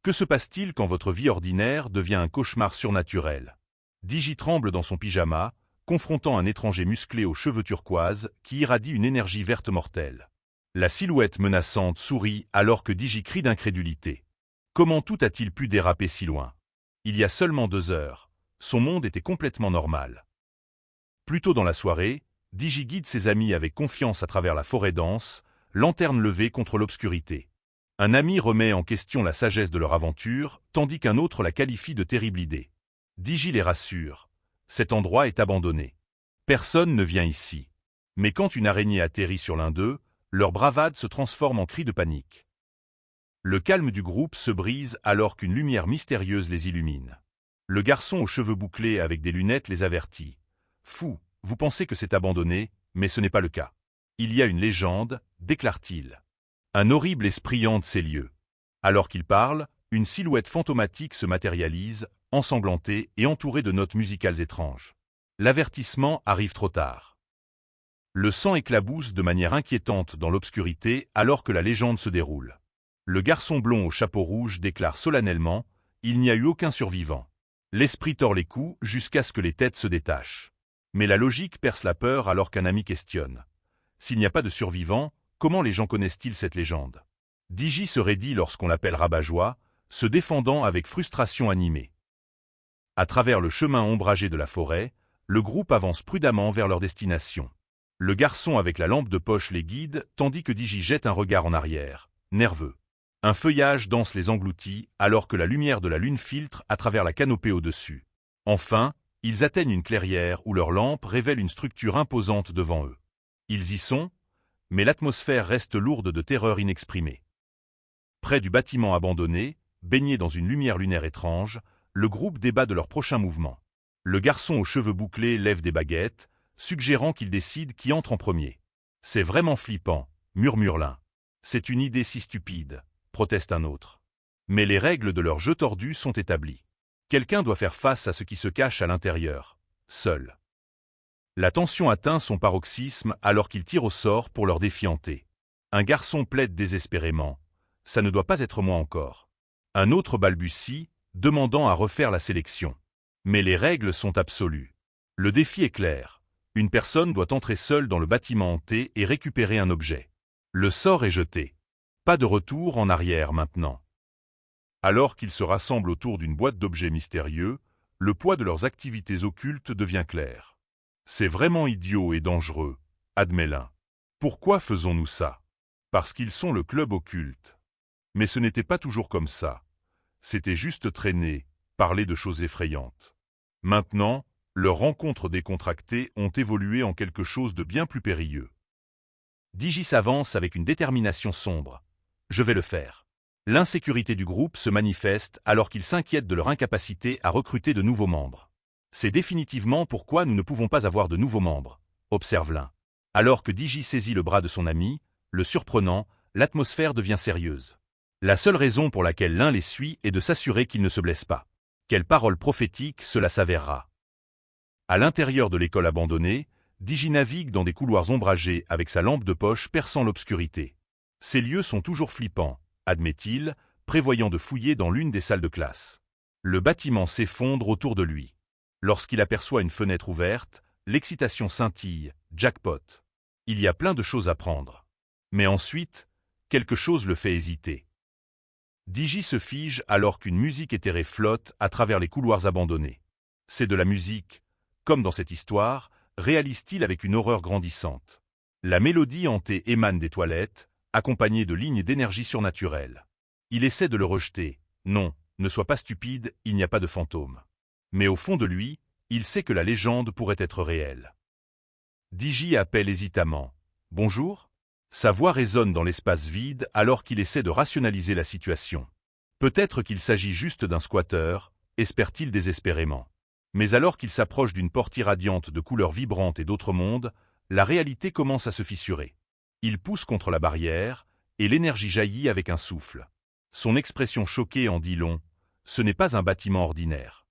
Que se passe-t-il quand votre vie ordinaire devient un cauchemar surnaturel? Digi tremble dans son pyjama, confrontant un étranger musclé aux cheveux turquoises qui irradie une énergie verte mortelle. La silhouette menaçante sourit alors que Digi crie d'incrédulité. Comment tout a-t-il pu déraper si loin? Il y a seulement 2 heures, son monde était complètement normal. Plus tôt dans la soirée, Digi guide ses amis avec confiance à travers la forêt dense, lanterne levée contre l'obscurité. Un ami remet en question la sagesse de leur aventure, tandis qu'un autre la qualifie de terrible idée. Digi les rassure. Cet endroit est abandonné. Personne ne vient ici. Mais quand une araignée atterrit sur l'un d'eux, leur bravade se transforme en cri de panique. Le calme du groupe se brise alors qu'une lumière mystérieuse les illumine. Le garçon aux cheveux bouclés avec des lunettes les avertit. « Fou, vous pensez que c'est abandonné, mais ce n'est pas le cas. Il y a une légende, déclare-t-il. Un horrible esprit hante ces lieux. » Alors qu'il parle, une silhouette fantomatique se matérialise, ensanglantée et entourée de notes musicales étranges. L'avertissement arrive trop tard. Le sang éclabousse de manière inquiétante dans l'obscurité alors que la légende se déroule. Le garçon blond au chapeau rouge déclare solennellement « Il n'y a eu aucun survivant. » L'esprit tord les coups jusqu'à ce que les têtes se détachent. Mais la logique perce la peur alors qu'un ami questionne. S'il n'y a pas de survivants, comment les gens connaissent-ils cette légende? Digi se raidit lorsqu'on l'appelle rabat-joie, se défendant avec frustration animée. À travers le chemin ombragé de la forêt, le groupe avance prudemment vers leur destination. Le garçon avec la lampe de poche les guide, tandis que Digi jette un regard en arrière, nerveux. Un feuillage dense les engloutit, alors que la lumière de la lune filtre à travers la canopée au-dessus. Enfin, ils atteignent une clairière où leur lampe révèle une structure imposante devant eux. Ils y sont, mais l'atmosphère reste lourde de terreur inexprimée. Près du bâtiment abandonné, baigné dans une lumière lunaire étrange, le groupe débat de leur prochain mouvement. Le garçon aux cheveux bouclés lève des baguettes, suggérant qu'il décide qui entre en premier. « C'est vraiment flippant », murmure l'un. « C'est une idée si stupide », proteste un autre. Mais les règles de leur jeu tordu sont établies. Quelqu'un doit faire face à ce qui se cache à l'intérieur, seul. La tension atteint son paroxysme alors qu'ils tirent au sort pour leur défianter. Un garçon plaide désespérément. « Ça ne doit pas être moi encore ». Un autre balbutie, demandant à refaire la sélection. Mais les règles sont absolues. Le défi est clair. Une personne doit entrer seule dans le bâtiment hanté et récupérer un objet. Le sort est jeté. Pas de retour en arrière maintenant. Alors qu'ils se rassemblent autour d'une boîte d'objets mystérieux, le poids de leurs activités occultes devient clair. C'est vraiment idiot et dangereux, admet l'un. Pourquoi faisons-nous ça? Parce qu'ils sont le club occulte. Mais ce n'était pas toujours comme ça. C'était juste traîner, parler de choses effrayantes. Maintenant, leurs rencontres décontractées ont évolué en quelque chose de bien plus périlleux. Digi s'avance avec une détermination sombre. Je vais le faire. L'insécurité du groupe se manifeste alors qu'ils s'inquiètent de leur incapacité à recruter de nouveaux membres. C'est définitivement pourquoi nous ne pouvons pas avoir de nouveaux membres, observe l'un. Alors que Digi saisit le bras de son ami, le surprenant, l'atmosphère devient sérieuse. La seule raison pour laquelle l'un les suit est de s'assurer qu'ils ne se blessent pas. Quelle parole prophétique cela s'avérera. À l'intérieur de l'école abandonnée, Digi navigue dans des couloirs ombragés avec sa lampe de poche perçant l'obscurité. Ces lieux sont toujours flippants, admet-il, prévoyant de fouiller dans l'une des salles de classe. Le bâtiment s'effondre autour de lui. Lorsqu'il aperçoit une fenêtre ouverte, l'excitation scintille, jackpot. Il y a plein de choses à prendre. Mais ensuite, quelque chose le fait hésiter. Digi se fige alors qu'une musique éthérée flotte à travers les couloirs abandonnés. C'est de la musique, comme dans cette histoire, réalise-t-il avec une horreur grandissante. La mélodie hantée émane des toilettes, accompagnée de lignes d'énergie surnaturelle. Il essaie de le rejeter. Non, ne sois pas stupide, il n'y a pas de fantôme. Mais au fond de lui, il sait que la légende pourrait être réelle. Digi appelle hésitamment. « Bonjour ?» Sa voix résonne dans l'espace vide alors qu'il essaie de rationaliser la situation. Peut-être qu'il s'agit juste d'un squatteur, espère-t-il désespérément. Mais alors qu'il s'approche d'une porte irradiante de couleurs vibrantes et d'autres mondes, la réalité commence à se fissurer. Il pousse contre la barrière, et l'énergie jaillit avec un souffle. Son expression choquée en dit long. Ce n'est pas un bâtiment ordinaire.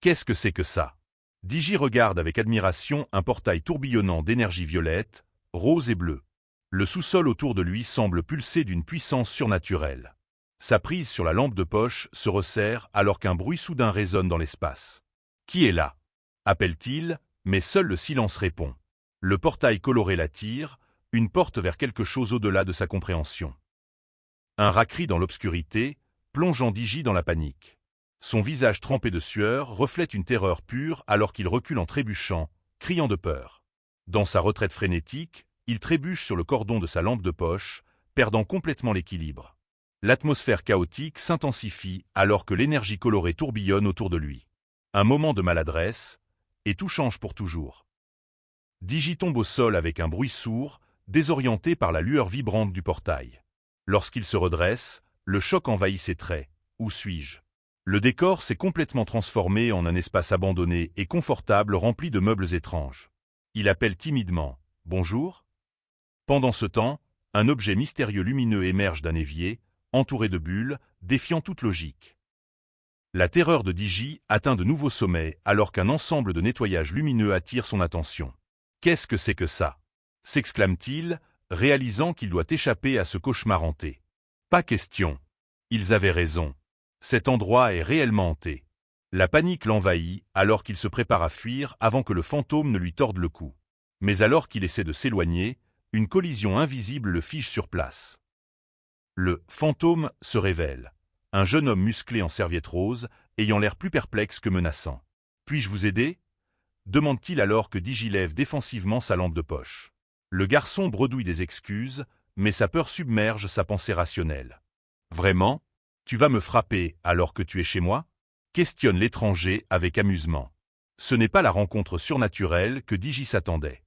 Qu'est-ce que c'est que ça? Digi regarde avec admiration un portail tourbillonnant d'énergie violette, rose et bleue. Le sous-sol autour de lui semble pulser d'une puissance surnaturelle. Sa prise sur la lampe de poche se resserre alors qu'un bruit soudain résonne dans l'espace. Qui est là? Appelle-t-il, mais seul le silence répond. Le portail coloré l'attire, une porte vers quelque chose au-delà de sa compréhension. Un rat crie dans l'obscurité, plongeant Digi dans la panique. Son visage trempé de sueur reflète une terreur pure alors qu'il recule en trébuchant, criant de peur. Dans sa retraite frénétique, il trébuche sur le cordon de sa lampe de poche, perdant complètement l'équilibre. L'atmosphère chaotique s'intensifie alors que l'énergie colorée tourbillonne autour de lui. Un moment de maladresse, et tout change pour toujours. Digi tombe au sol avec un bruit sourd, désorienté par la lueur vibrante du portail. Lorsqu'il se redresse, le choc envahit ses traits. Où suis-je? Le décor s'est complètement transformé en un espace abandonné et confortable rempli de meubles étranges. Il appelle timidement « Bonjour ?» Pendant ce temps, un objet mystérieux lumineux émerge d'un évier, entouré de bulles, défiant toute logique. La terreur de Digi atteint de nouveaux sommets alors qu'un ensemble de nettoyage lumineux attire son attention. « Qu'est-ce que c'est que ça ?» s'exclame-t-il, réalisant qu'il doit échapper à ce cauchemar hanté. Pas question. Ils avaient raison. Cet endroit est réellement hanté. La panique l'envahit alors qu'il se prépare à fuir avant que le fantôme ne lui torde le cou. Mais alors qu'il essaie de s'éloigner, une collision invisible le fige sur place. Le fantôme se révèle. Un jeune homme musclé en serviette rose, ayant l'air plus perplexe que menaçant. « Puis-je vous aider ?» demande-t-il alors que Digi lève défensivement sa lampe de poche. Le garçon bredouille des excuses, mais sa peur submerge sa pensée rationnelle. « Vraiment ? Tu vas me frapper alors que tu es chez moi ?» questionne l'étranger avec amusement. Ce n'est pas la rencontre surnaturelle que Digi s'attendait.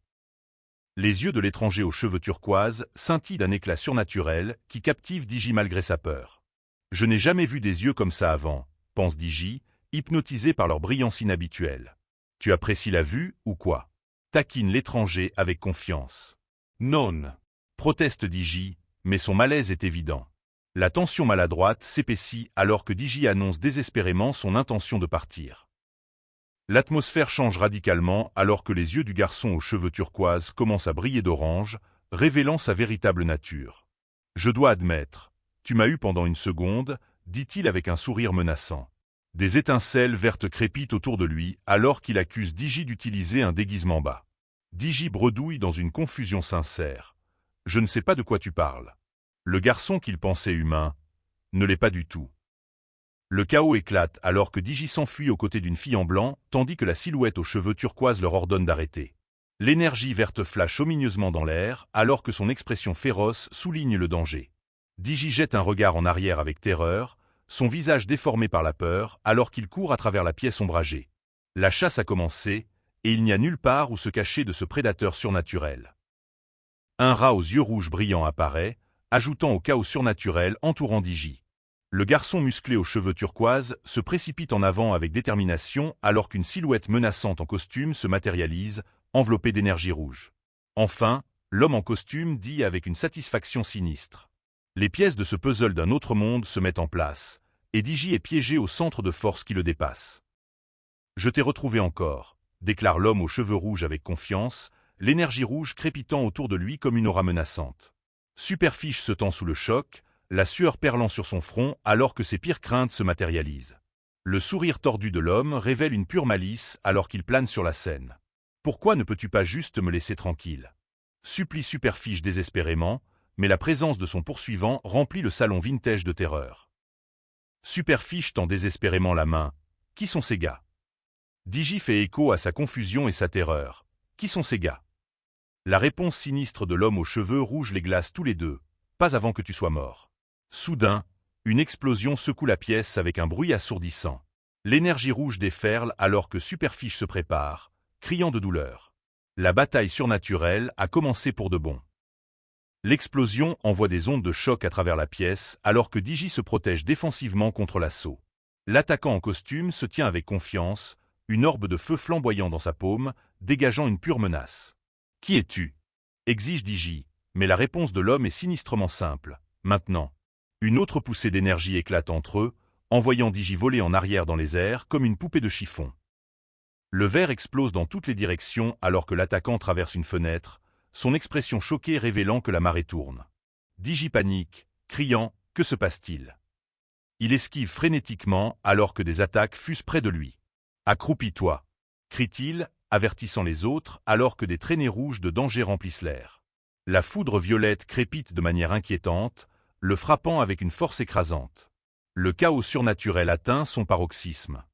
Les yeux de l'étranger aux cheveux turquoise scintillent d'un éclat surnaturel qui captive Digi malgré sa peur. « Je n'ai jamais vu des yeux comme ça avant », pense Digi, hypnotisé par leur brillance inhabituelle. « Tu apprécies la vue ou quoi ?» taquine l'étranger avec confiance. « Non », proteste Digi, mais son malaise est évident. La tension maladroite s'épaissit alors que Digi annonce désespérément son intention de partir. L'atmosphère change radicalement alors que les yeux du garçon aux cheveux turquoise commencent à briller d'orange, révélant sa véritable nature. « Je dois admettre, tu m'as eu pendant une seconde, » dit-il avec un sourire menaçant. Des étincelles vertes crépitent autour de lui alors qu'il accuse Digi d'utiliser un déguisement bas. Digi bredouille dans une confusion sincère. « Je ne sais pas de quoi tu parles. » Le garçon qu'il pensait humain ne l'est pas du tout. Le chaos éclate alors que Digi s'enfuit aux côtés d'une fille en blanc, tandis que la silhouette aux cheveux turquoise leur ordonne d'arrêter. L'énergie verte flash omineusement dans l'air alors que son expression féroce souligne le danger. Digi jette un regard en arrière avec terreur, son visage déformé par la peur alors qu'il court à travers la pièce ombragée. La chasse a commencé, et il n'y a nulle part où se cacher de ce prédateur surnaturel. Un rat aux yeux rouges brillants apparaît, ajoutant au chaos surnaturel entourant Digi. Le garçon musclé aux cheveux turquoise se précipite en avant avec détermination alors qu'une silhouette menaçante en costume se matérialise, enveloppée d'énergie rouge. Enfin, l'homme en costume dit avec une satisfaction sinistre. Les pièces de ce puzzle d'un autre monde se mettent en place, et Digi est piégé au centre de force qui le dépasse. « Je t'ai retrouvé encore », déclare l'homme aux cheveux rouges avec confiance, l'énergie rouge crépitant autour de lui comme une aura menaçante. Superfiche se tend sous le choc, la sueur perlant sur son front alors que ses pires craintes se matérialisent. Le sourire tordu de l'homme révèle une pure malice alors qu'il plane sur la scène. « Pourquoi ne peux-tu pas juste me laisser tranquille ?» supplie Superfiche désespérément, mais la présence de son poursuivant remplit le salon vintage de terreur. Superfiche tend désespérément la main. « Qui sont ces gars ?» Digi fait écho à sa confusion et sa terreur. « Qui sont ces gars ?» La réponse sinistre de l'homme aux cheveux rouges les glace tous les deux. « Pas avant que tu sois mort. » Soudain, une explosion secoue la pièce avec un bruit assourdissant. L'énergie rouge déferle alors que Superfiche se prépare, criant de douleur. La bataille surnaturelle a commencé pour de bon. L'explosion envoie des ondes de choc à travers la pièce alors que Digi se protège défensivement contre l'assaut. L'attaquant en costume se tient avec confiance, une orbe de feu flamboyant dans sa paume, dégageant une pure menace. « Qui es-tu » exige Digi, mais la réponse de l'homme est sinistrement simple. « Maintenant ». Une autre poussée d'énergie éclate entre eux, envoyant Digi voler en arrière dans les airs comme une poupée de chiffon. Le verre explose dans toutes les directions alors que l'attaquant traverse une fenêtre, son expression choquée révélant que la marée tourne. Digi panique, criant « Que se passe-t-il » Il esquive frénétiquement alors que des attaques fusent près de lui. « Accroupis-toi » crie-t-il, avertissant les autres alors que des traînées rouges de danger remplissent l'air. La foudre violette crépite de manière inquiétante, le frappant avec une force écrasante. Le chaos surnaturel atteint son paroxysme.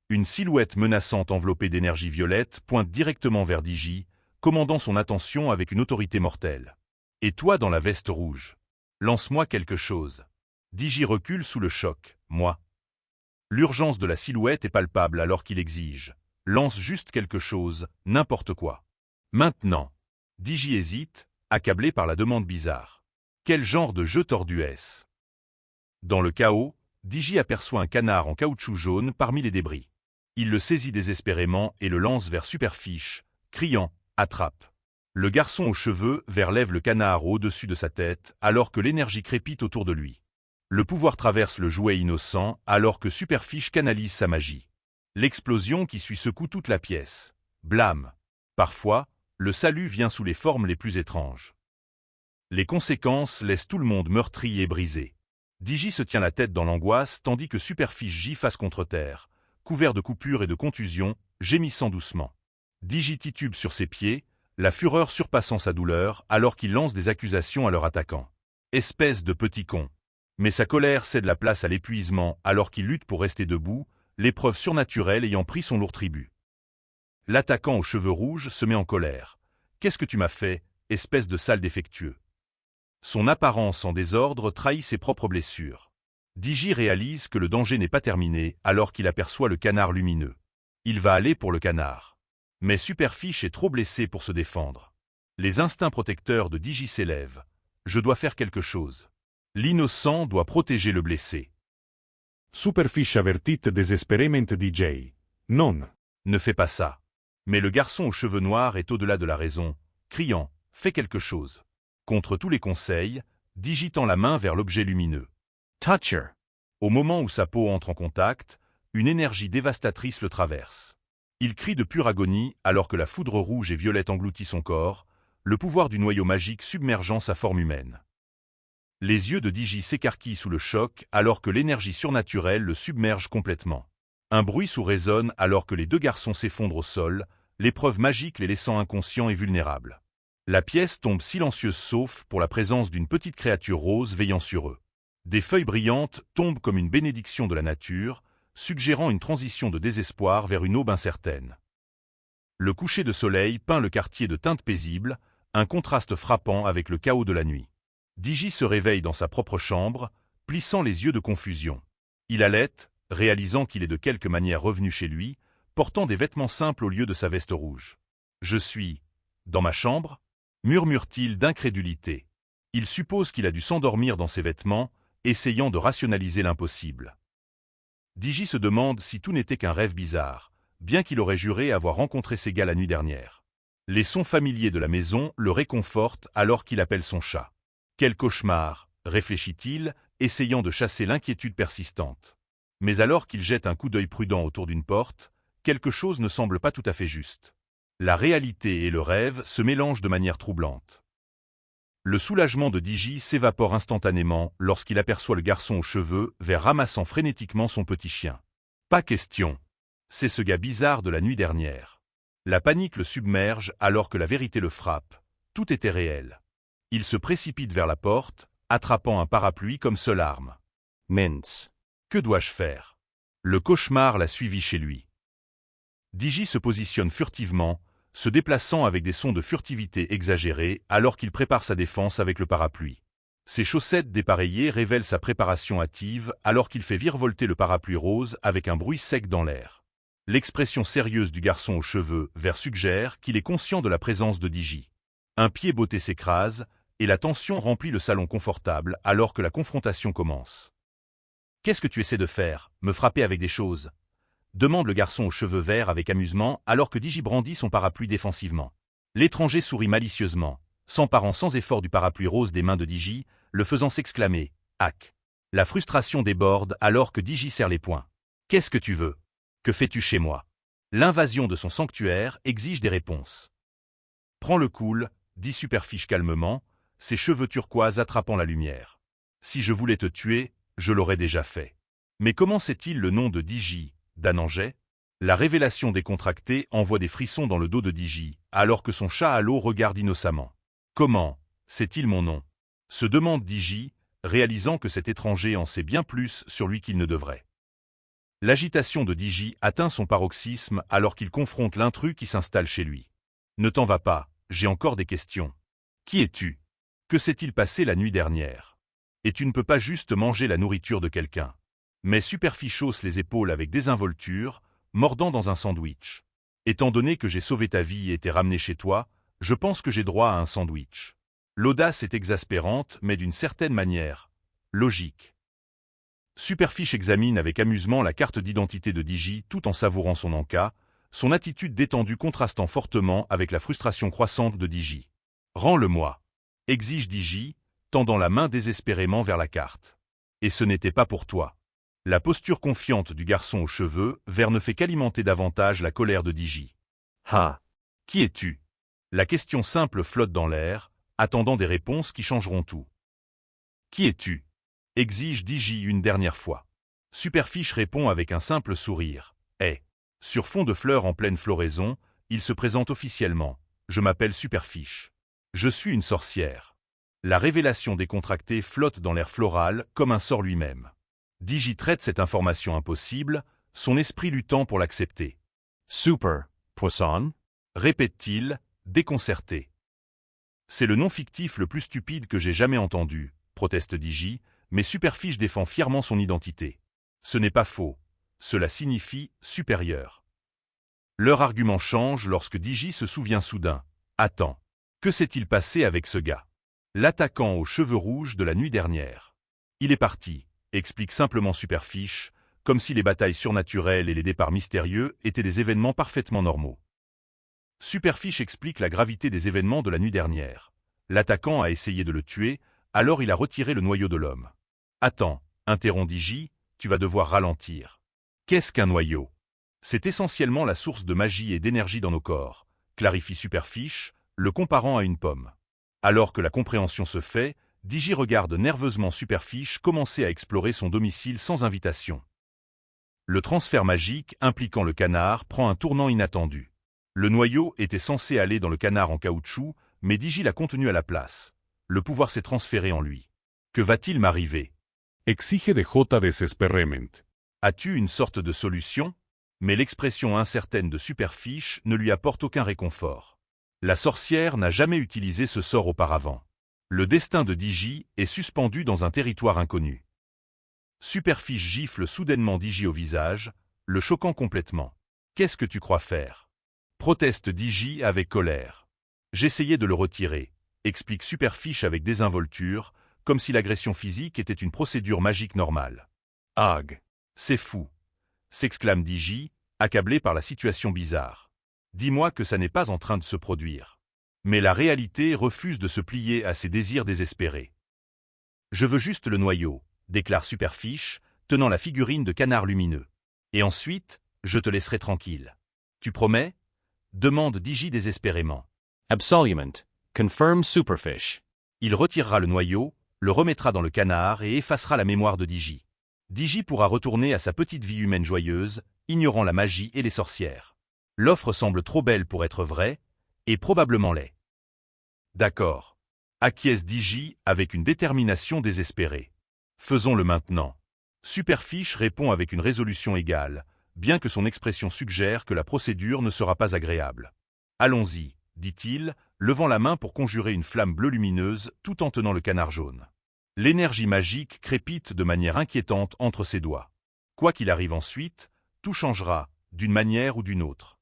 Une silhouette menaçante enveloppée d'énergie violette pointe directement vers Digi, commandant son attention avec une autorité mortelle. « Et toi dans la veste rouge, lance-moi quelque chose. » Digi recule sous le choc. « Moi ?» L'urgence de la silhouette est palpable alors qu'il exige. « Lance juste quelque chose, n'importe quoi. » Maintenant. Digi hésite, accablé par la demande bizarre. Quel genre de jeu tordu est-ce? Dans le chaos, Digi aperçoit un canard en caoutchouc jaune parmi les débris. Il le saisit désespérément et le lance vers Superfiche, criant « Attrape !» Le garçon aux cheveux verts lève le canard au-dessus de sa tête alors que l'énergie crépite autour de lui. Le pouvoir traverse le jouet innocent alors que Superfiche canalise sa magie. L'explosion qui suit secoue toute la pièce. Blâme. Parfois, le salut vient sous les formes les plus étranges. Les conséquences laissent tout le monde meurtri et brisé. Digi se tient la tête dans l'angoisse tandis que Superfiche gît face contre terre, couvert de coupures et de contusions, gémissant doucement. Digi titube sur ses pieds, la fureur surpassant sa douleur alors qu'il lance des accusations à leur attaquant. Espèce de petit con. Mais sa colère cède la place à l'épuisement alors qu'il lutte pour rester debout, l'épreuve surnaturelle ayant pris son lourd tribut. L'attaquant aux cheveux rouges se met en colère. « Qu'est-ce que tu m'as fait, espèce de sale défectueux ?» Son apparence en désordre trahit ses propres blessures. Digi réalise que le danger n'est pas terminé alors qu'il aperçoit le canard lumineux. Il va aller pour le canard. Mais Superfiche est trop blessé pour se défendre. Les instincts protecteurs de Digi s'élèvent. « Je dois faire quelque chose. L'innocent doit protéger le blessé. » Superfiche avertit désespérément DJ. « Non. » Ne fais pas ça. Mais le garçon aux cheveux noirs est au-delà de la raison, criant « Fais quelque chose !» Contre tous les conseils, Digi tend la main vers l'objet lumineux. Toucher. Au moment où sa peau entre en contact, une énergie dévastatrice le traverse. Il crie de pure agonie alors que la foudre rouge et violette engloutit son corps, le pouvoir du noyau magique submergeant sa forme humaine. Les yeux de Digi s'écarquillent sous le choc alors que l'énergie surnaturelle le submerge complètement. Un bruit sourd résonne alors que les deux garçons s'effondrent au sol, l'épreuve magique les laissant inconscients et vulnérables. La pièce tombe silencieuse sauf pour la présence d'une petite créature rose veillant sur eux. Des feuilles brillantes tombent comme une bénédiction de la nature, suggérant une transition de désespoir vers une aube incertaine. Le coucher de soleil peint le quartier de teintes paisibles, un contraste frappant avec le chaos de la nuit. Digi se réveille dans sa propre chambre, plissant les yeux de confusion. Il halète, réalisant qu'il est de quelque manière revenu chez lui, portant des vêtements simples au lieu de sa veste rouge. « Je suis dans ma chambre ?» murmure-t-il d'incrédulité. Il suppose qu'il a dû s'endormir dans ses vêtements, essayant de rationaliser l'impossible. Digi se demande si tout n'était qu'un rêve bizarre, bien qu'il aurait juré avoir rencontré ces gars la nuit dernière. Les sons familiers de la maison le réconfortent alors qu'il appelle son chat. « Quel cauchemar !» réfléchit-il, essayant de chasser l'inquiétude persistante. Mais alors qu'il jette un coup d'œil prudent autour d'une porte, quelque chose ne semble pas tout à fait juste. La réalité et le rêve se mélangent de manière troublante. Le soulagement de Digi s'évapore instantanément lorsqu'il aperçoit le garçon aux cheveux vert ramassant frénétiquement son petit chien. Pas question. C'est ce gars bizarre de la nuit dernière. La panique le submerge alors que la vérité le frappe. Tout était réel. Il se précipite vers la porte, attrapant un parapluie comme seule arme. Mince. Que dois-je faire? Le cauchemar l'a suivi chez lui. Digi se positionne furtivement, se déplaçant avec des sons de furtivité exagérés alors qu'il prépare sa défense avec le parapluie. Ses chaussettes dépareillées révèlent sa préparation hâtive alors qu'il fait virevolter le parapluie rose avec un bruit sec dans l'air. L'expression sérieuse du garçon aux cheveux verts suggère qu'il est conscient de la présence de Digi. Un pied botté s'écrase, et la tension remplit le salon confortable alors que la confrontation commence. « Qu'est-ce que tu essaies de faire, me frapper avec des choses ?» demande le garçon aux cheveux verts avec amusement alors que Digi brandit son parapluie défensivement. L'étranger sourit malicieusement, s'emparant sans effort du parapluie rose des mains de Digi, le faisant s'exclamer « Hack !» La frustration déborde alors que Digi serre les poings. « Qu'est-ce que tu veux? Que fais-tu chez moi ?» L'invasion de son sanctuaire exige des réponses. « Prends le cool », dit Superfiche calmement, ses cheveux turquoise attrapant la lumière. « Si je voulais te tuer, Je l'aurais déjà fait. Mais comment sait-il le nom de Digi, d'Ananjay? La révélation décontractée envoie des frissons dans le dos de Digi, alors que son chat à l'eau regarde innocemment. Comment sait-il mon nom? Se demande Digi, réalisant que cet étranger en sait bien plus sur lui qu'il ne devrait. L'agitation de Digi atteint son paroxysme alors qu'il confronte l'intrus qui s'installe chez lui. Ne t'en va pas, j'ai encore des questions. Qui es-tu? Que s'est-il passé la nuit dernière? Et tu ne peux pas juste manger la nourriture de quelqu'un. Mais Superfiche hausse les épaules avec désinvolture, mordant dans un sandwich. Étant donné que j'ai sauvé ta vie et t'ai ramené chez toi, je pense que j'ai droit à un sandwich. L'audace est exaspérante, mais d'une certaine manière logique. Superfiche examine avec amusement la carte d'identité de Digi tout en savourant son encas, son attitude détendue contrastant fortement avec la frustration croissante de Digi. Rends-le-moi, exige Digi, tendant la main désespérément vers la carte. Et ce n'était pas pour toi. La posture confiante du garçon aux cheveux verts ne fait qu'alimenter davantage la colère de Digi. Ah! Qui es-tu? La question simple flotte dans l'air, attendant des réponses qui changeront tout. Qui es-tu? Exige Digi une dernière fois. Superfiche répond avec un simple sourire. Sur fond de fleurs en pleine floraison, il se présente officiellement. Je m'appelle Superfiche. Je suis une sorcière. La révélation décontractée flotte dans l'air floral comme un sort lui-même. Digi traite cette information impossible, son esprit luttant pour l'accepter. Super, poisson? Répète-t-il, déconcerté. C'est le nom fictif le plus stupide que j'ai jamais entendu, proteste Digi, mais Superfiche défend fièrement son identité. Ce n'est pas faux, cela signifie supérieur. Leur argument change lorsque Digi se souvient soudain. Attends, que s'est-il passé avec ce gars? L'attaquant aux cheveux rouges de la nuit dernière. Il est parti, explique simplement Superfiche, comme si les batailles surnaturelles et les départs mystérieux étaient des événements parfaitement normaux. Superfiche explique la gravité des événements de la nuit dernière. L'attaquant a essayé de le tuer, alors il a retiré le noyau de l'homme. Attends, interrompt Digi, tu vas devoir ralentir. Qu'est-ce qu'un noyau? C'est essentiellement la source de magie et d'énergie dans nos corps, clarifie Superfiche, le comparant à une pomme. Alors que la compréhension se fait, Digi regarde nerveusement Superfiche commencer à explorer son domicile sans invitation. Le transfert magique impliquant le canard prend un tournant inattendu. Le noyau était censé aller dans le canard en caoutchouc, mais Digi l'a contenu à la place. Le pouvoir s'est transféré en lui. Que va-t-il m'arriver? Exige DJ desesperément. As-tu une sorte de solution? Mais l'expression incertaine de Superfiche ne lui apporte aucun réconfort. La sorcière n'a jamais utilisé ce sort auparavant. Le destin de Digi est suspendu dans un territoire inconnu. Superfiche gifle soudainement Digi au visage, le choquant complètement. Qu'est-ce que tu crois faire? Proteste Digi avec colère. J'essayais de le retirer, explique Superfiche avec désinvolture, comme si l'agression physique était une procédure magique normale. Ag! C'est fou! S'exclame Digi, accablé par la situation bizarre. Dis-moi que ça n'est pas en train de se produire. Mais la réalité refuse de se plier à ses désirs désespérés. Je veux juste le noyau, déclare Superfiche, tenant la figurine de canard lumineux. Et ensuite, je te laisserai tranquille. Tu promets? Demande Digi désespérément. Absolument, confirme Superfiche. Il retirera le noyau, le remettra dans le canard et effacera la mémoire de Digi. Digi pourra retourner à sa petite vie humaine joyeuse, ignorant la magie et les sorcières. L'offre semble trop belle pour être vraie, et probablement l'est. D'accord. Acquiesce Digi avec une détermination désespérée. Faisons-le maintenant. Superfiche répond avec une résolution égale, bien que son expression suggère que la procédure ne sera pas agréable. Allons-y, dit-il, levant la main pour conjurer une flamme bleue lumineuse tout en tenant le canard jaune. L'énergie magique crépite de manière inquiétante entre ses doigts. Quoi qu'il arrive ensuite, tout changera, d'une manière ou d'une autre.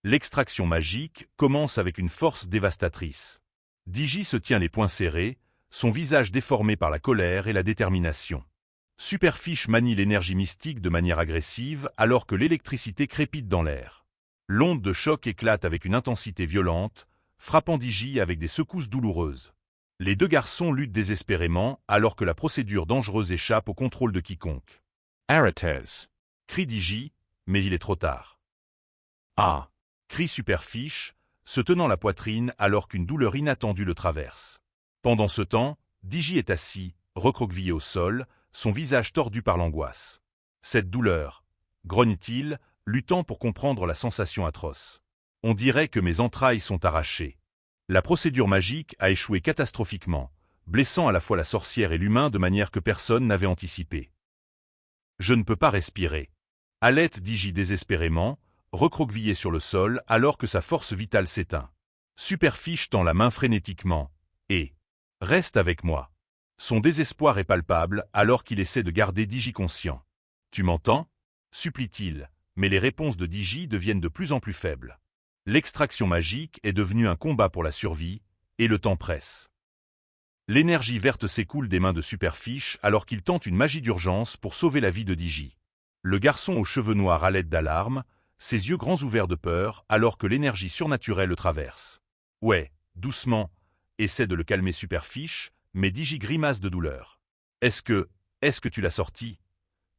L'extraction magique commence avec une force dévastatrice. Digi se tient les poings serrés, son visage déformé par la colère et la détermination. Superfiche manie l'énergie mystique de manière agressive alors que l'électricité crépite dans l'air. L'onde de choc éclate avec une intensité violente, frappant Digi avec des secousses douloureuses. Les deux garçons luttent désespérément alors que la procédure dangereuse échappe au contrôle de quiconque. Arates! Crie Digi, mais il est trop tard. Ah! Crie Superfiche, se tenant la poitrine alors qu'une douleur inattendue le traverse. Pendant ce temps, Digi est assis, recroquevillé au sol, son visage tordu par l'angoisse. Cette douleur, grogne-t-il, luttant pour comprendre la sensation atroce. On dirait que mes entrailles sont arrachées. La procédure magique a échoué catastrophiquement, blessant à la fois la sorcière et l'humain de manière que personne n'avait anticipée. Je ne peux pas respirer. Halète Digi désespérément, recroquevillé sur le sol alors que sa force vitale s'éteint. Superfiche tend la main frénétiquement, et « Reste avec moi ». Son désespoir est palpable alors qu'il essaie de garder Digi conscient. « Tu m'entends » supplie-t-il, mais les réponses de Digi deviennent de plus en plus faibles. L'extraction magique est devenue un combat pour la survie, et le temps presse. L'énergie verte s'écoule des mains de Superfiche alors qu'il tente une magie d'urgence pour sauver la vie de Digi. Le garçon aux cheveux noirs halète d'alarme, ses yeux grands ouverts de peur alors que l'énergie surnaturelle le traverse. « Ouais, doucement », essaie de le calmer Superfiche, mais Digi grimace de douleur. « Est-ce que tu l'as sorti ?»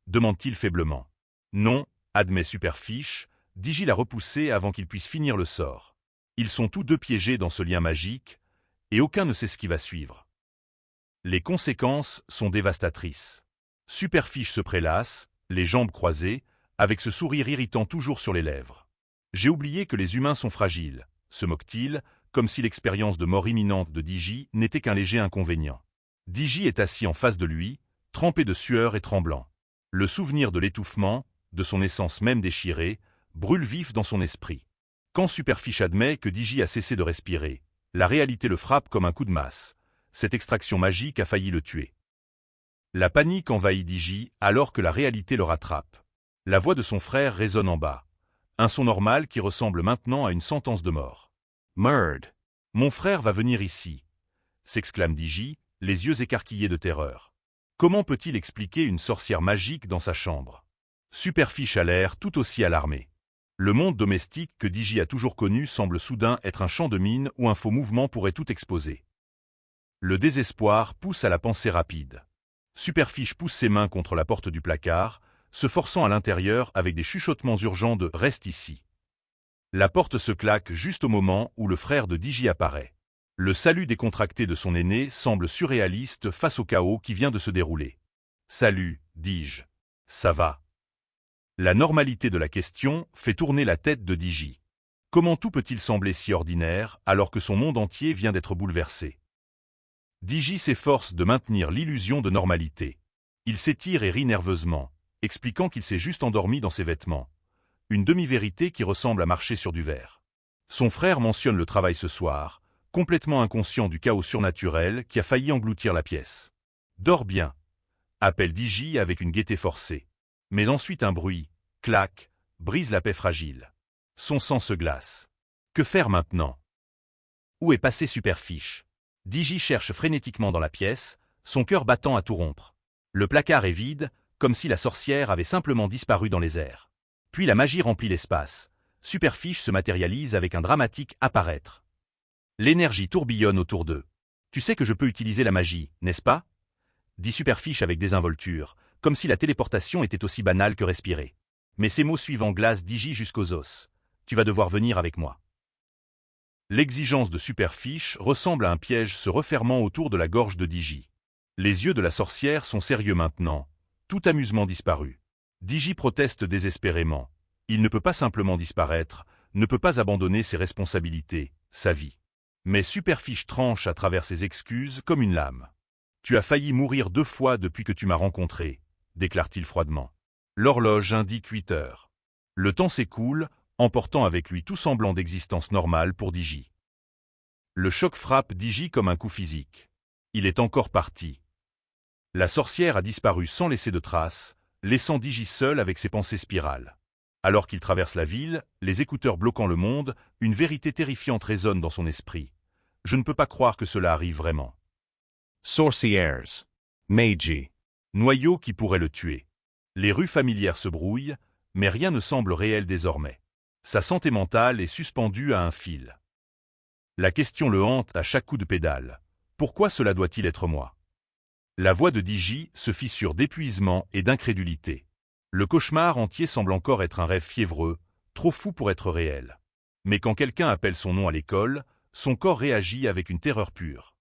demande-t-il faiblement. « Non », admet Superfiche, Digi l'a repoussé avant qu'il puisse finir le sort. Ils sont tous deux piégés dans ce lien magique, et aucun ne sait ce qui va suivre. Les conséquences sont dévastatrices. Superfiche se prélasse, les jambes croisées, avec ce sourire irritant toujours sur les lèvres. « J'ai oublié que les humains sont fragiles », se moque-t-il, comme si l'expérience de mort imminente de Digi n'était qu'un léger inconvénient. Digi est assis en face de lui, trempé de sueur et tremblant. Le souvenir de l'étouffement, de son essence même déchirée, brûle vif dans son esprit. Quand Superfiche admet que Digi a cessé de respirer, la réalité le frappe comme un coup de masse. Cette extraction magique a failli le tuer. La panique envahit Digi alors que la réalité le rattrape. La voix de son frère résonne en bas. Un son normal qui ressemble maintenant à une sentence de mort. « Murd. Mon frère va venir ici !» s'exclame Digi, les yeux écarquillés de terreur. Comment peut-il expliquer une sorcière magique dans sa chambre? Superfiche a l'air tout aussi alarmé. Le monde domestique que Digi a toujours connu semble soudain être un champ de mine où un faux mouvement pourrait tout exposer. Le désespoir pousse à la pensée rapide. Superfiche pousse ses mains contre la porte du placard, se forçant à l'intérieur avec des chuchotements urgents de « Reste ici ». La porte se claque juste au moment où le frère de Digi apparaît. Le salut décontracté de son aîné semble surréaliste face au chaos qui vient de se dérouler. « Salut, dis-je. Ça va ?» La normalité de la question fait tourner la tête de Digi. Comment tout peut-il sembler si ordinaire alors que son monde entier vient d'être bouleversé? Digi s'efforce de maintenir l'illusion de normalité. Il s'étire et rit nerveusement, expliquant qu'il s'est juste endormi dans ses vêtements. Une demi-vérité qui ressemble à marcher sur du verre. Son frère mentionne le travail ce soir, complètement inconscient du chaos surnaturel qui a failli engloutir la pièce. « Dors bien !» appelle Digi avec une gaieté forcée. Mais ensuite un bruit, clac, brise la paix fragile. Son sang se glace. Que faire maintenant? Où est passé Superfiche? Digi cherche frénétiquement dans la pièce, son cœur battant à tout rompre. Le placard est vide, comme si la sorcière avait simplement disparu dans les airs. Puis la magie remplit l'espace. Superfiche se matérialise avec un dramatique apparaître. L'énergie tourbillonne autour d'eux. « Tu sais que je peux utiliser la magie, n'est-ce pas ?» dit Superfiche avec désinvolture, comme si la téléportation était aussi banale que respirer. Mais ces mots suivants glacent Digi jusqu'aux os. « Tu vas devoir venir avec moi. » L'exigence de Superfiche ressemble à un piège se refermant autour de la gorge de Digi. Les yeux de la sorcière sont sérieux maintenant, tout amusement disparu. Digi proteste désespérément. Il ne peut pas simplement disparaître, ne peut pas abandonner ses responsabilités, sa vie. Mais Superfiche tranche à travers ses excuses comme une lame. « Tu as failli mourir 2 fois depuis que tu m'as rencontré », déclare-t-il froidement. L'horloge indique 8 heures. Le temps s'écoule, emportant avec lui tout semblant d'existence normale pour Digi. Le choc frappe Digi comme un coup physique. Il est encore parti. La sorcière a disparu sans laisser de traces, laissant Digi seul avec ses pensées spirales. Alors qu'il traverse la ville, les écouteurs bloquant le monde, une vérité terrifiante résonne dans son esprit. Je ne peux pas croire que cela arrive vraiment. Sorcières. Magi. Noyau qui pourrait le tuer. Les rues familières se brouillent, mais rien ne semble réel désormais. Sa santé mentale est suspendue à un fil. La question le hante à chaque coup de pédale. Pourquoi cela doit-il être moi? La voix de Digi se fissure d'épuisement et d'incrédulité. Le cauchemar entier semble encore être un rêve fiévreux, trop fou pour être réel. Mais quand quelqu'un appelle son nom à l'école, son corps réagit avec une terreur pure.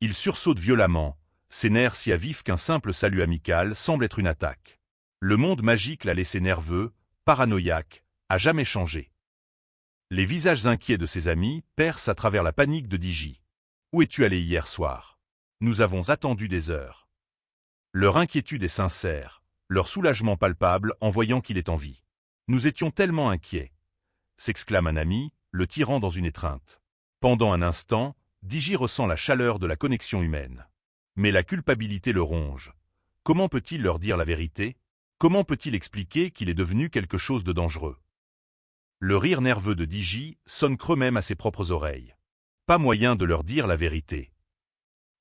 Il sursaute violemment, ses nerfs si à vif qu'un simple salut amical semble être une attaque. Le monde magique l'a laissé nerveux, paranoïaque, à jamais changé. Les visages inquiets de ses amis percent à travers la panique de Digi. « Où es-tu allé hier soir? Nous avons attendu des heures. » Leur inquiétude est sincère, leur soulagement palpable en voyant qu'il est en vie. « Nous étions tellement inquiets !» s'exclame un ami, le tirant dans une étreinte. Pendant un instant, Digi ressent la chaleur de la connexion humaine. Mais la culpabilité le ronge. Comment peut-il leur dire la vérité? Comment peut-il expliquer qu'il est devenu quelque chose de dangereux? Le rire nerveux de Digi sonne creux même à ses propres oreilles. Pas moyen de leur dire la vérité.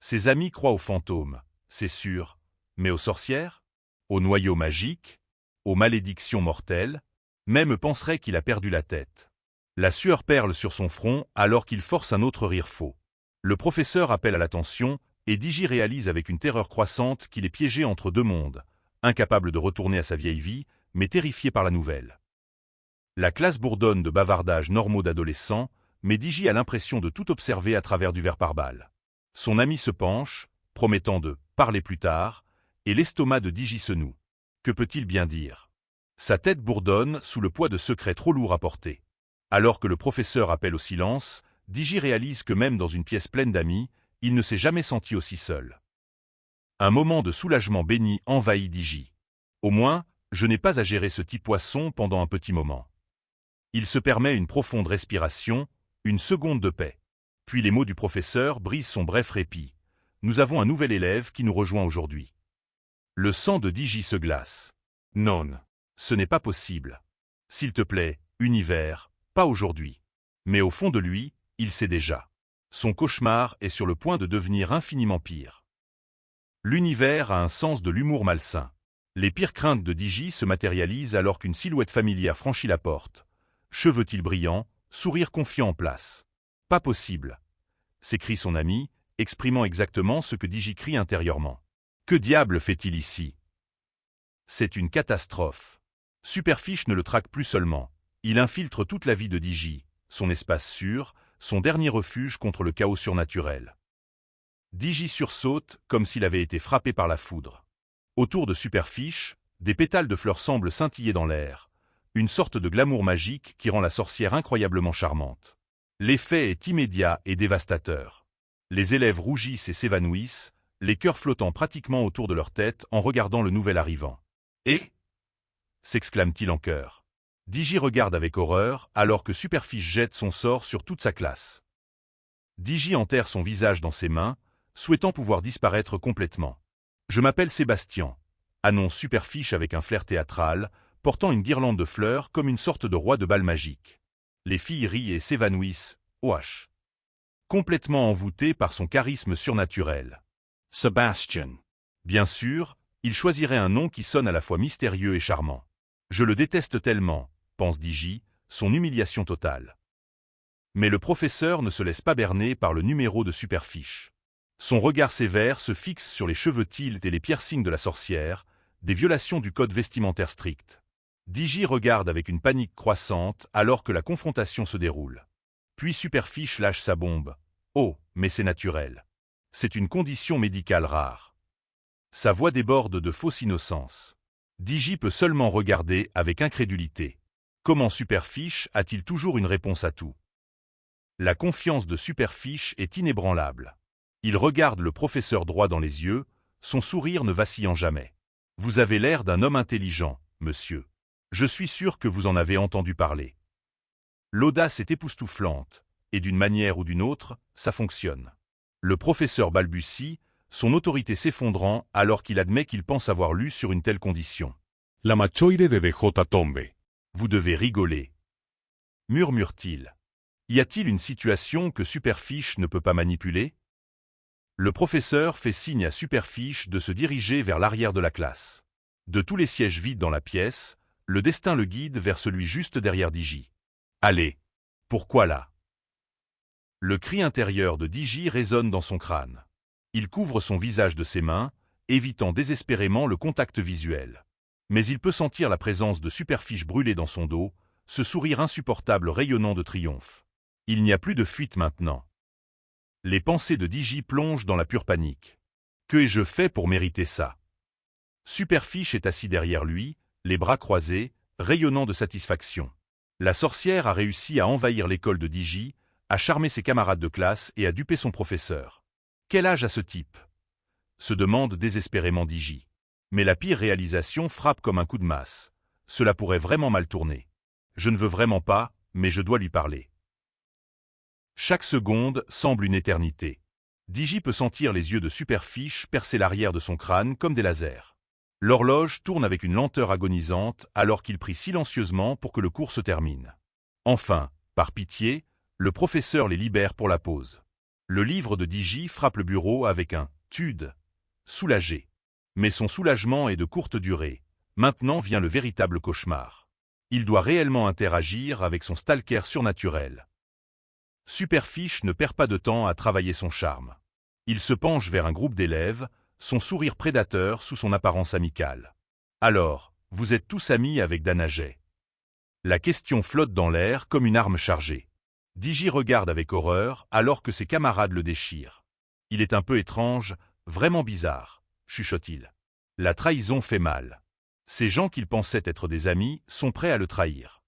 Ses amis croient aux fantômes, c'est sûr, mais aux sorcières? Aux noyaux magiques? Aux malédictions mortelles? Même penserait qu'il a perdu la tête. La sueur perle sur son front alors qu'il force un autre rire faux. Le professeur appelle à l'attention et Digi réalise avec une terreur croissante qu'il est piégé entre deux mondes, incapable de retourner à sa vieille vie, mais terrifié par la nouvelle. La classe bourdonne de bavardages normaux d'adolescents, mais Digi a l'impression de tout observer à travers du verre par balle. Son ami se penche, promettant de « parler plus tard », et l'estomac de Digi se noue. Que peut-il bien dire? Sa tête bourdonne sous le poids de secrets trop lourds à porter. Alors que le professeur appelle au silence, Digi réalise que même dans une pièce pleine d'amis, il ne s'est jamais senti aussi seul. Un moment de soulagement béni envahit Digi. Au moins, je n'ai pas à gérer ce petit poisson pendant un petit moment. Il se permet une profonde respiration, une seconde de paix. Puis les mots du professeur brisent son bref répit. Nous avons un nouvel élève qui nous rejoint aujourd'hui. Le sang de Digi se glace. Non, ce n'est pas possible. S'il te plaît, univers, pas aujourd'hui. Mais au fond de lui, il sait déjà. Son cauchemar est sur le point de devenir infiniment pire. L'univers a un sens de l'humour malsain. Les pires craintes de Digi se matérialisent alors qu'une silhouette familière franchit la porte. Cheveux-ils brillants, sourire confiant en place. « Pas possible !» s'écrie son ami, exprimant exactement ce que Digi crie intérieurement. « Que diable fait-il ici ?» C'est une catastrophe. Superfiche ne le traque plus seulement. Il infiltre toute la vie de Digi, son espace sûr, son dernier refuge contre le chaos surnaturel. Digi sursaute comme s'il avait été frappé par la foudre. Autour de Superfiche, des pétales de fleurs semblent scintiller dans l'air, une sorte de glamour magique qui rend la sorcière incroyablement charmante. L'effet est immédiat et dévastateur. Les élèves rougissent et s'évanouissent, les cœurs flottant pratiquement autour de leur tête en regardant le nouvel arrivant. « Et » s'exclame-t-il en chœur. Digi regarde avec horreur alors que Superfiche jette son sort sur toute sa classe. Digi enterre son visage dans ses mains, souhaitant pouvoir disparaître complètement. « Je m'appelle Sébastien », annonce Superfiche avec un flair théâtral, portant une guirlande de fleurs comme une sorte de roi de bal magique. Les filles rient et s'évanouissent, OH. Complètement envoûtées par son charisme surnaturel. Sebastian. Bien sûr, il choisirait un nom qui sonne à la fois mystérieux et charmant. Je le déteste tellement, pense Digi, son humiliation totale. Mais le professeur ne se laisse pas berner par le numéro de Superfiche. Son regard sévère se fixe sur les cheveux tilts et les piercings de la sorcière, des violations du code vestimentaire strict. Digi regarde avec une panique croissante alors que la confrontation se déroule. Puis Superfiche lâche sa bombe. Oh, mais c'est naturel. C'est une condition médicale rare. Sa voix déborde de fausse innocence. Digi peut seulement regarder avec incrédulité. Comment Superfiche a-t-il toujours une réponse à tout? La confiance de Superfiche est inébranlable. Il regarde le professeur droit dans les yeux, son sourire ne vacillant jamais. Vous avez l'air d'un homme intelligent, monsieur. Je suis sûr que vous en avez entendu parler. L'audace est époustouflante, et d'une manière ou d'une autre, ça fonctionne. Le professeur balbutie, son autorité s'effondrant alors qu'il admet qu'il pense avoir lu sur une telle condition. La machoire de DJ Tombe. Vous devez rigoler. Murmure-t-il. Y a-t-il une situation que Superfiche ne peut pas manipuler? Le professeur fait signe à Superfiche de se diriger vers l'arrière de la classe. De tous les sièges vides dans la pièce, le destin le guide vers celui juste derrière Digi. Allez, pourquoi là? Le cri intérieur de Digi résonne dans son crâne. Il couvre son visage de ses mains, évitant désespérément le contact visuel. Mais il peut sentir la présence de Superfiche brûlée dans son dos, ce sourire insupportable rayonnant de triomphe. Il n'y a plus de fuite maintenant. Les pensées de Digi plongent dans la pure panique. Que ai-je fait pour mériter ça? Superfiche est assis derrière lui, les bras croisés, rayonnant de satisfaction. La sorcière a réussi à envahir l'école de Digi, à charmer ses camarades de classe et à duper son professeur. Quel âge a ce type? Se demande désespérément Digi. Mais la pire réalisation frappe comme un coup de masse. Cela pourrait vraiment mal tourner. Je ne veux vraiment pas, mais je dois lui parler. Chaque seconde semble une éternité. Digi peut sentir les yeux de Superfiche percer l'arrière de son crâne comme des lasers. L'horloge tourne avec une lenteur agonisante alors qu'il prie silencieusement pour que le cours se termine. Enfin, par pitié, le professeur les libère pour la pause. Le livre de Digi frappe le bureau avec un « tude », soulagé. Mais son soulagement est de courte durée. Maintenant vient le véritable cauchemar. Il doit réellement interagir avec son stalker surnaturel. Superfiche ne perd pas de temps à travailler son charme. Il se penche vers un groupe d'élèves, son sourire prédateur sous son apparence amicale. « Alors, vous êtes tous amis avec Danaget ?» La question flotte dans l'air comme une arme chargée. Digi regarde avec horreur alors que ses camarades le déchirent. Il est un peu étrange, vraiment bizarre, chuchote-t-il. La trahison fait mal. Ces gens qu'il pensait être des amis sont prêts à le trahir.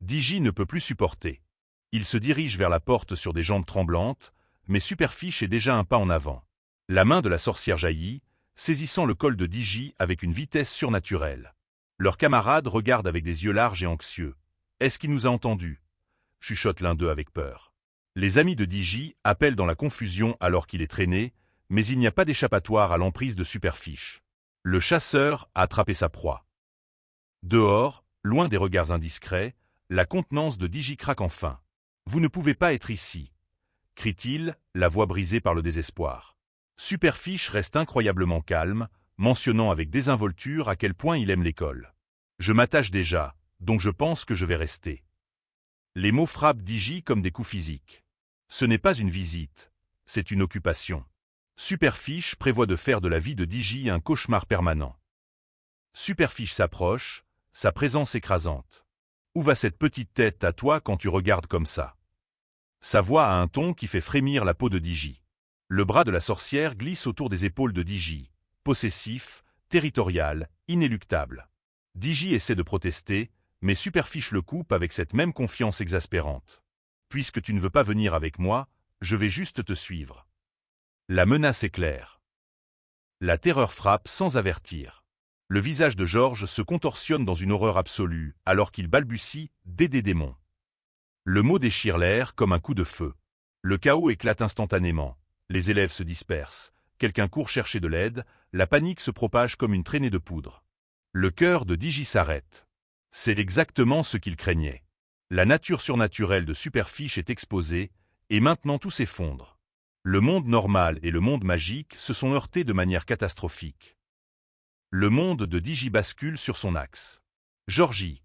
Digi ne peut plus supporter. Il se dirige vers la porte sur des jambes tremblantes, mais Superfiche est déjà un pas en avant. La main de la sorcière jaillit, saisissant le col de Digi avec une vitesse surnaturelle. Leurs camarades regardent avec des yeux larges et anxieux. « Est-ce qu'il nous a entendus ?» chuchote l'un d'eux avec peur. Les amis de Digi appellent dans la confusion alors qu'il est traîné, mais il n'y a pas d'échappatoire à l'emprise de Superfiche. Le chasseur a attrapé sa proie. Dehors, loin des regards indiscrets, la contenance de Digi craque enfin. « Vous ne pouvez pas être ici !» crie-t-il, la voix brisée par le désespoir. Superfiche reste incroyablement calme, mentionnant avec désinvolture à quel point il aime l'école. « Je m'attache déjà, donc je pense que je vais rester. » Les mots frappent Digi comme des coups physiques. Ce n'est pas une visite, c'est une occupation. Superfiche prévoit de faire de la vie de Digi un cauchemar permanent. Superfiche s'approche, sa présence écrasante. « Où va cette petite tête à toi quand tu regardes comme ça ?» Sa voix a un ton qui fait frémir la peau de Digi. Le bras de la sorcière glisse autour des épaules de Digi, possessif, territorial, inéluctable. Digi essaie de protester, mais Superfiche le coupe avec cette même confiance exaspérante. « Puisque tu ne veux pas venir avec moi, je vais juste te suivre. » La menace est claire. La terreur frappe sans avertir. Le visage de Georges se contorsionne dans une horreur absolue, alors qu'il balbutie « Dédé démon ». Le mot déchire l'air comme un coup de feu. Le chaos éclate instantanément. Les élèves se dispersent. Quelqu'un court chercher de l'aide. La panique se propage comme une traînée de poudre. Le cœur de Digi s'arrête. C'est exactement ce qu'il craignait. La nature surnaturelle de Superfiche est exposée, et maintenant tout s'effondre. Le monde normal et le monde magique se sont heurtés de manière catastrophique. Le monde de Digi bascule sur son axe. « Georgie !»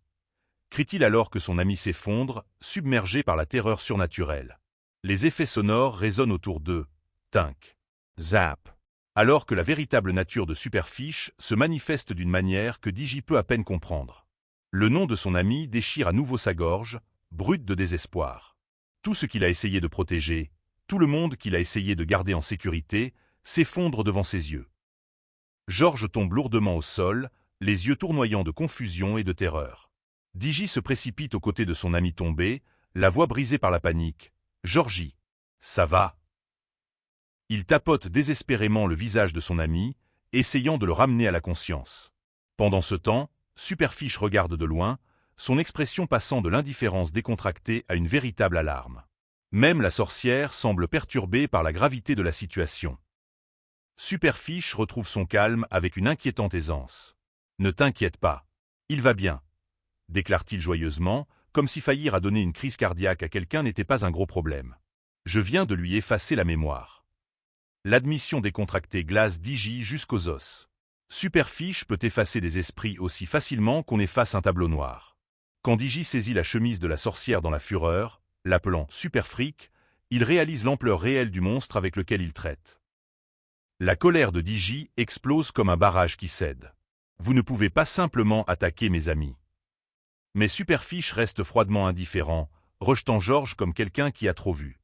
crie-t-il alors que son ami s'effondre, submergé par la terreur surnaturelle. Les effets sonores résonnent autour d'eux. Tinc. Zap. Alors que la véritable nature de Superfiche se manifeste d'une manière que Digi peut à peine comprendre. Le nom de son ami déchire à nouveau sa gorge, brute de désespoir. Tout ce qu'il a essayé de protéger, tout le monde qu'il a essayé de garder en sécurité, s'effondre devant ses yeux. Georges tombe lourdement au sol, les yeux tournoyants de confusion et de terreur. Digi se précipite aux côtés de son ami tombé, la voix brisée par la panique. « Georgie, ça va ?» Il tapote désespérément le visage de son ami, essayant de le ramener à la conscience. Pendant ce temps, Superfiche regarde de loin, son expression passant de l'indifférence décontractée à une véritable alarme. Même la sorcière semble perturbée par la gravité de la situation. Superfiche retrouve son calme avec une inquiétante aisance. « Ne t'inquiète pas, il va bien », déclare-t-il joyeusement, comme si faillir à donner une crise cardiaque à quelqu'un n'était pas un gros problème. « Je viens de lui effacer la mémoire. » L'admission décontractée glace Digi jusqu'aux os. Superfiche peut effacer des esprits aussi facilement qu'on efface un tableau noir. Quand Digi saisit la chemise de la sorcière dans la fureur, l'appelant « Superfric », il réalise l'ampleur réelle du monstre avec lequel il traite. La colère de Digi explose comme un barrage qui cède. « Vous ne pouvez pas simplement attaquer mes amis. » Mais Superfiche reste froidement indifférent, rejetant Georges comme quelqu'un qui a trop vu.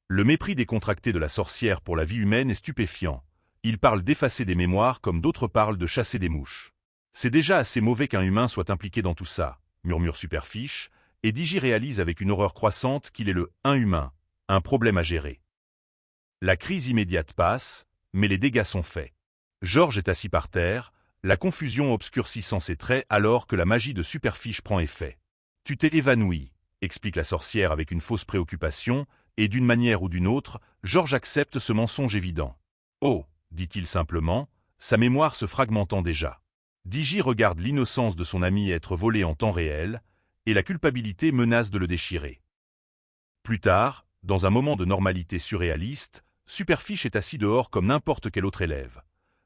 Le mépris décontracté de la sorcière pour la vie humaine est stupéfiant. Il parle d'effacer des mémoires comme d'autres parlent de chasser des mouches. C'est déjà assez mauvais qu'un humain soit impliqué dans tout ça, murmure Superfiche, et Digi réalise avec une horreur croissante qu'il est un humain, un problème à gérer. La crise immédiate passe, mais les dégâts sont faits. George est assis par terre, la confusion obscurcissant ses traits alors que la magie de Superfiche prend effet. « Tu t'es évanoui », explique la sorcière avec une fausse préoccupation, et d'une manière ou d'une autre, George accepte ce mensonge évident. « Oh », dit-il simplement, sa mémoire se fragmentant déjà. Digi regarde l'innocence de son ami être volée en temps réel, et la culpabilité menace de le déchirer. Plus tard, dans un moment de normalité surréaliste, Superfiche est assis dehors comme n'importe quel autre élève.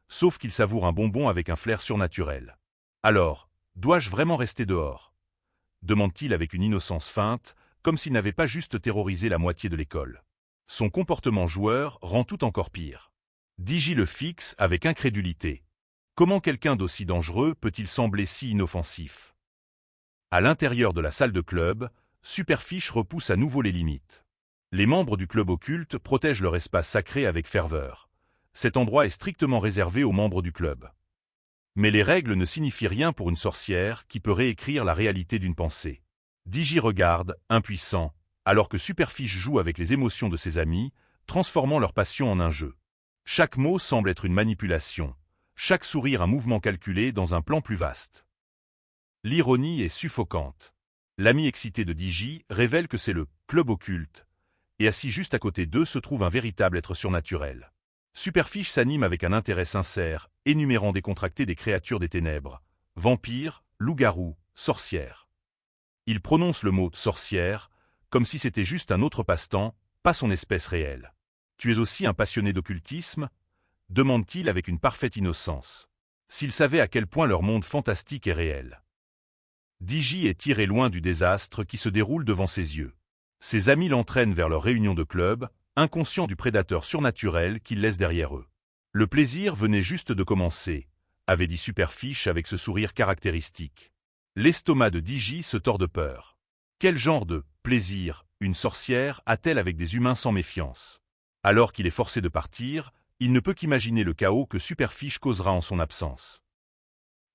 Sauf qu'il savoure un bonbon avec un flair surnaturel. « Alors, dois-je vraiment rester dehors ?» demande-t-il avec une innocence feinte, comme s'il n'avait pas juste terrorisé la moitié de l'école. Son comportement joueur rend tout encore pire. Digi le fixe avec incrédulité. Comment quelqu'un d'aussi dangereux peut-il sembler si inoffensif? À l'intérieur de la salle de club, Superfiche repousse à nouveau les limites. Les membres du club occulte protègent leur espace sacré avec ferveur. Cet endroit est strictement réservé aux membres du club. Mais les règles ne signifient rien pour une sorcière qui peut réécrire la réalité d'une pensée. Digi regarde, impuissant, alors que Superfiche joue avec les émotions de ses amis, transformant leur passion en un jeu. Chaque mot semble être une manipulation, chaque sourire un mouvement calculé dans un plan plus vaste. L'ironie est suffocante. L'ami excité de Digi révèle que c'est le « club occulte », et assis juste à côté d'eux se trouve un véritable être surnaturel. Superfiche s'anime avec un intérêt sincère, énumérant décontracté des créatures des ténèbres, vampires, loups-garous, sorcières. Il prononce le mot « sorcière » comme si c'était juste un autre passe-temps, pas son espèce réelle. « Tu es aussi un passionné d'occultisme » demande-t-il avec une parfaite innocence. S'il savait à quel point leur monde fantastique est réel. Digi est tiré loin du désastre qui se déroule devant ses yeux. Ses amis l'entraînent vers leur réunion de club, inconscient du prédateur surnaturel qu'ils laissent derrière eux. Le plaisir venait juste de commencer, avait dit Superfiche avec ce sourire caractéristique. L'estomac de Digi se tord de peur. Quel genre de plaisir une sorcière a-t-elle avec des humains sans méfiance? Alors qu'il est forcé de partir, il ne peut qu'imaginer le chaos que Superfiche causera en son absence.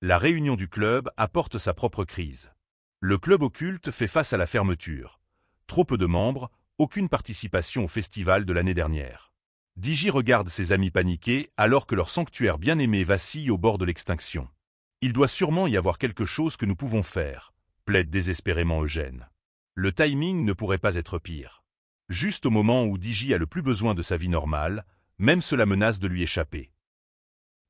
La réunion du club apporte sa propre crise. Le club occulte fait face à la fermeture. Trop peu de membres, aucune participation au festival de l'année dernière. Digi regarde ses amis paniqués alors que leur sanctuaire bien-aimé vacille au bord de l'extinction. Il doit sûrement y avoir quelque chose que nous pouvons faire, plaide désespérément Eugène. Le timing ne pourrait pas être pire. Juste au moment où Digi a le plus besoin de sa vie normale, même cela menace de lui échapper.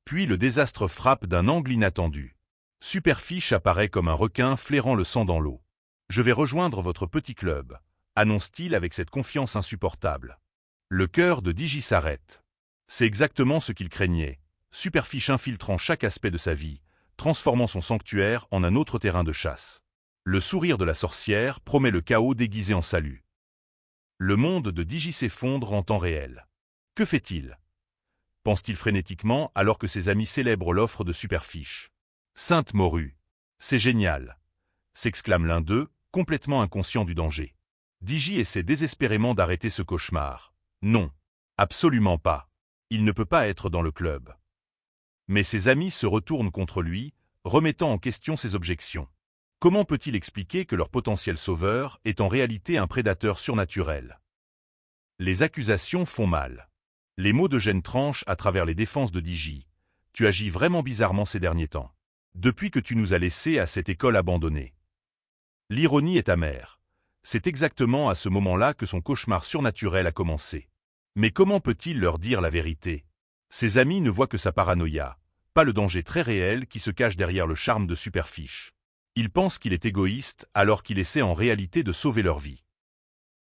Puis le désastre frappe d'un angle inattendu. Superfiche apparaît comme un requin flairant le sang dans l'eau. « Je vais rejoindre votre petit club », annonce-t-il avec cette confiance insupportable. Le cœur de Digi s'arrête. C'est exactement ce qu'il craignait. Superfiche infiltrant chaque aspect de sa vie, transformant son sanctuaire en un autre terrain de chasse. Le sourire de la sorcière promet le chaos déguisé en salut. Le monde de Digi s'effondre en temps réel. Que fait-il? Pense-t-il frénétiquement alors que ses amis célèbrent l'offre de Superfiche. Sainte morue! C'est génial! S'exclame l'un d'eux, complètement inconscient du danger. Digi essaie désespérément d'arrêter ce cauchemar. Non, absolument pas. Il ne peut pas être dans le club. Mais ses amis se retournent contre lui, remettant en question ses objections. Comment peut-il expliquer que leur potentiel sauveur est en réalité un prédateur surnaturel? Les accusations font mal. Les mots d'Eugène tranchent à travers les défenses de Digi. Tu agis vraiment bizarrement ces derniers temps. Depuis que tu nous as laissés à cette école abandonnée. L'ironie est amère. C'est exactement à ce moment-là que son cauchemar surnaturel a commencé. Mais comment peut-il leur dire la vérité? Ses amis ne voient que sa paranoïa, pas le danger très réel qui se cache derrière le charme de Superfiche. Ils pensent qu'il est égoïste alors qu'il essaie en réalité de sauver leur vie.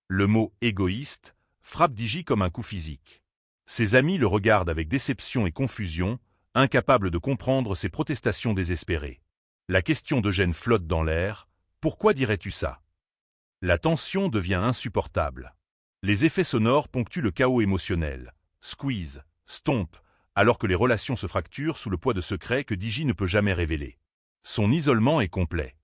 Le mot « égoïste » frappe Digi comme un coup physique. Ses amis le regardent avec déception et confusion, incapables de comprendre ses protestations désespérées. La question d'Eugène flotte dans l'air. Pourquoi dirais-tu ça? La tension devient insupportable. Les effets sonores ponctuent le chaos émotionnel. Squeeze, stomp, alors que les relations se fracturent sous le poids de secrets que Digi ne peut jamais révéler. Son isolement est complet.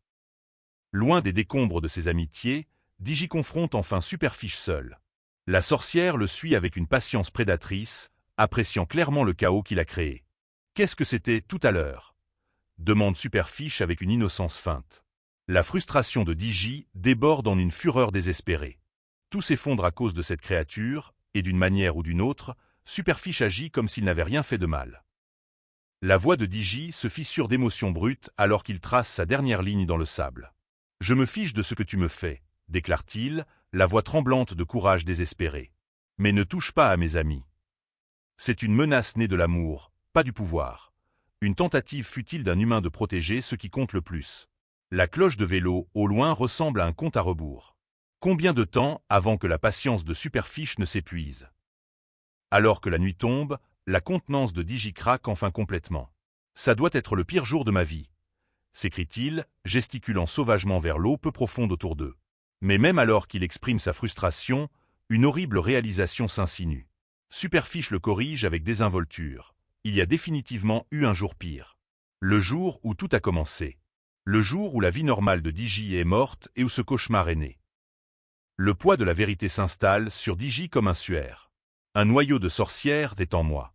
Loin des décombres de ses amitiés, Digi confronte enfin Superfiche seul. La sorcière le suit avec une patience prédatrice, appréciant clairement le chaos qu'il a créé. « Qu'est-ce que c'était tout à l'heure » demande Superfiche avec une innocence feinte. La frustration de Digi déborde en une fureur désespérée. Tout s'effondre à cause de cette créature, et d'une manière ou d'une autre, Superfiche agit comme s'il n'avait rien fait de mal. La voix de Digi se fissure d'émotions brutes alors qu'il trace sa dernière ligne dans le sable. « Je me fiche de ce que tu me fais », déclare-t-il, la voix tremblante de courage désespéré. « Mais ne touche pas à mes amis. C'est une menace née de l'amour, pas du pouvoir. Une tentative futile d'un humain de protéger ce qui compte le plus. » La cloche de vélo, au loin, ressemble à un compte à rebours. Combien de temps avant que la patience de Superfiche ne s'épuise? Alors que la nuit tombe, la contenance de Digi craque enfin complètement. « Ça doit être le pire jour de ma vie », s'écrie-t-il, gesticulant sauvagement vers l'eau peu profonde autour d'eux. Mais même alors qu'il exprime sa frustration, une horrible réalisation s'insinue. Superfiche le corrige avec désinvolture. Il y a définitivement eu un jour pire. Le jour où tout a commencé. Le jour où la vie normale de Digi est morte et où ce cauchemar est né. Le poids de la vérité s'installe sur Digi comme un suaire. Un noyau de sorcière est en moi.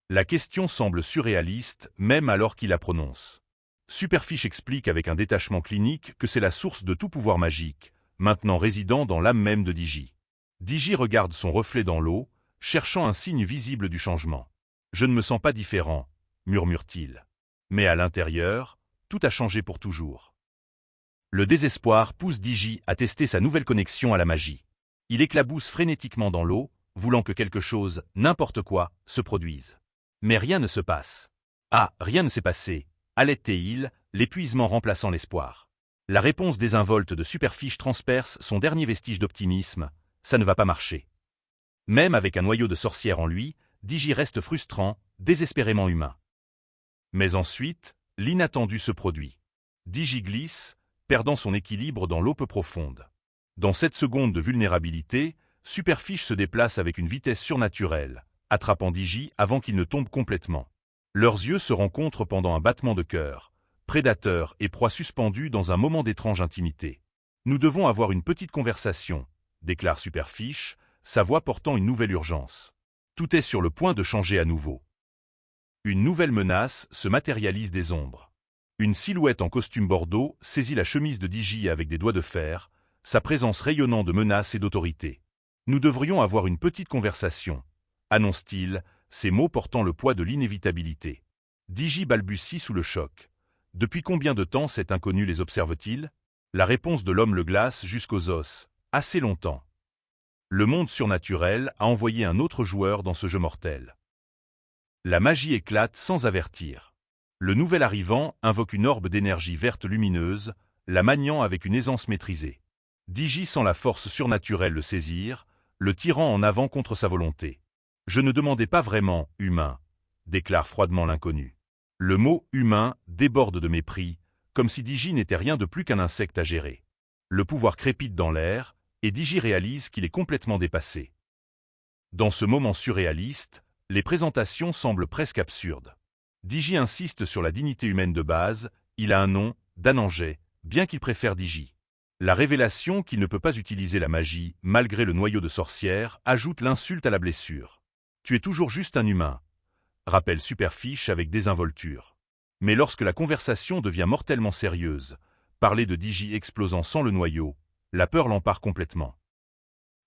La question semble surréaliste, même alors qu'il la prononce. Superfiche explique avec un détachement clinique que c'est la source de tout pouvoir magique, maintenant résidant dans l'âme même de Digi. Digi regarde son reflet dans l'eau, cherchant un signe visible du changement. « Je ne me sens pas différent », murmure-t-il. Mais à l'intérieur, tout a changé pour toujours. Le désespoir pousse Digi à tester sa nouvelle connexion à la magie. Il éclabousse frénétiquement dans l'eau, voulant que quelque chose, n'importe quoi, se produise. Mais rien ne se passe. Ah, rien ne s'est passé, halète-t-il, l'épuisement remplaçant l'espoir. La réponse désinvolte de Superfiche transperce son dernier vestige d'optimisme, ça ne va pas marcher. Même avec un noyau de sorcière en lui, Digi reste frustrant, désespérément humain. Mais ensuite, l'inattendu se produit. Digi glisse, perdant son équilibre dans l'eau peu profonde. Dans cette seconde de vulnérabilité, Superfiche se déplace avec une vitesse surnaturelle, attrapant Digi avant qu'il ne tombe complètement. Leurs yeux se rencontrent pendant un battement de cœur, prédateur et proie suspendus dans un moment d'étrange intimité. « Nous devons avoir une petite conversation », déclare Superfiche, sa voix portant une nouvelle urgence. Tout est sur le point de changer à nouveau. Une nouvelle menace se matérialise des ombres. Une silhouette en costume bordeaux saisit la chemise de Digi avec des doigts de fer, sa présence rayonnant de menace et d'autorité. « Nous devrions avoir une petite conversation », annonce-t-il, ses mots portant le poids de l'inévitabilité. Digi balbutie sous le choc. Depuis combien de temps cet inconnu les observe-t-il? La réponse de l'homme le glace jusqu'aux os. Assez longtemps. Le monde surnaturel a envoyé un autre joueur dans ce jeu mortel. La magie éclate sans avertir. Le nouvel arrivant invoque une orbe d'énergie verte lumineuse, la maniant avec une aisance maîtrisée. Digi sent la force surnaturelle le saisir, le tirant en avant contre sa volonté. « Je ne demandais pas vraiment, humain », déclare froidement l'inconnu. Le mot « humain » déborde de mépris, comme si Digi n'était rien de plus qu'un insecte à gérer. Le pouvoir crépite dans l'air, et Digi réalise qu'il est complètement dépassé. Dans ce moment surréaliste, les présentations semblent presque absurdes. Digi insiste sur la dignité humaine de base, il a un nom, Dananget, bien qu'il préfère Digi. La révélation qu'il ne peut pas utiliser la magie, malgré le noyau de sorcière, ajoute l'insulte à la blessure. « Tu es toujours juste un humain », rappelle Superfiche avec désinvolture. Mais lorsque la conversation devient mortellement sérieuse, parler de Digi explosant sans le noyau, la peur l'empare complètement.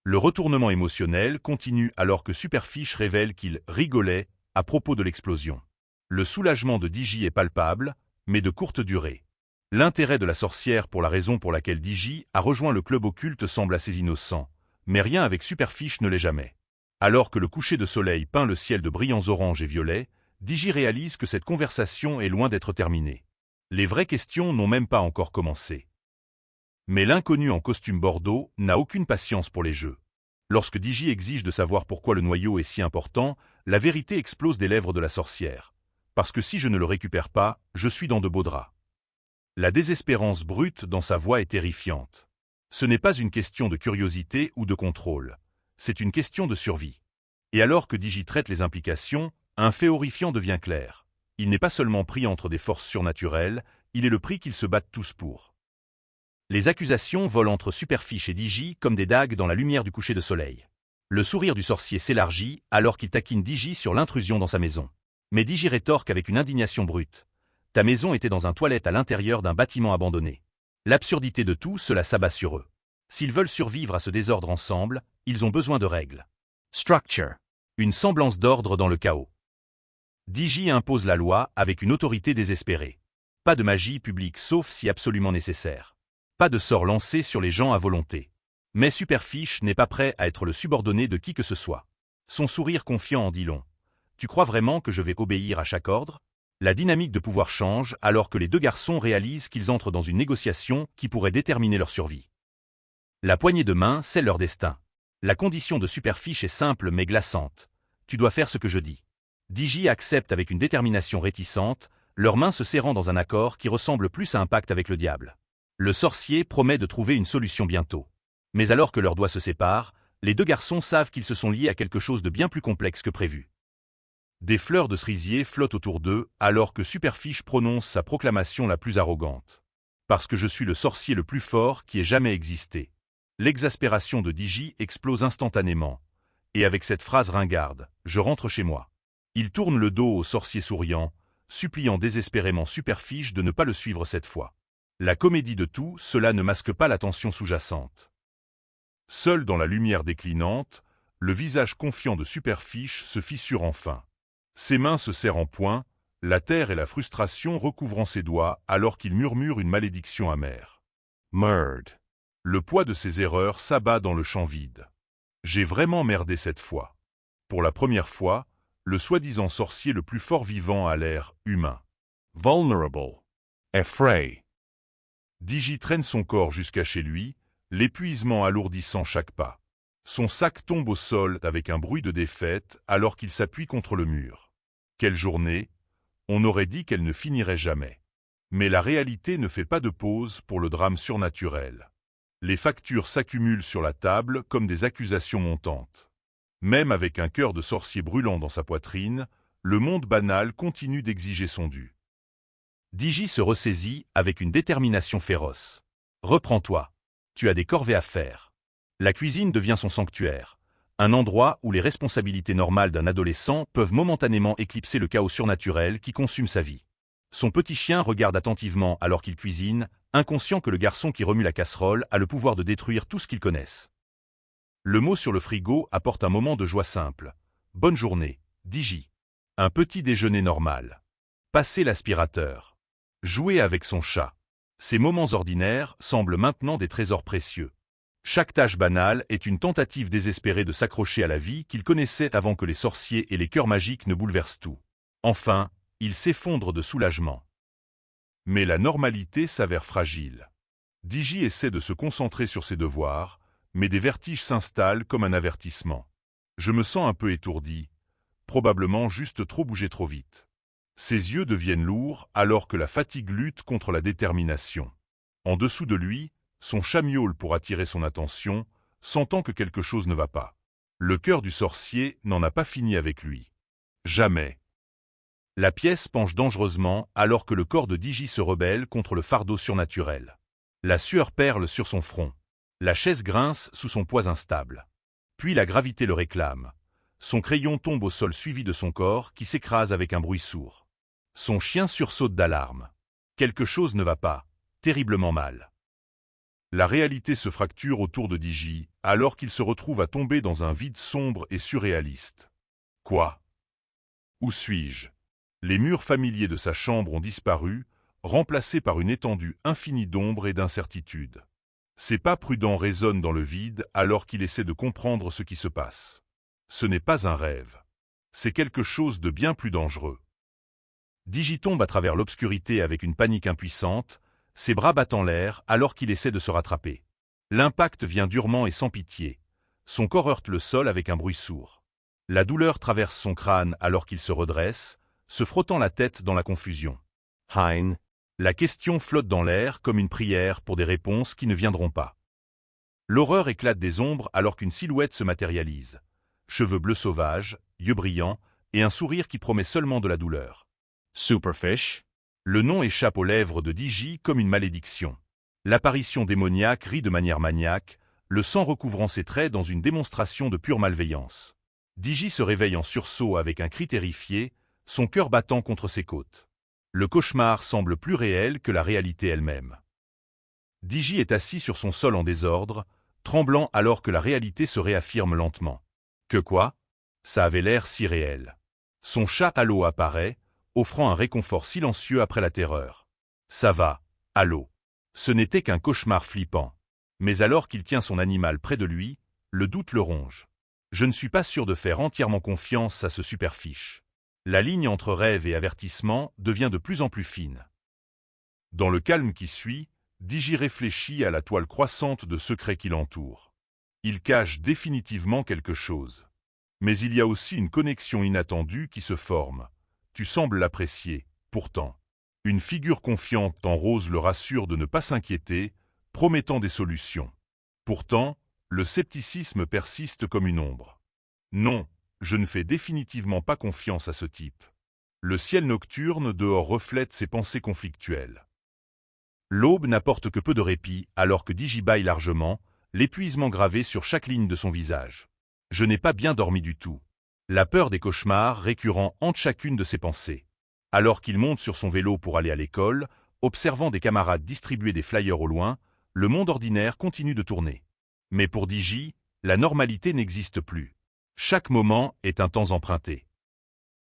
Le retournement émotionnel continue alors que Superfiche révèle qu'il rigolait à propos de l'explosion. Le soulagement de Digi est palpable, mais de courte durée. L'intérêt de la sorcière pour la raison pour laquelle Digi a rejoint le club occulte semble assez innocent, mais rien avec Superfiche ne l'est jamais. Alors que le coucher de soleil peint le ciel de brillants oranges et violets, Digi réalise que cette conversation est loin d'être terminée. Les vraies questions n'ont même pas encore commencé. Mais l'inconnu en costume bordeaux n'a aucune patience pour les jeux. Lorsque Digi exige de savoir pourquoi le noyau est si important, la vérité explose des lèvres de la sorcière. Parce que si je ne le récupère pas, je suis dans de beaux draps. La désespérance brute dans sa voix est terrifiante. Ce n'est pas une question de curiosité ou de contrôle. C'est une question de survie. Et alors que Digi traite les implications, un fait horrifiant devient clair. Il n'est pas seulement pris entre des forces surnaturelles, il est le prix qu'ils se battent tous pour. Les accusations volent entre Superfiche et Digi comme des dagues dans la lumière du coucher de soleil. Le sourire du sorcier s'élargit alors qu'il taquine Digi sur l'intrusion dans sa maison. Mais Digi rétorque avec une indignation brute. Ta maison était dans un toilette à l'intérieur d'un bâtiment abandonné. L'absurdité de tout cela s'abat sur eux. S'ils veulent survivre à ce désordre ensemble, ils ont besoin de règles. Structure. Une semblance d'ordre dans le chaos. Digi impose la loi avec une autorité désespérée. Pas de magie publique sauf si absolument nécessaire. Pas de sort lancé sur les gens à volonté. Mais Superfiche n'est pas prêt à être le subordonné de qui que ce soit. Son sourire confiant en dit long. Tu crois vraiment que je vais obéir à chaque ordre? La dynamique de pouvoir change alors que les deux garçons réalisent qu'ils entrent dans une négociation qui pourrait déterminer leur survie. La poignée de main scelle leur destin. La condition de Superfiche est simple mais glaçante. Tu dois faire ce que je dis. Digi accepte avec une détermination réticente, leurs mains se serrant dans un accord qui ressemble plus à un pacte avec le diable. Le sorcier promet de trouver une solution bientôt. Mais alors que leurs doigts se séparent, les deux garçons savent qu'ils se sont liés à quelque chose de bien plus complexe que prévu. Des fleurs de cerisier flottent autour d'eux alors que Superfiche prononce sa proclamation la plus arrogante. Parce que je suis le sorcier le plus fort qui ait jamais existé. L'exaspération de Digi explose instantanément. Et avec cette phrase ringarde, je rentre chez moi. Il tourne le dos au sorcier souriant, suppliant désespérément Superfiche de ne pas le suivre cette fois. La comédie de tout cela ne masque pas la tension sous-jacente. Seul dans la lumière déclinante, le visage confiant de Superfiche se fissure enfin. Ses mains se serrent en poing, la terre et la frustration recouvrant ses doigts alors qu'il murmure une malédiction amère. Merde. Le poids de ses erreurs s'abat dans le champ vide. J'ai vraiment merdé cette fois. Pour la première fois, le soi-disant sorcier le plus fort vivant a l'air humain. Vulnerable. Effray. Digi traîne son corps jusqu'à chez lui, l'épuisement alourdissant chaque pas. Son sac tombe au sol avec un bruit de défaite alors qu'il s'appuie contre le mur. Quelle journée! On aurait dit qu'elle ne finirait jamais. Mais la réalité ne fait pas de pause pour le drame surnaturel. Les factures s'accumulent sur la table comme des accusations montantes. Même avec un cœur de sorcier brûlant dans sa poitrine, le monde banal continue d'exiger son dû. Digi se ressaisit avec une détermination féroce. Reprends-toi. Tu as des corvées à faire. La cuisine devient son sanctuaire, un endroit où les responsabilités normales d'un adolescent peuvent momentanément éclipser le chaos surnaturel qui consume sa vie. Son petit chien regarde attentivement alors qu'il cuisine, inconscient que le garçon qui remue la casserole a le pouvoir de détruire tout ce qu'ils connaissent. Le mot sur le frigo apporte un moment de joie simple. Bonne journée, Digi. Un petit déjeuner normal. Passer l'aspirateur. Jouer avec son chat. Ces moments ordinaires semblent maintenant des trésors précieux. Chaque tâche banale est une tentative désespérée de s'accrocher à la vie qu'il connaissait avant que les sorciers et les cœurs magiques ne bouleversent tout. Enfin, il s'effondre de soulagement. Mais la normalité s'avère fragile. Digi essaie de se concentrer sur ses devoirs, mais des vertiges s'installent comme un avertissement. Je me sens un peu étourdi, probablement juste trop bougé trop vite. Ses yeux deviennent lourds alors que la fatigue lutte contre la détermination. En dessous de lui, son chat miaule pour attirer son attention, sentant que quelque chose ne va pas. Le cœur du sorcier n'en a pas fini avec lui. Jamais. La pièce penche dangereusement alors que le corps de Digi se rebelle contre le fardeau surnaturel. La sueur perle sur son front. La chaise grince sous son poids instable. Puis la gravité le réclame. Son crayon tombe au sol suivi de son corps qui s'écrase avec un bruit sourd. Son chien sursaute d'alarme. Quelque chose ne va pas, terriblement mal. La réalité se fracture autour de Digi, alors qu'il se retrouve à tomber dans un vide sombre et surréaliste. Quoi? Où suis-je? Les murs familiers de sa chambre ont disparu, remplacés par une étendue infinie d'ombre et d'incertitude. Ses pas prudents résonnent dans le vide alors qu'il essaie de comprendre ce qui se passe. Ce n'est pas un rêve. C'est quelque chose de bien plus dangereux. Digi tombe à travers l'obscurité avec une panique impuissante, ses bras battant l'air alors qu'il essaie de se rattraper. L'impact vient durement et sans pitié. Son corps heurte le sol avec un bruit sourd. La douleur traverse son crâne alors qu'il se redresse, se frottant la tête dans la confusion. Hein. La question flotte dans l'air comme une prière pour des réponses qui ne viendront pas. L'horreur éclate des ombres alors qu'une silhouette se matérialise. Cheveux bleus sauvages, yeux brillants, et un sourire qui promet seulement de la douleur. Superfiche. Le nom échappe aux lèvres de Digi comme une malédiction. L'apparition démoniaque rit de manière maniaque, le sang recouvrant ses traits dans une démonstration de pure malveillance. Digi se réveille en sursaut avec un cri terrifié, son cœur battant contre ses côtes. Le cauchemar semble plus réel que la réalité elle-même. Digi est assis sur son sol en désordre, tremblant alors que la réalité se réaffirme lentement. Que quoi? Ça avait l'air si réel. Son chat Halo apparaît, offrant un réconfort silencieux après la terreur. Ça va, Halo. Ce n'était qu'un cauchemar flippant. Mais alors qu'il tient son animal près de lui, le doute le ronge. Je ne suis pas sûr de faire entièrement confiance à ce superfiche. La ligne entre rêve et avertissement devient de plus en plus fine. Dans le calme qui suit, Digi réfléchit à la toile croissante de secrets qui l'entoure. Il cache définitivement quelque chose. Mais il y a aussi une connexion inattendue qui se forme. Tu sembles l'apprécier, pourtant. Une figure confiante en rose le rassure de ne pas s'inquiéter, promettant des solutions. Pourtant, le scepticisme persiste comme une ombre. Non, je ne fais définitivement pas confiance à ce type. Le ciel nocturne dehors reflète ses pensées conflictuelles. L'aube n'apporte que peu de répit alors que Digi bâille largement, l'épuisement gravé sur chaque ligne de son visage. Je n'ai pas bien dormi du tout. La peur des cauchemars récurrent hante chacune de ses pensées. Alors qu'il monte sur son vélo pour aller à l'école, observant des camarades distribuer des flyers au loin, le monde ordinaire continue de tourner. Mais pour Digi, la normalité n'existe plus. Chaque moment est un temps emprunté.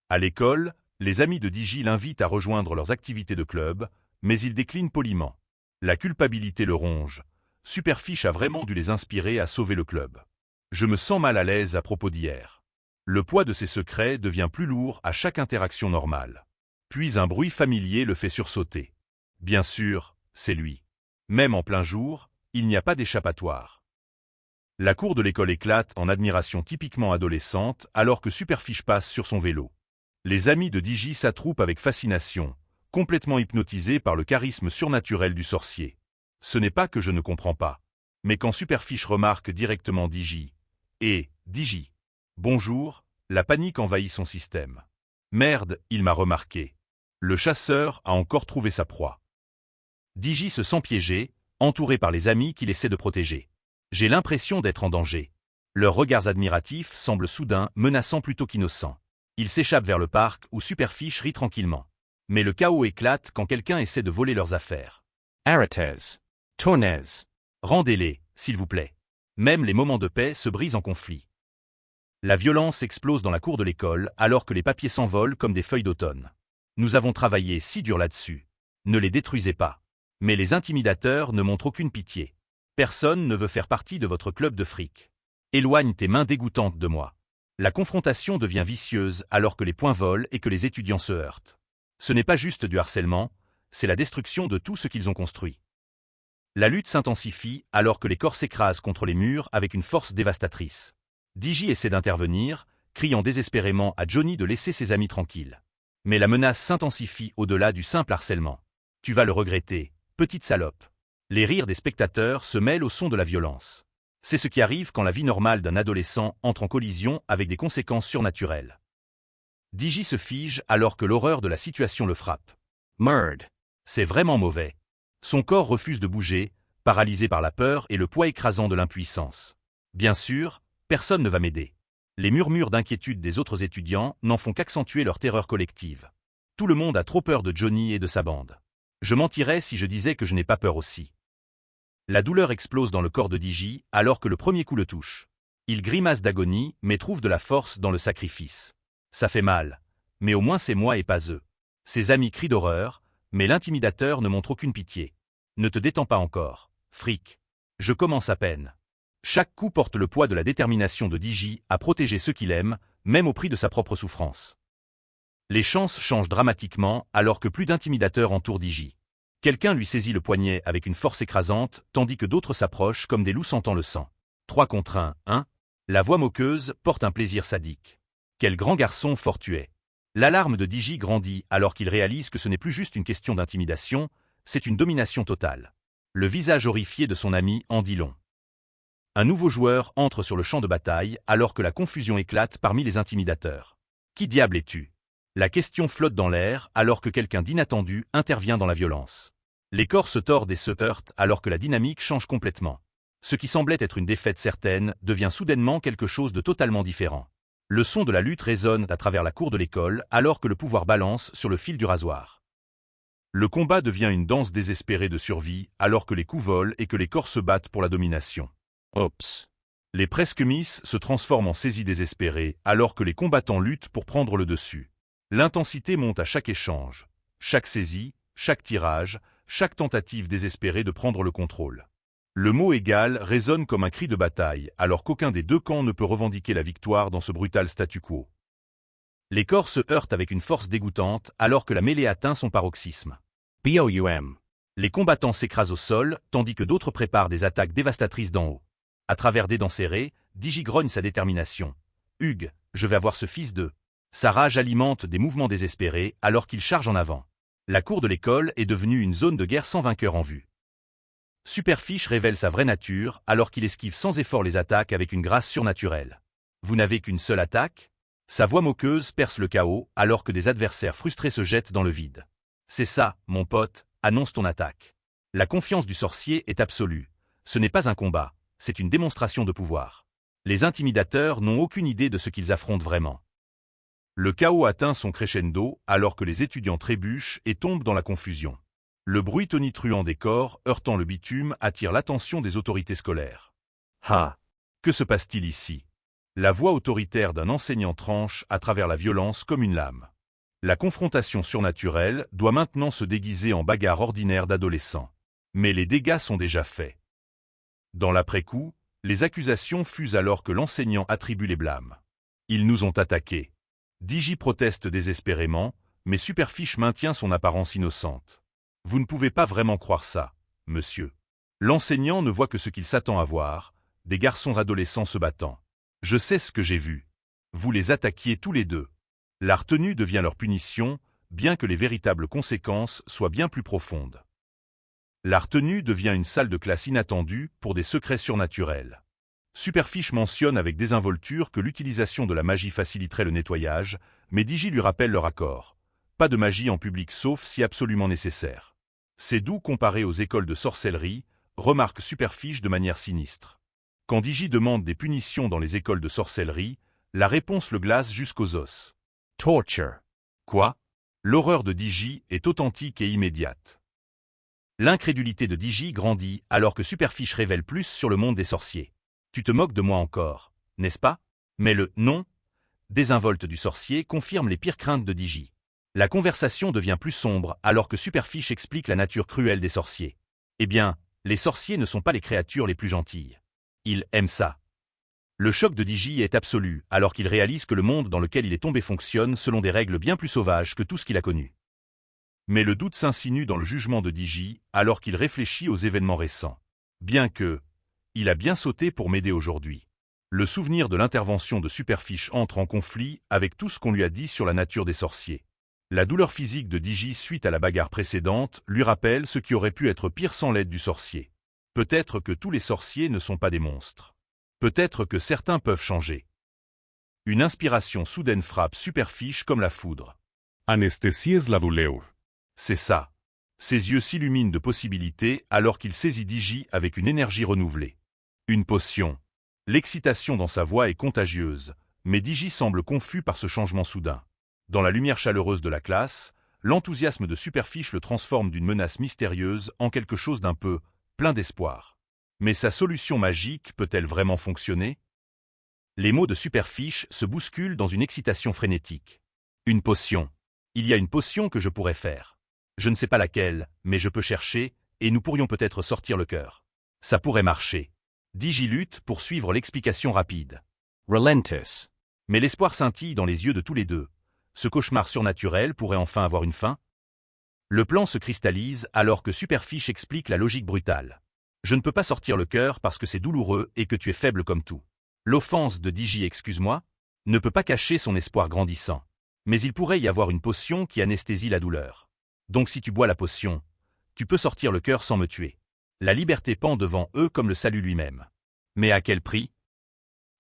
À l'école, les amis de Digi l'invitent à rejoindre leurs activités de club, mais il décline poliment. La culpabilité le ronge. Superfiche a vraiment dû les inspirer à sauver le club. Je me sens mal à l'aise à propos d'hier. Le poids de ses secrets devient plus lourd à chaque interaction normale. Puis un bruit familier le fait sursauter. Bien sûr, c'est lui. Même en plein jour, il n'y a pas d'échappatoire. La cour de l'école éclate en admiration typiquement adolescente alors que Superfiche passe sur son vélo. Les amis de Digi s'attroupent avec fascination, complètement hypnotisés par le charisme surnaturel du sorcier. Ce n'est pas que je ne comprends pas. Mais quand Superfiche remarque directement Digi, et Digi, bonjour, la panique envahit son système. Merde, il m'a remarqué. Le chasseur a encore trouvé sa proie. Digi se sent piégé, entouré par les amis qu'il essaie de protéger. J'ai l'impression d'être en danger. Leurs regards admiratifs semblent soudain menaçants plutôt qu'innocents. Ils s'échappent vers le parc où Superfiche rit tranquillement. Mais le chaos éclate quand quelqu'un essaie de voler leurs affaires. Arates. Tournez. Rendez-les, s'il vous plaît. Même les moments de paix se brisent en conflit. La violence explose dans la cour de l'école alors que les papiers s'envolent comme des feuilles d'automne. Nous avons travaillé si dur là-dessus. Ne les détruisez pas. Mais les intimidateurs ne montrent aucune pitié. Personne ne veut faire partie de votre club de fric. Éloigne tes mains dégoûtantes de moi. La confrontation devient vicieuse alors que les points volent et que les étudiants se heurtent. Ce n'est pas juste du harcèlement, c'est la destruction de tout ce qu'ils ont construit. La lutte s'intensifie alors que les corps s'écrasent contre les murs avec une force dévastatrice. Digi essaie d'intervenir, criant désespérément à Johnny de laisser ses amis tranquilles. Mais la menace s'intensifie au-delà du simple harcèlement. Tu vas le regretter, petite salope. Les rires des spectateurs se mêlent au son de la violence. C'est ce qui arrive quand la vie normale d'un adolescent entre en collision avec des conséquences surnaturelles. Digi se fige alors que l'horreur de la situation le frappe. Merde. C'est vraiment mauvais. Son corps refuse de bouger, paralysé par la peur et le poids écrasant de l'impuissance. Bien sûr, personne ne va m'aider. Les murmures d'inquiétude des autres étudiants n'en font qu'accentuer leur terreur collective. Tout le monde a trop peur de Johnny et de sa bande. Je mentirais si je disais que je n'ai pas peur aussi. La douleur explose dans le corps de Digi alors que le premier coup le touche. Il grimace d'agonie mais trouve de la force dans le sacrifice. Ça fait mal, mais au moins c'est moi et pas eux. Ses amis crient d'horreur, mais l'intimidateur ne montre aucune pitié. Ne te détends pas encore, fric. Je commence à peine. Chaque coup porte le poids de la détermination de Digi à protéger ceux qu'il aime, même au prix de sa propre souffrance. Les chances changent dramatiquement alors que plus d'intimidateurs entourent Digi. Quelqu'un lui saisit le poignet avec une force écrasante, tandis que d'autres s'approchent comme des loups sentant le sang. 3 contre 1, hein? La voix moqueuse porte un plaisir sadique. Quel grand garçon fort tu es. L'alarme de Digi grandit alors qu'il réalise que ce n'est plus juste une question d'intimidation, c'est une domination totale. Le visage horrifié de son ami en dit long. Un nouveau joueur entre sur le champ de bataille alors que la confusion éclate parmi les intimidateurs. Qui diable es-tu? La question flotte dans l'air alors que quelqu'un d'inattendu intervient dans la violence. Les corps se tordent et se heurtent alors que la dynamique change complètement. Ce qui semblait être une défaite certaine devient soudainement quelque chose de totalement différent. Le son de la lutte résonne à travers la cour de l'école alors que le pouvoir balance sur le fil du rasoir. Le combat devient une danse désespérée de survie alors que les coups volent et que les corps se battent pour la domination. Oops. Les presque miss se transforment en saisies désespérées alors que les combattants luttent pour prendre le dessus. L'intensité monte à chaque échange, chaque saisie, chaque tirage, chaque tentative désespérée de prendre le contrôle. Le mot égal résonne comme un cri de bataille alors qu'aucun des deux camps ne peut revendiquer la victoire dans ce brutal statu quo. Les corps se heurtent avec une force dégoûtante alors que la mêlée atteint son paroxysme. BOUM. Les combattants s'écrasent au sol tandis que d'autres préparent des attaques dévastatrices d'en haut. À travers des dents serrées, Digi grogne sa détermination. « Hugues, je vais avoir ce fils de… » Sa rage alimente des mouvements désespérés alors qu'il charge en avant. La cour de l'école est devenue une zone de guerre sans vainqueur en vue. Superfiche révèle sa vraie nature alors qu'il esquive sans effort les attaques avec une grâce surnaturelle. « Vous n'avez qu'une seule attaque ?» Sa voix moqueuse perce le chaos alors que des adversaires frustrés se jettent dans le vide. « C'est ça, mon pote, annonce ton attaque. » La confiance du sorcier est absolue. Ce n'est pas un combat, c'est une démonstration de pouvoir. Les intimidateurs n'ont aucune idée de ce qu'ils affrontent vraiment. Le chaos atteint son crescendo alors que les étudiants trébuchent et tombent dans la confusion. Le bruit tonitruant des corps heurtant le bitume attire l'attention des autorités scolaires. Ha. Que se passe-t-il ici? La voix autoritaire d'un enseignant tranche à travers la violence comme une lame. La confrontation surnaturelle doit maintenant se déguiser en bagarre ordinaire d'adolescents. Mais les dégâts sont déjà faits. Dans l'après-coup, les accusations fusent alors que l'enseignant attribue les blâmes. Ils nous ont attaqués. Digi proteste désespérément, mais Superfiche maintient son apparence innocente. Vous ne pouvez pas vraiment croire ça, monsieur. L'enseignant ne voit que ce qu'il s'attend à voir, des garçons adolescents se battant. Je sais ce que j'ai vu. Vous les attaquiez tous les deux. La retenue devient leur punition, bien que les véritables conséquences soient bien plus profondes. La retenue devient une salle de classe inattendue pour des secrets surnaturels. Superfiche mentionne avec désinvolture que l'utilisation de la magie faciliterait le nettoyage, mais Digi lui rappelle leur accord. Pas de magie en public sauf si absolument nécessaire. C'est doux comparé aux écoles de sorcellerie, remarque Superfiche de manière sinistre. Quand Digi demande des punitions dans les écoles de sorcellerie, la réponse le glace jusqu'aux os. Torture. Quoi? L'horreur de Digi est authentique et immédiate. L'incrédulité de Digi grandit alors que Superfiche révèle plus sur le monde des sorciers. Tu te moques de moi encore, n'est-ce pas? Mais le « non » désinvolte du sorcier confirme les pires craintes de Digi. La conversation devient plus sombre alors que Superfiche explique la nature cruelle des sorciers. Eh bien, les sorciers ne sont pas les créatures les plus gentilles. Ils aiment ça. Le choc de Digi est absolu alors qu'il réalise que le monde dans lequel il est tombé fonctionne selon des règles bien plus sauvages que tout ce qu'il a connu. Mais le doute s'insinue dans le jugement de Digi alors qu'il réfléchit aux événements récents. Bien que, il a bien sauté pour m'aider aujourd'hui. Le souvenir de l'intervention de Superfiche entre en conflit avec tout ce qu'on lui a dit sur la nature des sorciers. La douleur physique de Digi suite à la bagarre précédente lui rappelle ce qui aurait pu être pire sans l'aide du sorcier. Peut-être que tous les sorciers ne sont pas des monstres. Peut-être que certains peuvent changer. Une inspiration soudaine frappe Superfiche comme la foudre. Anestesiez la douleur. C'est ça. Ses yeux s'illuminent de possibilités alors qu'il saisit Digi avec une énergie renouvelée. Une potion. L'excitation dans sa voix est contagieuse, mais Digi semble confus par ce changement soudain. Dans la lumière chaleureuse de la classe, l'enthousiasme de Superfiche le transforme d'une menace mystérieuse en quelque chose d'un peu plein d'espoir. Mais sa solution magique peut-elle vraiment fonctionner? Les mots de Superfiche se bousculent dans une excitation frénétique. Une potion. Il y a une potion que je pourrais faire. Je ne sais pas laquelle, mais je peux chercher, et nous pourrions peut-être sortir le cœur. Ça pourrait marcher. Digi lutte pour suivre l'explication rapide. Relentus. Mais l'espoir scintille dans les yeux de tous les deux. Ce cauchemar surnaturel pourrait enfin avoir une fin? Le plan se cristallise alors que Superfiche explique la logique brutale. Je ne peux pas sortir le cœur parce que c'est douloureux et que tu es faible comme tout. L'offense de Digi, excuse-moi, ne peut pas cacher son espoir grandissant. Mais il pourrait y avoir une potion qui anesthésie la douleur. Donc si tu bois la potion, tu peux sortir le cœur sans me tuer. La liberté pend devant eux comme le salut lui-même. Mais à quel prix?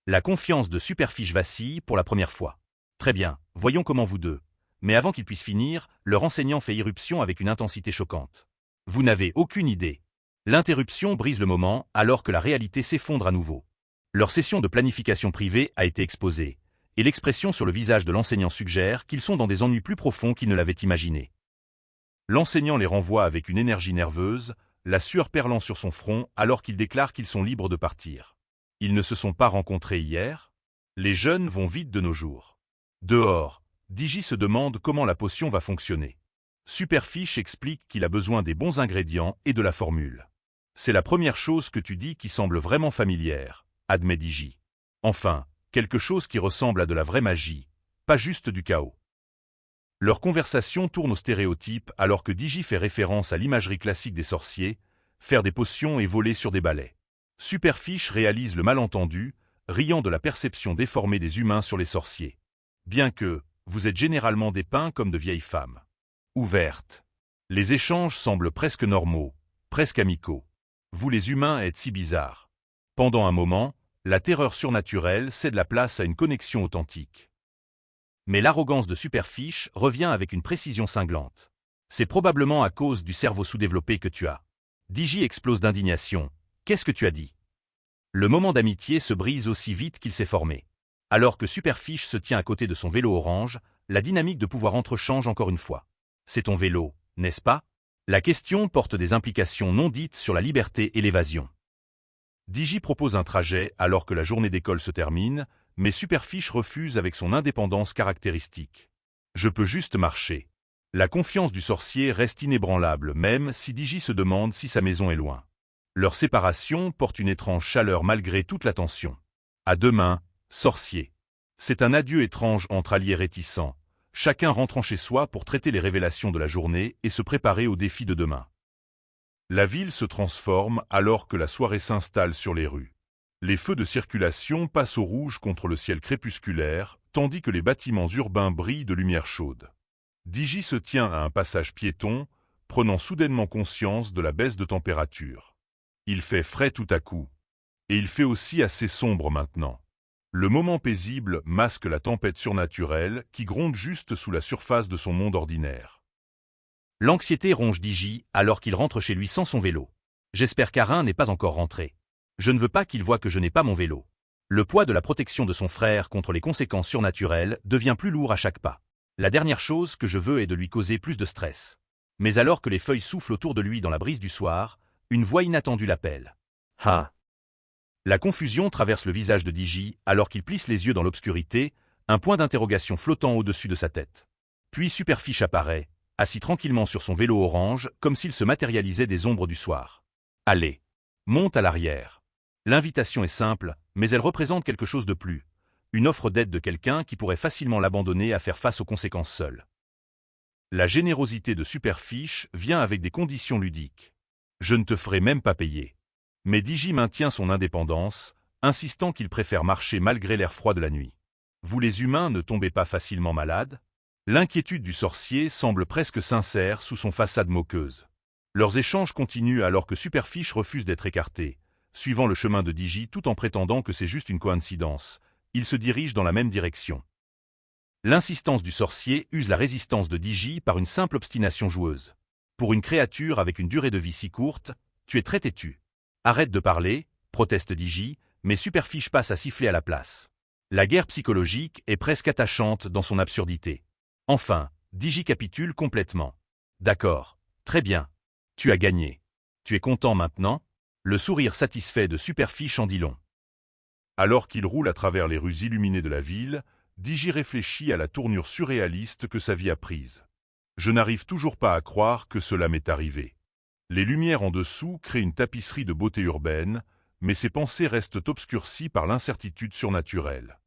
La confiance de Superfiche vacille pour la première fois. Très bien, voyons comment vous deux. Mais avant qu'il puisse finir, leur enseignant fait irruption avec une intensité choquante. Vous n'avez aucune idée. L'interruption brise le moment alors que la réalité s'effondre à nouveau. Leur session de planification privée a été exposée, et l'expression sur le visage de l'enseignant suggère qu'ils sont dans des ennuis plus profonds qu'ils ne l'avaient imaginé. L'enseignant les renvoie avec une énergie nerveuse, la sueur perlant sur son front alors qu'il déclare qu'ils sont libres de partir. Ils ne se sont pas rencontrés hier? Les jeunes vont vite de nos jours. Dehors, Digi se demande comment la potion va fonctionner. Superfiche explique qu'il a besoin des bons ingrédients et de la formule. C'est la première chose que tu dis qui semble vraiment familière, admet Digi. Enfin, quelque chose qui ressemble à de la vraie magie, pas juste du chaos. Leur conversation tourne aux stéréotypes alors que Digi fait référence à l'imagerie classique des sorciers, faire des potions et voler sur des balais. Superfiche réalise le malentendu, riant de la perception déformée des humains sur les sorciers. Bien que, vous êtes généralement dépeints comme de vieilles femmes. Ouvertes. Les échanges semblent presque normaux, presque amicaux. Vous les humains êtes si bizarres. Pendant un moment, la terreur surnaturelle cède la place à une connexion authentique. Mais l'arrogance de Superfiche revient avec une précision cinglante. C'est probablement à cause du cerveau sous-développé que tu as. Digi explose d'indignation. Qu'est-ce que tu as dit? Le moment d'amitié se brise aussi vite qu'il s'est formé. Alors que Superfiche se tient à côté de son vélo orange, la dynamique de pouvoir entrechange encore une fois. C'est ton vélo, n'est-ce pas? La question porte des implications non dites sur la liberté et l'évasion. Digi propose un trajet alors que la journée d'école se termine, mais Superfiche refuse avec son indépendance caractéristique. Je peux juste marcher. La confiance du sorcier reste inébranlable même si Digi se demande si sa maison est loin. Leur séparation porte une étrange chaleur malgré toute la tension. À demain, sorcier. C'est un adieu étrange entre alliés réticents, chacun rentrant chez soi pour traiter les révélations de la journée et se préparer aux défis de demain. La ville se transforme alors que la soirée s'installe sur les rues. Les feux de circulation passent au rouge contre le ciel crépusculaire, tandis que les bâtiments urbains brillent de lumière chaude. Digi se tient à un passage piéton, prenant soudainement conscience de la baisse de température. Il fait frais tout à coup. Et il fait aussi assez sombre maintenant. Le moment paisible masque la tempête surnaturelle qui gronde juste sous la surface de son monde ordinaire. L'anxiété ronge Digi alors qu'il rentre chez lui sans son vélo. J'espère qu'Arin n'est pas encore rentré. Je ne veux pas qu'il voie que je n'ai pas mon vélo. Le poids de la protection de son frère contre les conséquences surnaturelles devient plus lourd à chaque pas. La dernière chose que je veux est de lui causer plus de stress. Mais alors que les feuilles soufflent autour de lui dans la brise du soir, une voix inattendue l'appelle. Ha. La confusion traverse le visage de Digi alors qu'il plisse les yeux dans l'obscurité, un point d'interrogation flottant au-dessus de sa tête. Puis Superfiche apparaît, assis tranquillement sur son vélo orange comme s'il se matérialisait des ombres du soir. Allez, monte à l'arrière. L'invitation est simple, mais elle représente quelque chose de plus. Une offre d'aide de quelqu'un qui pourrait facilement l'abandonner à faire face aux conséquences seul. La générosité de Superfiche vient avec des conditions ludiques. Je ne te ferai même pas payer. Mais Digi maintient son indépendance, insistant qu'il préfère marcher malgré l'air froid de la nuit. Vous les humains ne tombez pas facilement malades? L'inquiétude du sorcier semble presque sincère sous son façade moqueuse. Leurs échanges continuent alors que Superfiche refuse d'être écarté. Suivant le chemin de Digi tout en prétendant que c'est juste une coïncidence, ils se dirigent dans la même direction. L'insistance du sorcier use la résistance de Digi par une simple obstination joueuse. Pour une créature avec une durée de vie si courte, tu es très têtu. Arrête de parler, proteste Digi, mais Superfiche passe à siffler à la place. La guerre psychologique est presque attachante dans son absurdité. Enfin, Digi capitule complètement. D'accord, très bien. Tu as gagné. Tu es content maintenant? Le sourire satisfait de Superfiche en dit long. Alors qu'il roule à travers les rues illuminées de la ville, Digi réfléchit à la tournure surréaliste que sa vie a prise. Je n'arrive toujours pas à croire que cela m'est arrivé. Les lumières en dessous créent une tapisserie de beauté urbaine, mais ses pensées restent obscurcies par l'incertitude surnaturelle.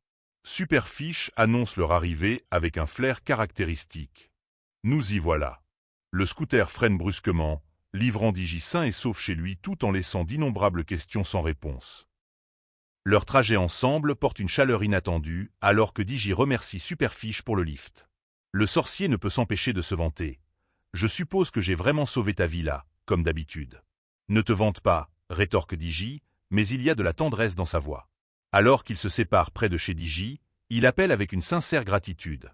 Superfiche annonce leur arrivée avec un flair caractéristique. Nous y voilà. Le scooter freine brusquement, livrant Digi sain et sauf chez lui tout en laissant d'innombrables questions sans réponse. Leur trajet ensemble porte une chaleur inattendue alors que Digi remercie Superfiche pour le lift. Le sorcier ne peut s'empêcher de se vanter. Je suppose que j'ai vraiment sauvé ta vie là, comme d'habitude. Ne te vante pas, rétorque Digi, mais il y a de la tendresse dans sa voix. Alors qu'ils se séparent près de chez Digi, il appelle avec une sincère gratitude.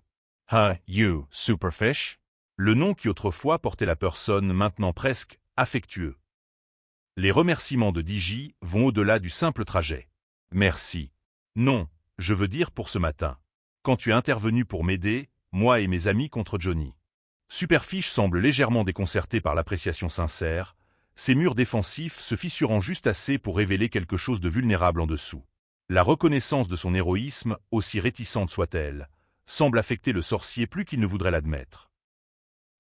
Ha, you, Superfiche? Le nom qui autrefois portait la peur sonne maintenant presque affectueux. Les remerciements de Digi vont au-delà du simple trajet. Merci. Non, je veux dire pour ce matin. Quand tu es intervenu pour m'aider, moi et mes amis contre Johnny. Superfiche semble légèrement déconcerté par l'appréciation sincère, ses murs défensifs se fissurant juste assez pour révéler quelque chose de vulnérable en dessous. La reconnaissance de son héroïsme, aussi réticente soit-elle, semble affecter le sorcier plus qu'il ne voudrait l'admettre.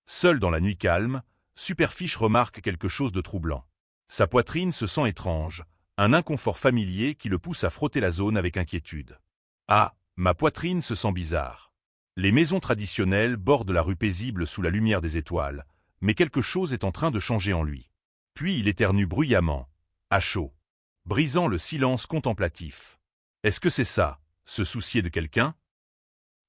Seul dans la nuit calme, Superfiche remarque quelque chose de troublant. Sa poitrine se sent étrange, un inconfort familier qui le pousse à frotter la zone avec inquiétude. Ah, ma poitrine se sent bizarre. Les maisons traditionnelles bordent la rue paisible sous la lumière des étoiles, mais quelque chose est en train de changer en lui. Puis il éternue bruyamment, à chaud, brisant le silence contemplatif. Est-ce que c'est ça, se soucier de quelqu'un?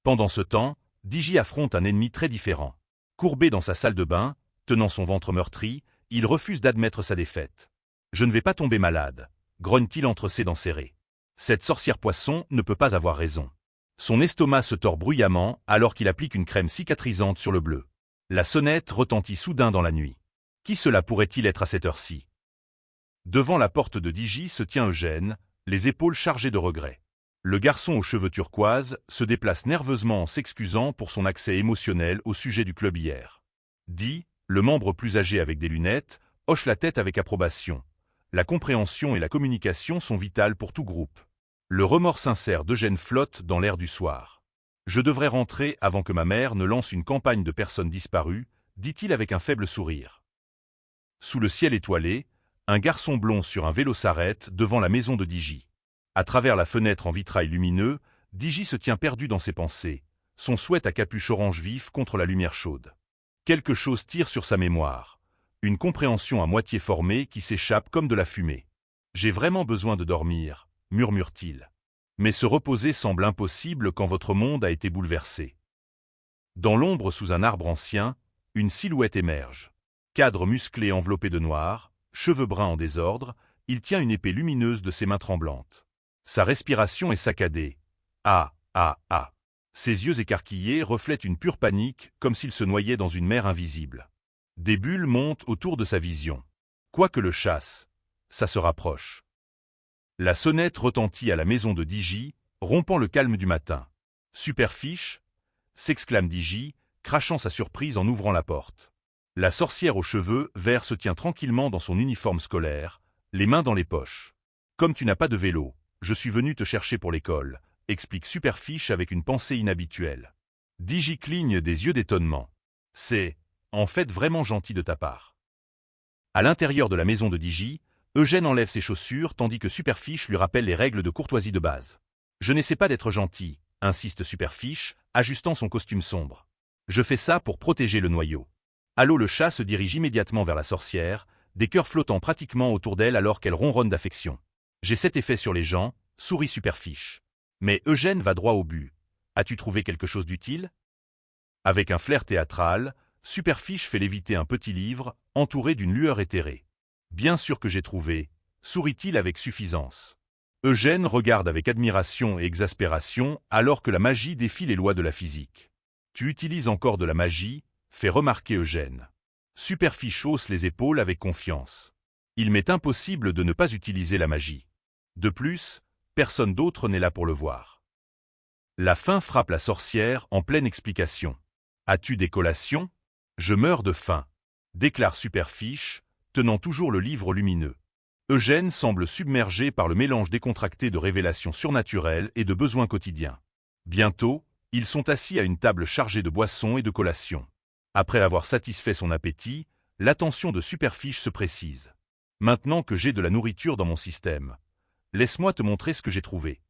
Pendant ce temps, Digi affronte un ennemi très différent. Courbé dans sa salle de bain, tenant son ventre meurtri, il refuse d'admettre sa défaite. « Je ne vais pas tomber malade », grogne-t-il entre ses dents serrées. Cette sorcière poisson ne peut pas avoir raison. Son estomac se tord bruyamment alors qu'il applique une crème cicatrisante sur le bleu. La sonnette retentit soudain dans la nuit. Qui cela pourrait-il être à cette heure-ci? Devant la porte de Digi se tient Eugène, les épaules chargées de regrets. Le garçon aux cheveux turquoise se déplace nerveusement en s'excusant pour son accès émotionnel au sujet du club hier. Di, le membre plus âgé avec des lunettes, hoche la tête avec approbation. La compréhension et la communication sont vitales pour tout groupe. Le remords sincère d'Eugène flotte dans l'air du soir. « Je devrais rentrer avant que ma mère ne lance une campagne de personnes disparues », dit-il avec un faible sourire. Sous le ciel étoilé, un garçon blond sur un vélo s'arrête devant la maison de Digi. À travers la fenêtre en vitrail lumineux, Digi se tient perdu dans ses pensées, son sweat à capuche orange vif contre la lumière chaude. Quelque chose tire sur sa mémoire, une compréhension à moitié formée qui s'échappe comme de la fumée. « J'ai vraiment besoin de dormir », murmure-t-il. Mais se reposer semble impossible quand votre monde a été bouleversé. Dans l'ombre sous un arbre ancien, une silhouette émerge. Cadre musclé enveloppé de noir, cheveux bruns en désordre, il tient une épée lumineuse de ses mains tremblantes. Sa respiration est saccadée. Ah, ah, ah. Ses yeux écarquillés reflètent une pure panique, comme s'il se noyait dans une mer invisible. Des bulles montent autour de sa vision. Quoi que le chasse, ça se rapproche. La sonnette retentit à la maison de Digi, rompant le calme du matin. « Superfiche » s'exclame Digi, crachant sa surprise en ouvrant la porte. La sorcière aux cheveux verts se tient tranquillement dans son uniforme scolaire, les mains dans les poches. « Comme tu n'as pas de vélo, je suis venu te chercher pour l'école », explique Superfiche avec une pensée inhabituelle. Digi cligne des yeux d'étonnement. « C'est, en fait, vraiment gentil de ta part. » À l'intérieur de la maison de Digi, Eugène enlève ses chaussures tandis que Superfiche lui rappelle les règles de courtoisie de base. « Je n'essaie pas d'être gentil », insiste Superfiche, ajustant son costume sombre. « Je fais ça pour protéger le noyau. » Allô le chat se dirige immédiatement vers la sorcière, des cœurs flottant pratiquement autour d'elle alors qu'elle ronronne d'affection. « J'ai cet effet sur les gens », sourit Superfiche. Mais Eugène va droit au but. « As-tu trouvé quelque chose d'utile » Avec un flair théâtral, Superfiche fait léviter un petit livre, entouré d'une lueur éthérée. « Bien sûr que j'ai trouvé », sourit-il avec suffisance. Eugène regarde avec admiration et exaspération alors que la magie défie les lois de la physique. « Tu utilises encore de la magie », fait remarquer Eugène. Superfiche hausse les épaules avec confiance. Il m'est impossible de ne pas utiliser la magie. De plus, personne d'autre n'est là pour le voir. La faim frappe la sorcière en pleine explication. « As-tu des collations ?»« Je meurs de faim », déclare Superfiche, tenant toujours le livre lumineux. Eugène semble submergé par le mélange décontracté de révélations surnaturelles et de besoins quotidiens. Bientôt, ils sont assis à une table chargée de boissons et de collations. Après avoir satisfait son appétit, l'attention de Superfiche se précise. « Maintenant que j'ai de la nourriture dans mon système, laisse-moi te montrer ce que j'ai trouvé. »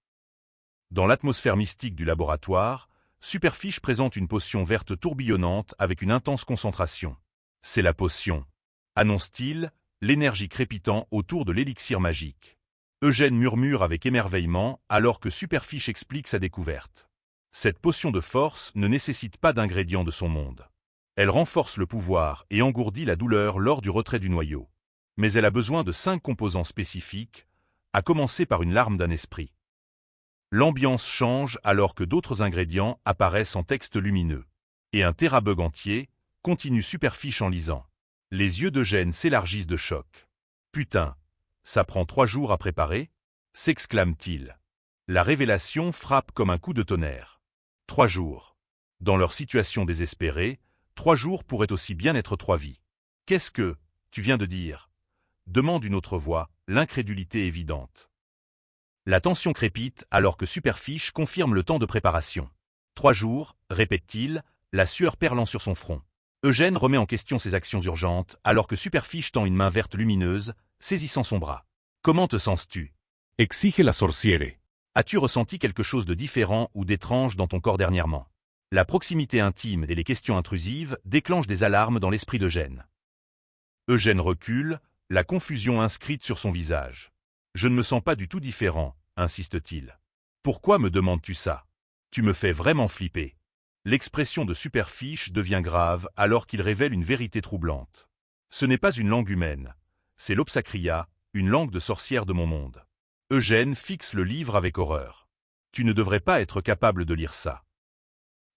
Dans l'atmosphère mystique du laboratoire, Superfiche présente une potion verte tourbillonnante avec une intense concentration. « C'est la potion », annonce-t-il, l'énergie crépitant autour de l'élixir magique. Eugène murmure avec émerveillement alors que Superfiche explique sa découverte. Cette potion de force ne nécessite pas d'ingrédients de son monde. Elle renforce le pouvoir et engourdit la douleur lors du retrait du noyau. Mais elle a besoin de 5 composants spécifiques, à commencer par une larme d'un esprit. L'ambiance change alors que d'autres ingrédients apparaissent en texte lumineux. Et un térabug entier, continue Superfiche en lisant. Les yeux d'Eugène s'élargissent de choc. Putain, ça prend 3 jours à préparer? S'exclame-t-il. La révélation frappe comme un coup de tonnerre. 3 jours. Dans leur situation désespérée, 3 jours pourraient aussi bien être 3 vies. Qu'est-ce que tu viens de dire? Demande une autre voix, l'incrédulité évidente. La tension crépite alors que Superfiche confirme le temps de préparation. 3 jours, répète-t-il, la sueur perlant sur son front. Eugène remet en question ses actions urgentes alors que Superfiche tend une main verte lumineuse, saisissant son bras. Comment te sens-tu? Exige la sorciere. As-tu ressenti quelque chose de différent ou d'étrange dans ton corps dernièrement? La proximité intime et les questions intrusives déclenchent des alarmes dans l'esprit d'Eugène. Eugène recule, la confusion inscrite sur son visage. Je ne me sens pas du tout différent, insiste-t-il. Pourquoi me demandes-tu ça? Tu me fais vraiment flipper. L'expression de Superfiche devient grave alors qu'il révèle une vérité troublante. Ce n'est pas une langue humaine, c'est l'Opsakria, une langue de sorcière de mon monde. Eugène fixe le livre avec horreur. Tu ne devrais pas être capable de lire ça.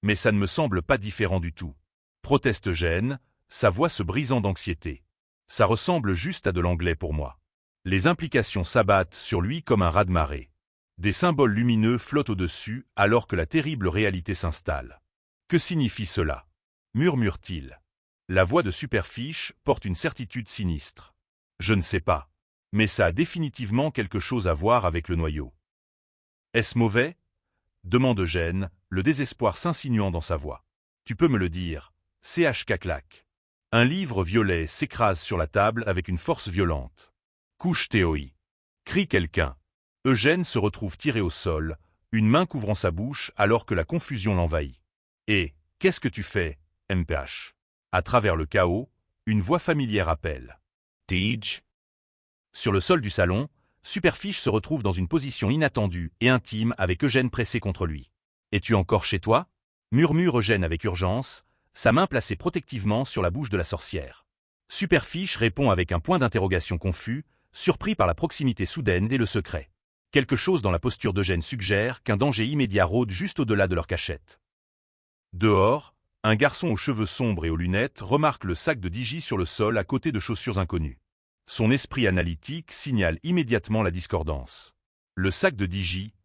Mais ça ne me semble pas différent du tout. Proteste Eugène, sa voix se brisant d'anxiété. Ça ressemble juste à de l'anglais pour moi. Les implications s'abattent sur lui comme un raz-de-marée. Des symboles lumineux flottent au-dessus alors que la terrible réalité s'installe. Que signifie cela? Murmure-t-il. La voix de Superfiche porte une certitude sinistre. Je ne sais pas. Mais ça a définitivement quelque chose à voir avec le noyau. Est-ce mauvais? Demande Eugène, le désespoir s'insinuant dans sa voix. Tu peux me le dire. CHK claque. Un livre violet s'écrase sur la table avec une force violente. Couche Théoi. Crie quelqu'un. Eugène se retrouve tiré au sol, une main couvrant sa bouche alors que la confusion l'envahit. Et, qu'est-ce que tu fais, MPH? À travers le chaos, une voix familière appelle. Deej? Sur le sol du salon, Superfiche se retrouve dans une position inattendue et intime avec Eugène pressé contre lui. Es-tu encore chez toi? Murmure Eugène avec urgence, sa main placée protectivement sur la bouche de la sorcière. Superfiche répond avec un point d'interrogation confus, surpris par la proximité soudaine et le secret. Quelque chose dans la posture d'Eugène suggère qu'un danger immédiat rôde juste au-delà de leur cachette. Dehors, un garçon aux cheveux sombres et aux lunettes remarque le sac de Digi sur le sol à côté de chaussures inconnues. Son esprit analytique signale immédiatement la discordance. Le sac de Digi,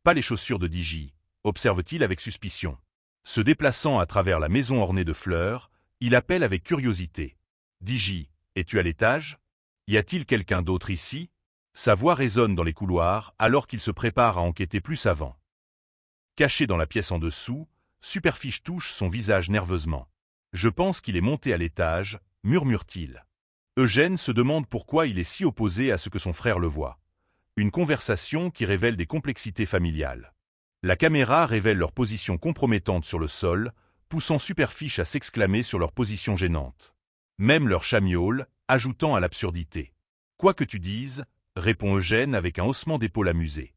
pas les chaussures de Digi, observe-t-il avec suspicion. Se déplaçant à travers la maison ornée de fleurs, il appelle avec curiosité. Digi, es-tu à l'étage? Y a-t-il quelqu'un d'autre ici? Sa voix résonne dans les couloirs alors qu'il se prépare à enquêter plus avant. Caché dans la pièce en dessous, Superfiche touche son visage nerveusement. Je pense qu'il est monté à l'étage, murmure-t-il. Eugène se demande pourquoi il est si opposé à ce que son frère le voit. Une conversation qui révèle des complexités familiales. La caméra révèle leur position compromettante sur le sol, poussant Superfiche à s'exclamer sur leur position gênante. Même leur chat miaule, ajoutant à l'absurdité. Quoi que tu dises, répond Eugène avec un haussement d'épaule amusé.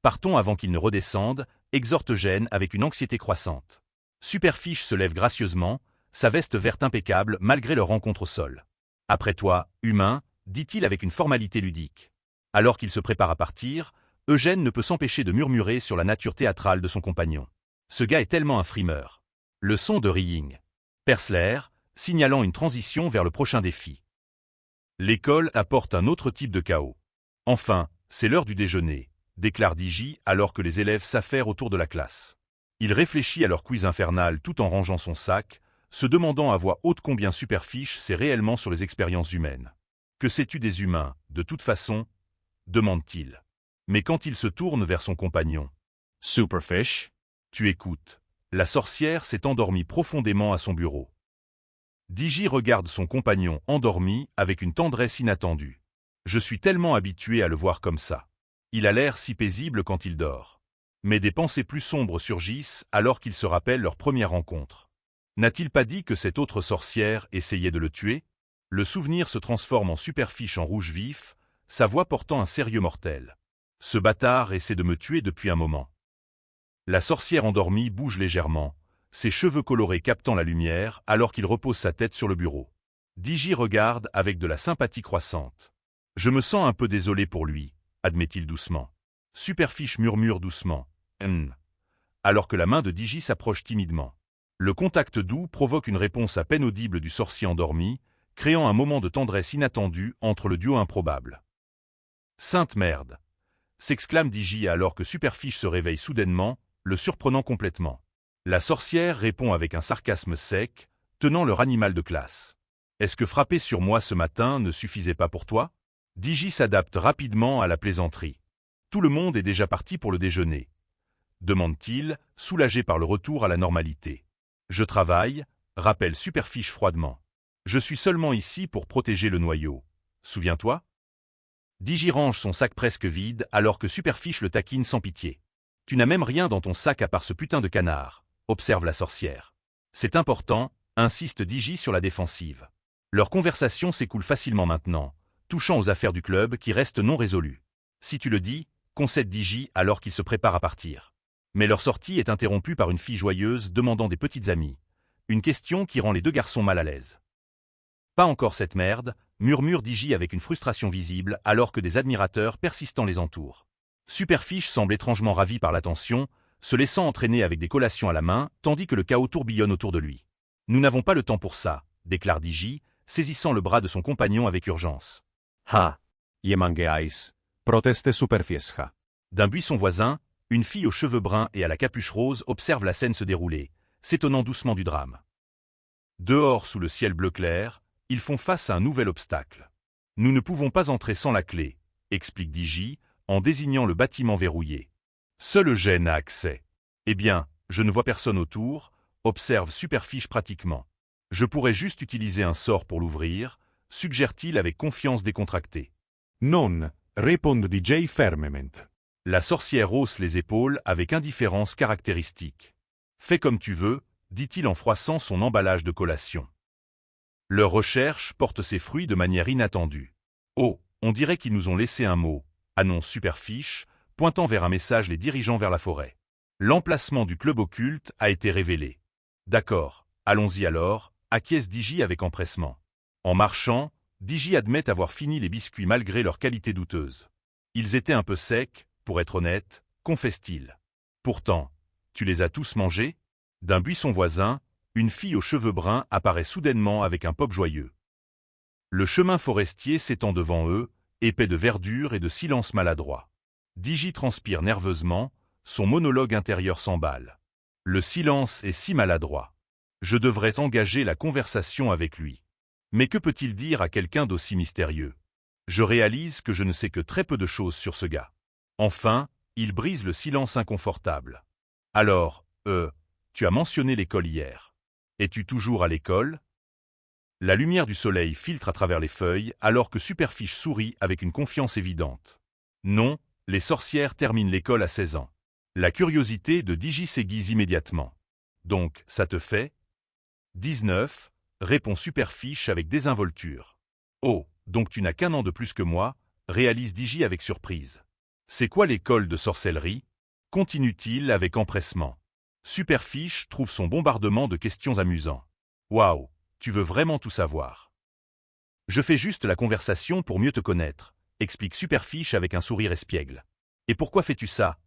Partons avant qu'ils ne redescendent, exhorte Eugène avec une anxiété croissante. Superfiche se lève gracieusement, sa veste verte impeccable malgré leur rencontre au sol. Après toi, humain, dit-il avec une formalité ludique. Alors qu'il se prépare à partir, Eugène ne peut s'empêcher de murmurer sur la nature théâtrale de son compagnon. Ce gars est tellement un frimeur. Le son de Ringing perce l'air, signalant une transition vers le prochain défi. L'école apporte un autre type de chaos. Enfin, c'est l'heure du déjeuner, déclare Digi alors que les élèves s'affairent autour de la classe. Il réfléchit à leur quiz infernal tout en rangeant son sac, se demandant à voix haute combien Superfiche sait réellement sur les expériences humaines. Que sais-tu des humains, de toute façon? Demande-t-il. Mais quand il se tourne vers son compagnon. Superfiche? Tu écoutes. La sorcière s'est endormie profondément à son bureau. Digi regarde son compagnon endormi avec une tendresse inattendue. Je suis tellement habitué à le voir comme ça. Il a l'air si paisible quand il dort. Mais des pensées plus sombres surgissent alors qu'il se rappelle leur première rencontre. N'a-t-il pas dit que cette autre sorcière essayait de le tuer? Le souvenir se transforme en Superfiche en rouge vif, sa voix portant un sérieux mortel. Ce bâtard essaie de me tuer depuis un moment. La sorcière endormie bouge légèrement, ses cheveux colorés captant la lumière alors qu'il repose sa tête sur le bureau. Digi regarde avec de la sympathie croissante. Je me sens un peu désolé pour lui, admet-il doucement. Superfiche murmure doucement. Alors que la main de Digi s'approche timidement. Le contact doux provoque une réponse à peine audible du sorcier endormi, créant un moment de tendresse inattendu entre le duo improbable. « Sainte merde !» s'exclame Digi alors que Superfiche se réveille soudainement, le surprenant complètement. La sorcière répond avec un sarcasme sec, tenant leur animal de classe. « Est-ce que frapper sur moi ce matin ne suffisait pas pour toi ?» Digi s'adapte rapidement à la plaisanterie. « Tout le monde est déjà parti pour le déjeuner ?» demande-t-il, soulagé par le retour à la normalité. « Je travaille », rappelle Superfiche froidement. « Je suis seulement ici pour protéger le noyau. Souviens-toi ?» Digi range son sac presque vide alors que Superfiche le taquine sans pitié. « Tu n'as même rien dans ton sac à part ce putain de canard », observe la sorcière. « C'est important », insiste Digi sur la défensive. Leur conversation s'écoule facilement maintenant, touchant aux affaires du club qui restent non résolues. « Si tu le dis », concède Digi alors qu'il se prépare à partir. Mais leur sortie est interrompue par une fille joyeuse demandant des petites amies. Une question qui rend les deux garçons mal à l'aise. « Pas encore cette merde », murmure Digi avec une frustration visible alors que des admirateurs persistants les entourent. Superfiche semble étrangement ravi par l'attention, se laissant entraîner avec des collations à la main, tandis que le chaos tourbillonne autour de lui. « Nous n'avons pas le temps pour ça », déclare Digi, saisissant le bras de son compagnon avec urgence. Ha! Iemangeais. Proteste superfiesca. D'un buisson voisin, une fille aux cheveux bruns et à la capuche rose observe la scène se dérouler, s'étonnant doucement du drame. Dehors sous le ciel bleu clair, ils font face à un nouvel obstacle. « Nous ne pouvons pas entrer sans la clé », explique Digi, en désignant le bâtiment verrouillé. Seul Eugène a accès. « Eh bien, je ne vois personne autour », observe Superfiche pratiquement. « Je pourrais juste utiliser un sort pour l'ouvrir », suggère-t-il avec confiance décontractée. Non, répond DJ fermement. La sorcière hausse les épaules avec indifférence caractéristique. « Fais comme tu veux », dit-il en froissant son emballage de collation. Leur recherche porte ses fruits de manière inattendue. « Oh, on dirait qu'ils nous ont laissé un mot », annonce Superfiche, pointant vers un message les dirigeant vers la forêt. L'emplacement du club occulte a été révélé. « D'accord, allons-y alors », acquiesce Digi avec empressement. En marchant, Digi admet avoir fini les biscuits malgré leur qualité douteuse. Ils étaient un peu secs, pour être honnête, confesse-t-il. Pourtant, tu les as tous mangés ? D'un buisson voisin, une fille aux cheveux bruns apparaît soudainement avec un pop joyeux. Le chemin forestier s'étend devant eux, épais de verdure et de silence maladroit. Digi transpire nerveusement, son monologue intérieur s'emballe. Le silence est si maladroit. Je devrais engager la conversation avec lui. Mais que peut-il dire à quelqu'un d'aussi mystérieux ? Je réalise que je ne sais que très peu de choses sur ce gars. Enfin, il brise le silence inconfortable. Alors, tu as mentionné l'école hier. Es-tu toujours à l'école ? La lumière du soleil filtre à travers les feuilles alors que Superfiche sourit avec une confiance évidente. Non, les sorcières terminent l'école à 16 ans. La curiosité de Digi s'aiguise immédiatement. Donc, ça te fait 19, répond Superfiche avec désinvolture. Oh, donc tu n'as qu'un an de plus que moi, réalise Digi avec surprise. C'est quoi l'école de sorcellerie ? Continue-t-il avec empressement. Superfiche trouve son bombardement de questions amusant. Waouh, tu veux vraiment tout savoir. Je fais juste la conversation pour mieux te connaître, explique Superfiche avec un sourire espiègle. Et pourquoi fais-tu ça ?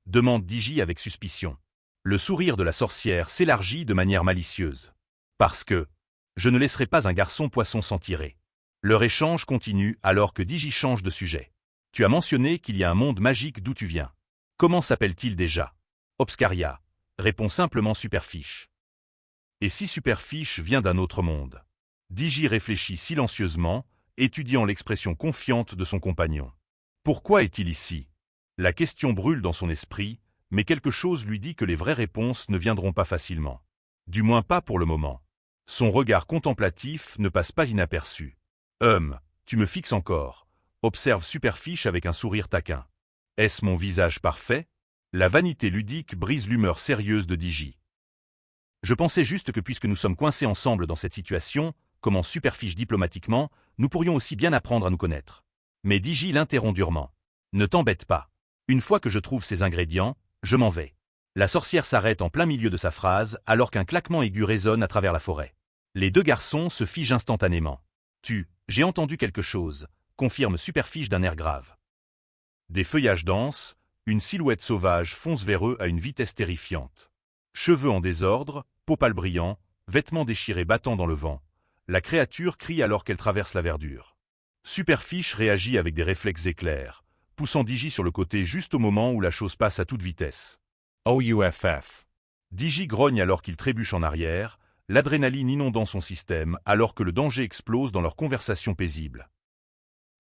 Demande Digi avec suspicion. Le sourire de la sorcière s'élargit de manière malicieuse. Parce que je ne laisserai pas un garçon poisson s'en tirer. Leur échange continue alors que Digi change de sujet. Tu as mentionné qu'il y a un monde magique d'où tu viens. Comment s'appelle-t-il déjà ? Obscaria, répond simplement Superfiche. Et si Superfiche vient d'un autre monde ? Digi réfléchit silencieusement, étudiant l'expression confiante de son compagnon. Pourquoi est-il ici ? La question brûle dans son esprit, mais quelque chose lui dit que les vraies réponses ne viendront pas facilement. Du moins pas pour le moment. Son regard contemplatif ne passe pas inaperçu. Tu me fixes encore, observe Superfiche avec un sourire taquin. Est-ce mon visage parfait ? La vanité ludique brise l'humeur sérieuse de Digi. Je pensais juste que puisque nous sommes coincés ensemble dans cette situation, commence Superfiche diplomatiquement, nous pourrions aussi bien apprendre à nous connaître. Mais Digi l'interrompt durement. Ne t'embête pas. Une fois que je trouve ces ingrédients, je m'en vais. La sorcière s'arrête en plein milieu de sa phrase alors qu'un claquement aigu résonne à travers la forêt. Les deux garçons se figent instantanément. J'ai entendu quelque chose, confirme Superfiche d'un air grave. Des feuillages denses, une silhouette sauvage fonce vers eux à une vitesse terrifiante. Cheveux en désordre, peau pâle brillant, vêtements déchirés battant dans le vent, la créature crie alors qu'elle traverse la verdure. Superfiche réagit avec des réflexes éclairs, poussant Digi sur le côté juste au moment où la chose passe à toute vitesse. OUFF. Digi grogne alors qu'il trébuche en arrière, l'adrénaline inondant son système alors que le danger explose dans leur conversation paisible.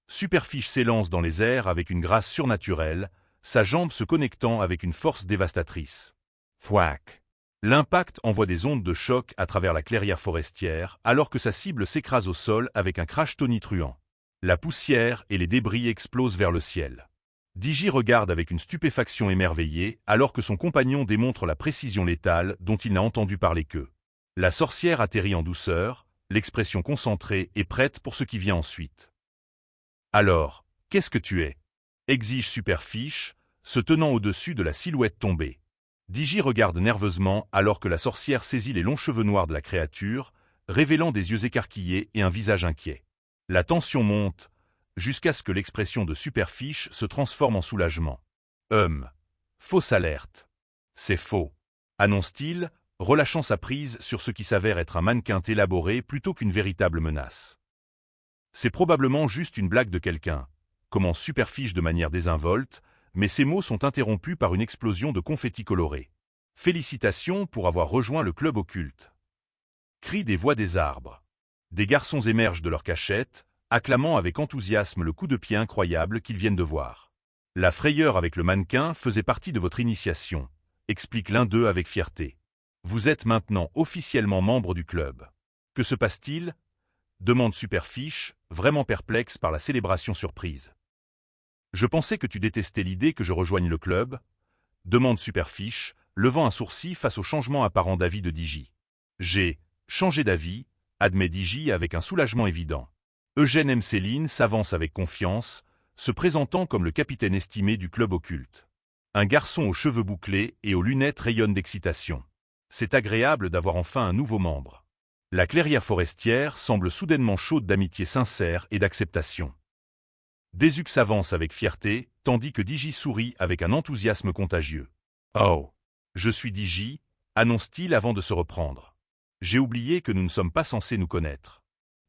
Superfiche s'élance dans les airs avec une grâce surnaturelle, sa jambe se connectant avec une force dévastatrice. Thwack. L'impact envoie des ondes de choc à travers la clairière forestière alors que sa cible s'écrase au sol avec un crash tonitruant. La poussière et les débris explosent vers le ciel. Digi regarde avec une stupéfaction émerveillée alors que son compagnon démontre la précision létale dont il n'a entendu parler qu'eux. La sorcière atterrit en douceur, l'expression concentrée et prête pour ce qui vient ensuite. Alors, qu'est-ce que tu es ? Exige Superfiche, se tenant au-dessus de la silhouette tombée. Digi regarde nerveusement alors que la sorcière saisit les longs cheveux noirs de la créature, révélant des yeux écarquillés et un visage inquiet. La tension monte, jusqu'à ce que l'expression de Superfiche se transforme en soulagement. Fausse alerte. C'est faux, annonce-t-il, relâchant sa prise sur ce qui s'avère être un mannequin élaboré plutôt qu'une véritable menace. C'est probablement juste une blague de quelqu'un, commence Superfiche de manière désinvolte, mais ces mots sont interrompus par une explosion de confettis colorés. Félicitations pour avoir rejoint le club occulte. Crient des voix des arbres. Des garçons émergent de leur cachette, acclamant avec enthousiasme le coup de pied incroyable qu'ils viennent de voir. La frayeur avec le mannequin faisait partie de votre initiation, explique l'un d'eux avec fierté. Vous êtes maintenant officiellement membre du club. Que se passe-t-il ? Demande Superfiche, vraiment perplexe par la célébration surprise. Je pensais que tu détestais l'idée que je rejoigne le club, demande Superfiche, levant un sourcil face au changement apparent d'avis de Digi. J'ai changé d'avis, admet Digi avec un soulagement évident. Eugène M. Céline s'avance avec confiance, se présentant comme le capitaine estimé du club occulte. Un garçon aux cheveux bouclés et aux lunettes rayonne d'excitation. C'est agréable d'avoir enfin un nouveau membre. La clairière forestière semble soudainement chaude d'amitié sincère et d'acceptation. Désux s'avance avec fierté, tandis que Digi sourit avec un enthousiasme contagieux. Oh, je suis Digi, annonce-t-il avant de se reprendre. J'ai oublié que nous ne sommes pas censés nous connaître.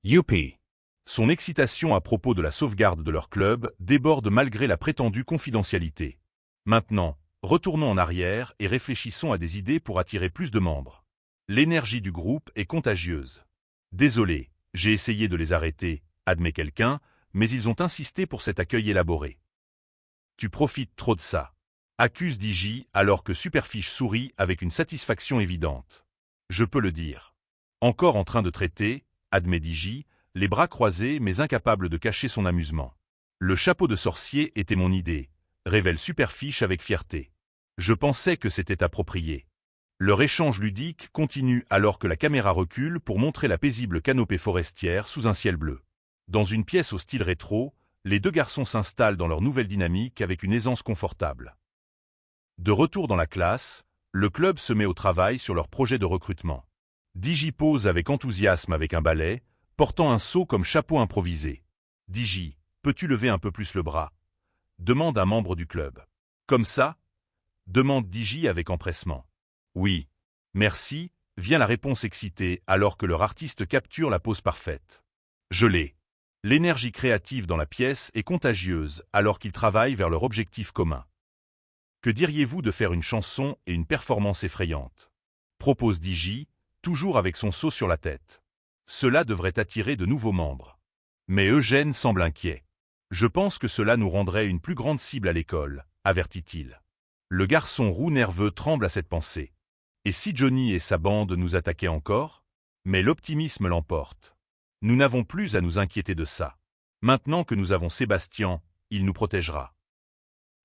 Youpi. Son excitation à propos de la sauvegarde de leur club déborde malgré la prétendue confidentialité. Maintenant, retournons en arrière et réfléchissons à des idées pour attirer plus de membres. L'énergie du groupe est contagieuse. Désolé, j'ai essayé de les arrêter, admet quelqu'un, mais ils ont insisté pour cet accueil élaboré. Tu profites trop de ça, accuse Digi alors que Superfiche sourit avec une satisfaction évidente. Je peux le dire. Encore en train de traiter, admet Digi, les bras croisés mais incapable de cacher son amusement. Le chapeau de sorcier était mon idée, révèle Superfiche avec fierté. Je pensais que c'était approprié. Leur échange ludique continue alors que la caméra recule pour montrer la paisible canopée forestière sous un ciel bleu. Dans une pièce au style rétro, les deux garçons s'installent dans leur nouvelle dynamique avec une aisance confortable. De retour dans la classe, le club se met au travail sur leur projet de recrutement. Digi pose avec enthousiasme avec un balai, portant un seau comme chapeau improvisé. Digi, peux-tu lever un peu plus le bras ? Demande un membre du club. Comme ça ? Demande Digi avec empressement. Oui. Merci, vient la réponse excitée alors que leur artiste capture la pose parfaite. Je l'ai. L'énergie créative dans la pièce est contagieuse alors qu'ils travaillent vers leur objectif commun. Que diriez-vous de faire une chanson et une performance effrayante ? Propose Digi, toujours avec son seau sur la tête. Cela devrait attirer de nouveaux membres. Mais Eugène semble inquiet. Je pense que cela nous rendrait une plus grande cible à l'école, avertit-il. Le garçon roux nerveux tremble à cette pensée. Et si Johnny et sa bande nous attaquaient encore ? Mais l'optimisme l'emporte. Nous n'avons plus à nous inquiéter de ça. Maintenant que nous avons Sébastien, il nous protégera.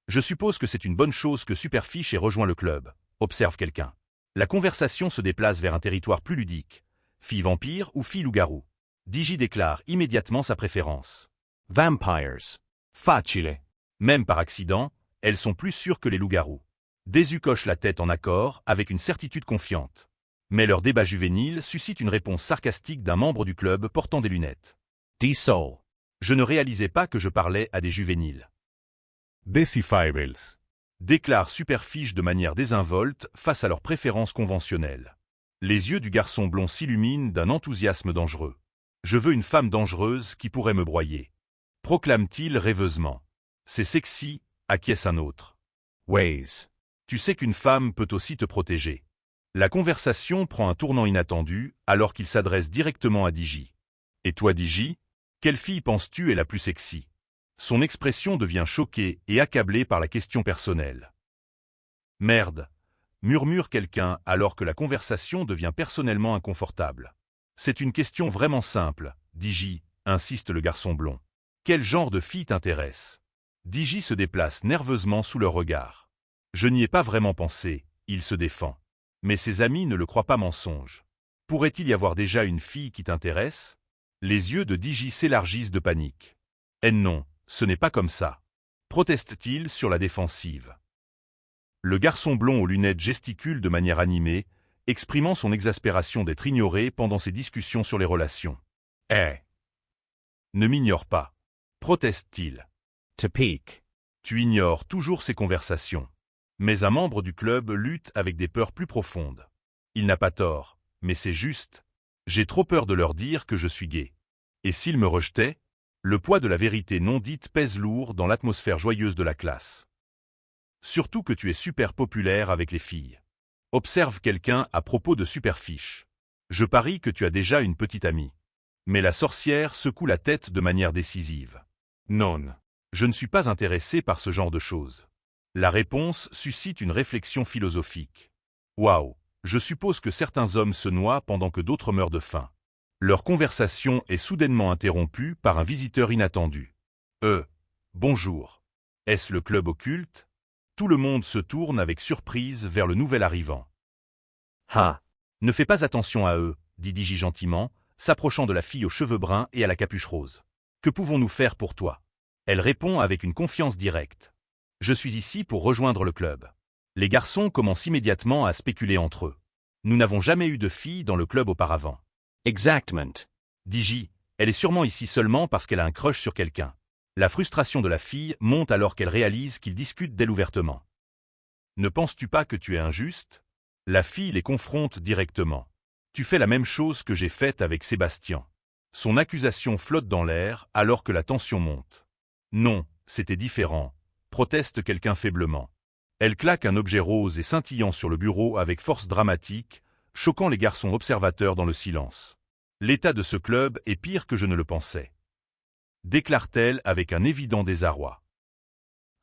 Je suppose que c'est une bonne chose que Superfiche ait rejoint le club, observe quelqu'un. La conversation se déplace vers un territoire plus ludique. Fille vampire ou fille loup-garou. Digi déclare immédiatement sa préférence. Vampires. Facile. Même par accident, elles sont plus sûres que les loups-garous. Désu coche la tête en accord avec une certitude confiante. Mais leur débat juvénile suscite une réponse sarcastique d'un membre du club portant des lunettes. D-Soul. Je ne réalisais pas que je parlais à des juvéniles. Decifiables. Déclare Superfiche de manière désinvolte face à leurs préférences conventionnelles. Les yeux du garçon blond s'illuminent d'un enthousiasme dangereux. Je veux une femme dangereuse qui pourrait me broyer. Proclame-t-il rêveusement. C'est sexy, acquiesce un autre. Ways. Tu sais qu'une femme peut aussi te protéger. La conversation prend un tournant inattendu alors qu'il s'adresse directement à Digi. Et toi Digi, quelle fille penses-tu est la plus sexy? Son expression devient choquée et accablée par la question personnelle. Merde, murmure quelqu'un alors que la conversation devient personnellement inconfortable. C'est une question vraiment simple, Digi, insiste le garçon blond. Quel genre de fille t'intéresse? Digi se déplace nerveusement sous leur regard. Je n'y ai pas vraiment pensé, il se défend. Mais ses amis ne le croient pas mensonge. Pourrait-il y avoir déjà une fille qui t'intéresse? Les yeux de Digi s'élargissent de panique. Eh non, ce n'est pas comme ça. Proteste-t-il sur la défensive. Le garçon blond aux lunettes gesticule de manière animée, exprimant son exaspération d'être ignoré pendant ces discussions sur les relations. Eh! Ne m'ignore pas. Proteste-t-il. To peek. Tu ignores toujours ces conversations. Mais un membre du club lutte avec des peurs plus profondes. Il n'a pas tort, mais c'est juste. J'ai trop peur de leur dire que je suis gay. Et s'ils me rejetaient? Le poids de la vérité non dite pèse lourd dans l'atmosphère joyeuse de la classe. Surtout que tu es super populaire avec les filles. Observe quelqu'un à propos de Superfiche. Je parie que tu as déjà une petite amie. Mais la sorcière secoue la tête de manière décisive. Non. Je ne suis pas intéressé par ce genre de choses. La réponse suscite une réflexion philosophique. Waouh, je suppose que certains hommes se noient pendant que d'autres meurent de faim. Leur conversation est soudainement interrompue par un visiteur inattendu. Bonjour. Est-ce le club occulte? Tout le monde se tourne avec surprise vers le nouvel arrivant. Ha. Ne fais pas attention à eux, dit Digi gentiment, s'approchant de la fille aux cheveux bruns et à la capuche rose. Que pouvons-nous faire pour toi? Elle répond avec une confiance directe. Je suis ici pour rejoindre le club. Les garçons commencent immédiatement à spéculer entre eux. Nous n'avons jamais eu de fille dans le club auparavant. Exactement. Digi, elle est sûrement ici seulement parce qu'elle a un crush sur quelqu'un. La frustration de la fille monte alors qu'elle réalise qu'ils discutent d'elle ouvertement. Ne penses-tu pas que tu es injuste? La fille les confronte directement. Tu fais la même chose que j'ai faite avec Sébastien. Son accusation flotte dans l'air alors que la tension monte. Non, c'était différent, proteste quelqu'un faiblement. Elle claque un objet rose et scintillant sur le bureau avec force dramatique, choquant les garçons observateurs dans le silence. L'état de ce club est pire que je ne le pensais. Déclare-t-elle avec un évident désarroi.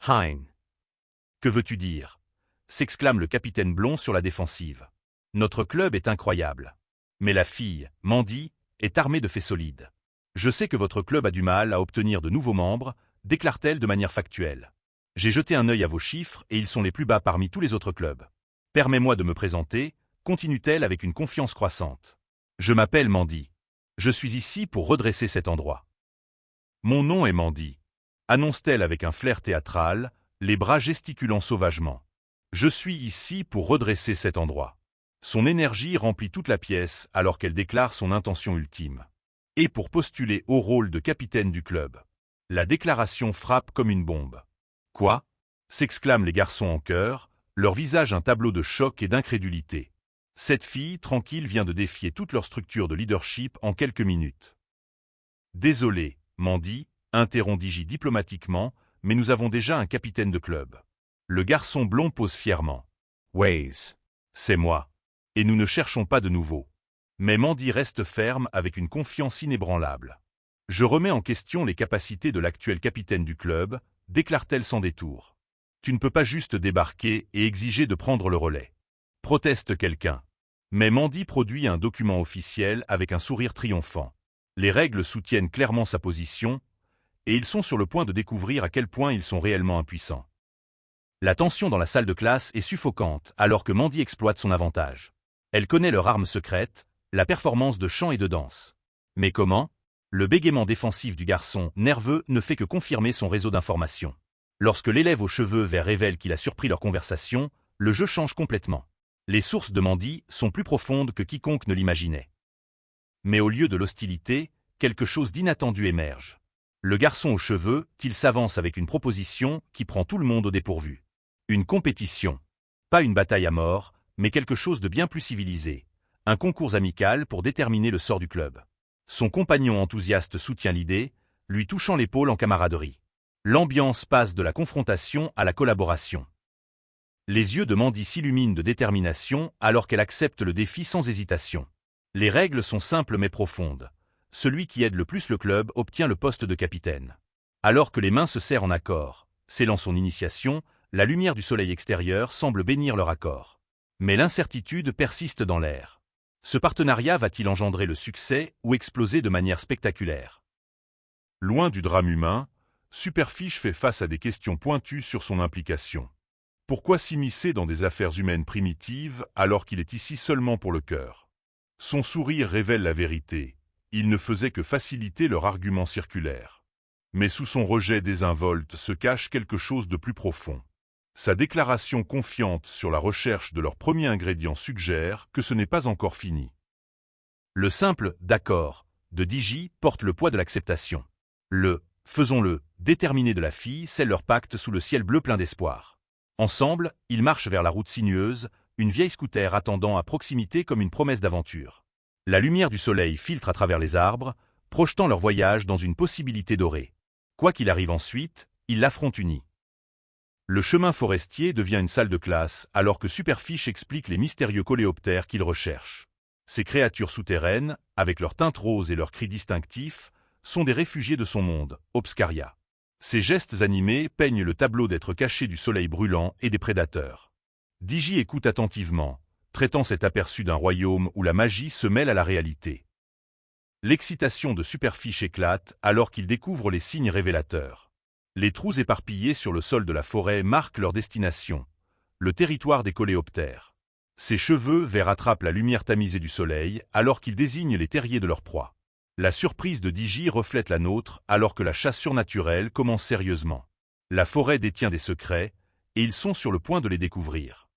Hein. Que veux-tu dire? S'exclame le capitaine blond sur la défensive. Notre club est incroyable. Mais la fille, Mandy, est armée de faits solides. Je sais que votre club a du mal à obtenir de nouveaux membres, déclare-t-elle de manière factuelle. J'ai jeté un œil à vos chiffres et ils sont les plus bas parmi tous les autres clubs. Permets-moi de me présenter, continue-t-elle avec une confiance croissante. Je m'appelle Mandy. Je suis ici pour redresser cet endroit. Mon nom est Mandy, annonce-t-elle avec un flair théâtral, les bras gesticulant sauvagement. Je suis ici pour redresser cet endroit. Son énergie remplit toute la pièce alors qu'elle déclare son intention ultime. Et pour postuler au rôle de capitaine du club. La déclaration frappe comme une bombe. Quoi? S'exclament les garçons en chœur, leur visage un tableau de choc et d'incrédulité. Cette fille tranquille vient de défier toute leur structure de leadership en quelques minutes. Désolé, Mandy, interrompt Digi diplomatiquement, mais nous avons déjà un capitaine de club. Le garçon blond pose fièrement. Ways. C'est moi. Et nous ne cherchons pas de nouveau. Mais Mandy reste ferme avec une confiance inébranlable. Je remets en question les capacités de l'actuel capitaine du club, déclare-t-elle sans détour. Tu ne peux pas juste débarquer et exiger de prendre le relais. Proteste quelqu'un. Mais Mandy produit un document officiel avec un sourire triomphant. Les règles soutiennent clairement sa position, et ils sont sur le point de découvrir à quel point ils sont réellement impuissants. La tension dans la salle de classe est suffocante alors que Mandy exploite son avantage. Elle connaît leur arme secrète, la performance de chant et de danse. Mais comment? Le bégaiement défensif du garçon, nerveux, ne fait que confirmer son réseau d'informations. Lorsque l'élève aux cheveux verts révèle qu'il a surpris leur conversation, le jeu change complètement. Les sources de Mandy sont plus profondes que quiconque ne l'imaginait. Mais au lieu de l'hostilité, quelque chose d'inattendu émerge. Le garçon aux cheveux, il s'avance avec une proposition qui prend tout le monde au dépourvu. Une compétition. Pas une bataille à mort, mais quelque chose de bien plus civilisé. Un concours amical pour déterminer le sort du club. Son compagnon enthousiaste soutient l'idée, lui touchant l'épaule en camaraderie. L'ambiance passe de la confrontation à la collaboration. Les yeux de Mandy s'illuminent de détermination alors qu'elle accepte le défi sans hésitation. Les règles sont simples mais profondes. Celui qui aide le plus le club obtient le poste de capitaine. Alors que les mains se serrent en accord, scellant son initiation, la lumière du soleil extérieur semble bénir leur accord. Mais l'incertitude persiste dans l'air. Ce partenariat va-t-il engendrer le succès ou exploser de manière spectaculaire? Loin du drame humain, Superfish fait face à des questions pointues sur son implication. Pourquoi s'immiscer dans des affaires humaines primitives alors qu'il est ici seulement pour le cœur? Son sourire révèle la vérité. Il ne faisait que faciliter leur argument circulaire. Mais sous son rejet désinvolte se cache quelque chose de plus profond. Sa déclaration confiante sur la recherche de leur premier ingrédient suggère que ce n'est pas encore fini. Le simple « d'accord » de Digi porte le poids de l'acceptation. Le « faisons-le » déterminé de la fille scelle leur pacte sous le ciel bleu plein d'espoir. Ensemble, ils marchent vers la route sinueuse, une vieille scooter attendant à proximité comme une promesse d'aventure. La lumière du soleil filtre à travers les arbres, projetant leur voyage dans une possibilité dorée. Quoi qu'il arrive ensuite, ils l'affrontent unis. Le chemin forestier devient une salle de classe alors que Superfish explique les mystérieux coléoptères qu'il recherche. Ces créatures souterraines, avec leurs teintes roses et leurs cris distinctifs, sont des réfugiés de son monde, Obscaria. Ces gestes animés peignent le tableau d'être cachés du soleil brûlant et des prédateurs. Digi écoute attentivement, traitant cet aperçu d'un royaume où la magie se mêle à la réalité. L'excitation de Superfish éclate alors qu'il découvre les signes révélateurs. Les trous éparpillés sur le sol de la forêt marquent leur destination, le territoire des coléoptères. Ses cheveux verts attrapent la lumière tamisée du soleil alors qu'ils désignent les terriers de leur proie. La surprise de Digi reflète la nôtre alors que la chasse surnaturelle commence sérieusement. La forêt détient des secrets, et ils sont sur le point de les découvrir.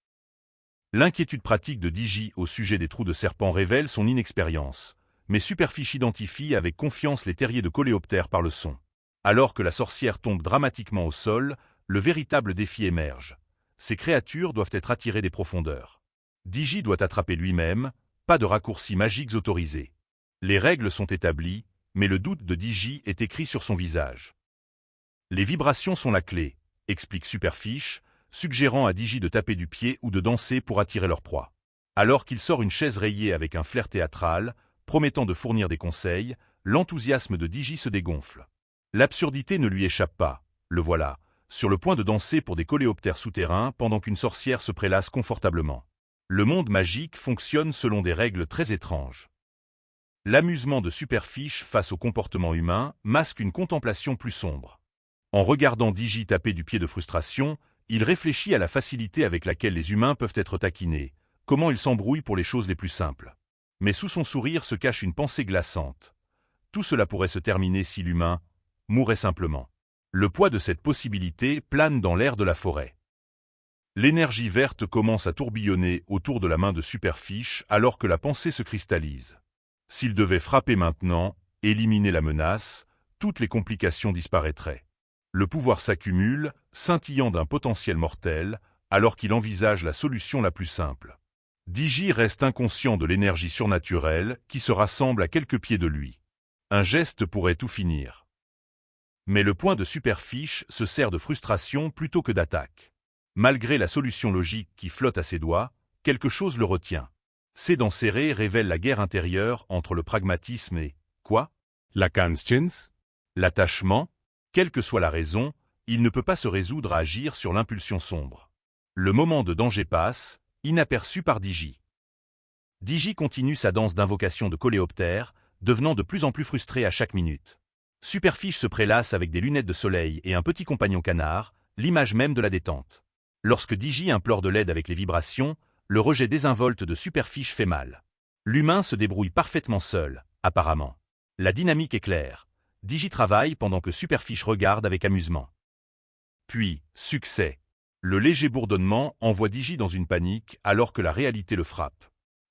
L'inquiétude pratique de Digi au sujet des trous de serpent révèle son inexpérience, mais Superfish identifie avec confiance les terriers de coléoptères par le son. Alors que la sorcière tombe dramatiquement au sol, le véritable défi émerge. Ces créatures doivent être attirées des profondeurs. Digi doit attraper lui-même, pas de raccourcis magiques autorisés. Les règles sont établies, mais le doute de Digi est écrit sur son visage. Les vibrations sont la clé, explique Superfish, suggérant à Digi de taper du pied ou de danser pour attirer leur proie. Alors qu'il sort une chaise rayée avec un flair théâtral, promettant de fournir des conseils, l'enthousiasme de Digi se dégonfle. L'absurdité ne lui échappe pas, le voilà, sur le point de danser pour des coléoptères souterrains pendant qu'une sorcière se prélasse confortablement. Le monde magique fonctionne selon des règles très étranges. L'amusement de Superfish face au comportement humain masque une contemplation plus sombre. En regardant Digi taper du pied de frustration, il réfléchit à la facilité avec laquelle les humains peuvent être taquinés, comment ils s'embrouillent pour les choses les plus simples. Mais sous son sourire se cache une pensée glaçante. Tout cela pourrait se terminer si l'humain mourait simplement. Le poids de cette possibilité plane dans l'air de la forêt. L'énergie verte commence à tourbillonner autour de la main de Superfish alors que la pensée se cristallise. S'il devait frapper maintenant, éliminer la menace, toutes les complications disparaîtraient. Le pouvoir s'accumule, scintillant d'un potentiel mortel, alors qu'il envisage la solution la plus simple. Digi reste inconscient de l'énergie surnaturelle qui se rassemble à quelques pieds de lui. Un geste pourrait tout finir. Mais le poing de Superfish se sert de frustration plutôt que d'attaque. Malgré la solution logique qui flotte à ses doigts, quelque chose le retient. Ses dents serrées révèlent la guerre intérieure entre le pragmatisme et, quoi? La conscience? L'attachement? Quelle que soit la raison, il ne peut pas se résoudre à agir sur l'impulsion sombre. Le moment de danger passe, inaperçu par Digi. Digi continue sa danse d'invocation de coléoptères, devenant de plus en plus frustré à chaque minute. Superfish se prélasse avec des lunettes de soleil et un petit compagnon canard, l'image même de la détente. Lorsque Digi implore de l'aide avec les vibrations, le rejet désinvolte de Superfish fait mal. L'humain se débrouille parfaitement seul, apparemment. La dynamique est claire. Digi travaille pendant que Superfish regarde avec amusement. Puis, succès. Le léger bourdonnement envoie Digi dans une panique alors que la réalité le frappe.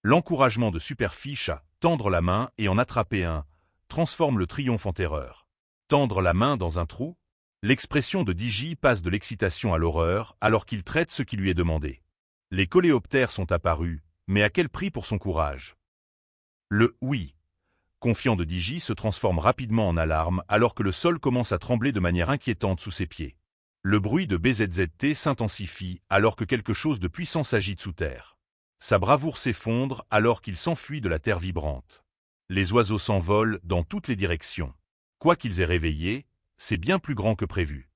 L'encouragement de Superfish à tendre la main et en attraper un transforme le triomphe en terreur. Tendre la main dans un trou? L'expression de Digi passe de l'excitation à l'horreur alors qu'il traite ce qui lui est demandé. Les coléoptères sont apparus, mais à quel prix pour son courage? Le « oui » confiant de Digi, se transforme rapidement en alarme alors que le sol commence à trembler de manière inquiétante sous ses pieds. Le bruit de BZZT s'intensifie alors que quelque chose de puissant s'agite sous terre. Sa bravoure s'effondre alors qu'il s'enfuit de la terre vibrante. Les oiseaux s'envolent dans toutes les directions. Quoi qu'ils aient réveillé, c'est bien plus grand que prévu.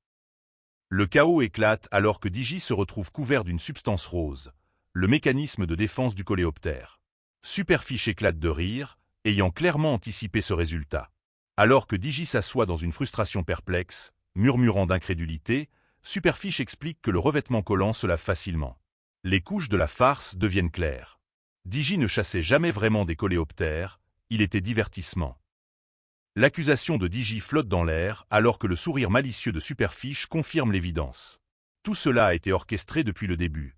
Le chaos éclate alors que Digi se retrouve couvert d'une substance rose, le mécanisme de défense du coléoptère. Superfiche éclate de rire, ayant clairement anticipé ce résultat. Alors que Digi s'assoit dans une frustration perplexe, murmurant d'incrédulité, Superfiche explique que le revêtement collant se lave facilement. Les couches de la farce deviennent claires. Digi ne chassait jamais vraiment des coléoptères, il était divertissement. L'accusation de Digi flotte dans l'air alors que le sourire malicieux de Superfiche confirme l'évidence. Tout cela a été orchestré depuis le début.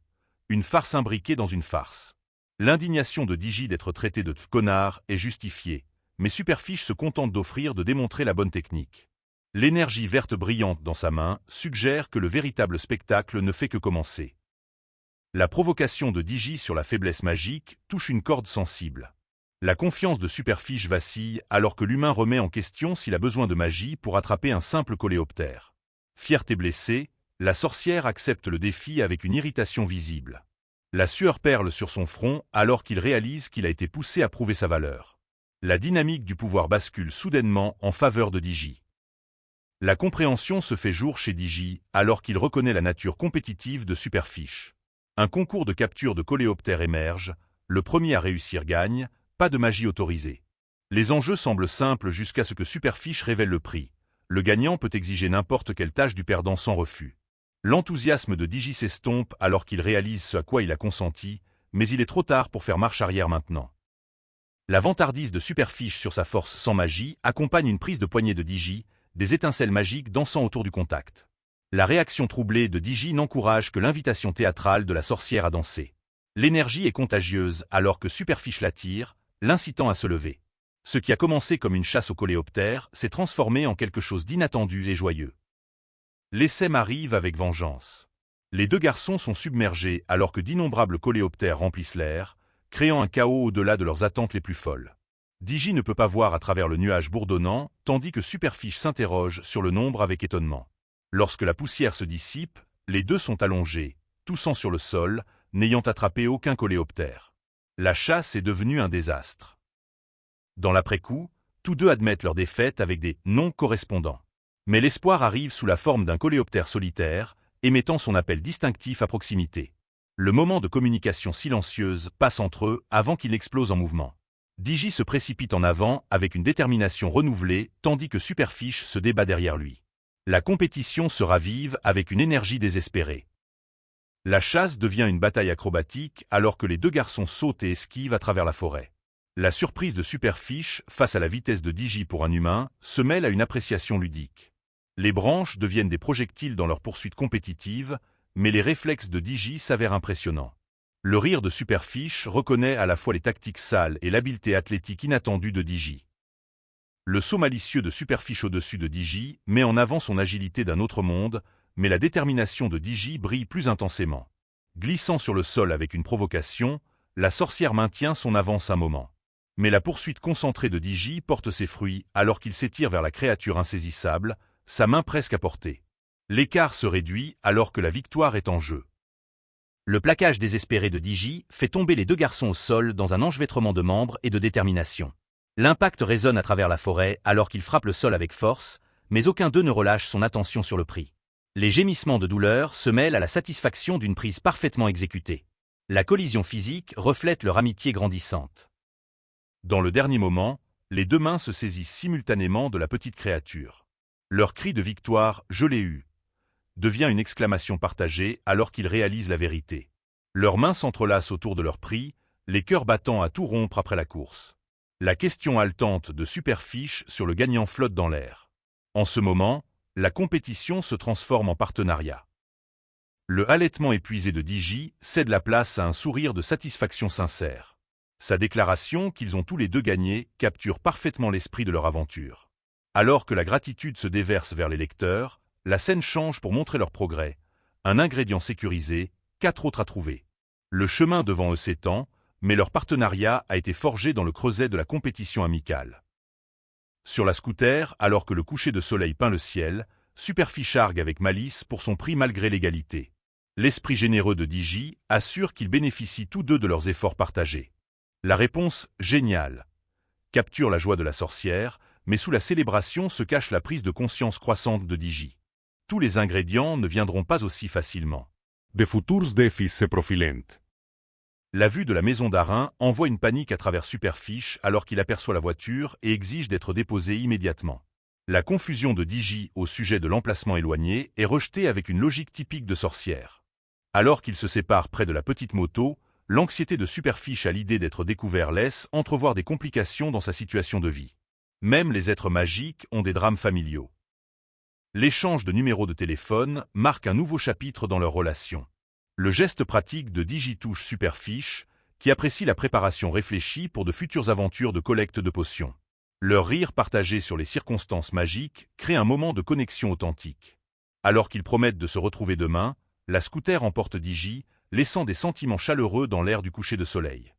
Une farce imbriquée dans une farce. L'indignation de Digi d'être traité de connard est justifiée, mais Superfiche se contente d'offrir de démontrer la bonne technique. L'énergie verte brillante dans sa main suggère que le véritable spectacle ne fait que commencer. La provocation de Digi sur la faiblesse magique touche une corde sensible. La confiance de Superfiche vacille alors que l'humain remet en question s'il a besoin de magie pour attraper un simple coléoptère. Fierté blessée, la sorcière accepte le défi avec une irritation visible. La sueur perle sur son front alors qu'il réalise qu'il a été poussé à prouver sa valeur. La dynamique du pouvoir bascule soudainement en faveur de Digi. La compréhension se fait jour chez Digi alors qu'il reconnaît la nature compétitive de Superfiche. Un concours de capture de coléoptères émerge, le premier à réussir gagne, pas de magie autorisée. Les enjeux semblent simples jusqu'à ce que Superfiche révèle le prix. Le gagnant peut exiger n'importe quelle tâche du perdant sans refus. L'enthousiasme de Digi s'estompe alors qu'il réalise ce à quoi il a consenti, mais il est trop tard pour faire marche arrière maintenant. La vantardise de Superfiche sur sa force sans magie accompagne une prise de poignet de Digi, des étincelles magiques dansant autour du contact. La réaction troublée de Digi n'encourage que l'invitation théâtrale de la sorcière à danser. L'énergie est contagieuse alors que Superfiche l'attire, l'incitant à se lever. Ce qui a commencé comme une chasse aux coléoptères s'est transformé en quelque chose d'inattendu et joyeux. L'essai arrive avec vengeance. Les deux garçons sont submergés alors que d'innombrables coléoptères remplissent l'air, créant un chaos au-delà de leurs attentes les plus folles. Digi ne peut pas voir à travers le nuage bourdonnant, tandis que Superfiche s'interroge sur le nombre avec étonnement. Lorsque la poussière se dissipe, les deux sont allongés, toussant sur le sol, n'ayant attrapé aucun coléoptère. La chasse est devenue un désastre. Dans l'après-coup, tous deux admettent leur défaite avec des noms correspondants. Mais l'espoir arrive sous la forme d'un coléoptère solitaire, émettant son appel distinctif à proximité. Le moment de communication silencieuse passe entre eux avant qu'il n'explose en mouvement. Digi se précipite en avant avec une détermination renouvelée tandis que Superfiche se débat derrière lui. La compétition se ravive avec une énergie désespérée. La chasse devient une bataille acrobatique alors que les deux garçons sautent et esquivent à travers la forêt. La surprise de Superfiche face à la vitesse de Digi pour un humain se mêle à une appréciation ludique. Les branches deviennent des projectiles dans leur poursuite compétitive, mais les réflexes de Digi s'avèrent impressionnants. Le rire de Superfiche reconnaît à la fois les tactiques sales et l'habileté athlétique inattendue de Digi. Le saut malicieux de Superfiche au-dessus de Digi met en avant son agilité d'un autre monde, mais la détermination de Digi brille plus intensément. Glissant sur le sol avec une provocation, la sorcière maintient son avance un moment. Mais la poursuite concentrée de Digi porte ses fruits alors qu'il s'étire vers la créature insaisissable, sa main presque à portée. L'écart se réduit alors que la victoire est en jeu. Le plaquage désespéré de Digi fait tomber les deux garçons au sol dans un enchevêtrement de membres et de détermination. L'impact résonne à travers la forêt alors qu'ils frappent le sol avec force, mais aucun d'eux ne relâche son attention sur le prix. Les gémissements de douleur se mêlent à la satisfaction d'une prise parfaitement exécutée. La collision physique reflète leur amitié grandissante. Dans le dernier moment, les deux mains se saisissent simultanément de la petite créature. Leur cri de victoire « Je l'ai eu » devient une exclamation partagée alors qu'ils réalisent la vérité. Leurs mains s'entrelacent autour de leur prix, les cœurs battant à tout rompre après la course. La question haletante de Superfiche sur le gagnant flotte dans l'air. En ce moment, la compétition se transforme en partenariat. Le halètement épuisé de Digi cède la place à un sourire de satisfaction sincère. Sa déclaration qu'ils ont tous les deux gagné capture parfaitement l'esprit de leur aventure. Alors que la gratitude se déverse vers les lecteurs, la scène change pour montrer leur progrès. Un ingrédient sécurisé, 4 autres à trouver. Le chemin devant eux s'étend, mais leur partenariat a été forgé dans le creuset de la compétition amicale. Sur la scooter, alors que le coucher de soleil peint le ciel, Superfiche argue avec malice pour son prix malgré l'égalité. L'esprit généreux de Digi assure qu'ils bénéficient tous deux de leurs efforts partagés. La réponse, géniale, capture la joie de la sorcière, mais sous la célébration se cache la prise de conscience croissante de Digi. Tous les ingrédients ne viendront pas aussi facilement. De futurs défis se profilent. La vue de la maison d'Arin envoie une panique à travers Superfiche alors qu'il aperçoit la voiture et exige d'être déposé immédiatement. La confusion de Digi au sujet de l'emplacement éloigné est rejetée avec une logique typique de sorcière. Alors qu'ils se séparent près de la petite moto, l'anxiété de Superfiche à l'idée d'être découvert laisse entrevoir des complications dans sa situation de vie. Même les êtres magiques ont des drames familiaux. L'échange de numéros de téléphone marque un nouveau chapitre dans leur relation. Le geste pratique de Digi touche Superfiche, qui apprécie la préparation réfléchie pour de futures aventures de collecte de potions. Leur rire partagé sur les circonstances magiques crée un moment de connexion authentique. Alors qu'ils promettent de se retrouver demain, la scooter emporte Digi, laissant des sentiments chaleureux dans l'air du coucher de soleil.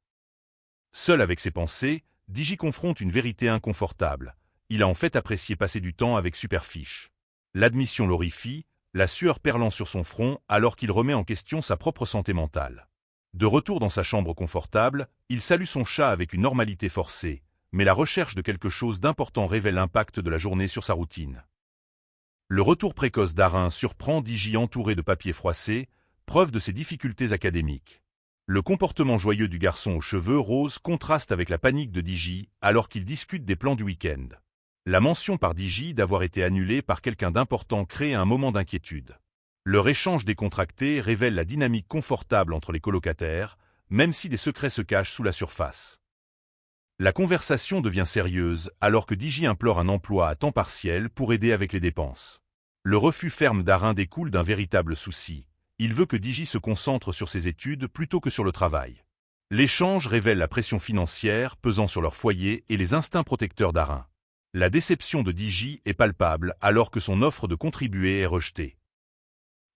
Seul avec ses pensées, Digi confronte une vérité inconfortable. Il a en fait apprécié passer du temps avec Superfiche. L'admission l'horrifie, la sueur perlant sur son front alors qu'il remet en question sa propre santé mentale. De retour dans sa chambre confortable, il salue son chat avec une normalité forcée, mais la recherche de quelque chose d'important révèle l'impact de la journée sur sa routine. Le retour précoce d'Arin surprend Digi entouré de papiers froissés, preuve de ses difficultés académiques. Le comportement joyeux du garçon aux cheveux roses contraste avec la panique de Digi alors qu'ils discutent des plans du week-end. La mention par Digi d'avoir été annulée par quelqu'un d'important crée un moment d'inquiétude. Leur échange décontracté révèle la dynamique confortable entre les colocataires, même si des secrets se cachent sous la surface. La conversation devient sérieuse alors que Digi implore un emploi à temps partiel pour aider avec les dépenses. Le refus ferme d'Arin découle d'un véritable souci. Il veut que Digi se concentre sur ses études plutôt que sur le travail. L'échange révèle la pression financière pesant sur leur foyer et les instincts protecteurs d'Arin. La déception de Digi est palpable alors que son offre de contribuer est rejetée.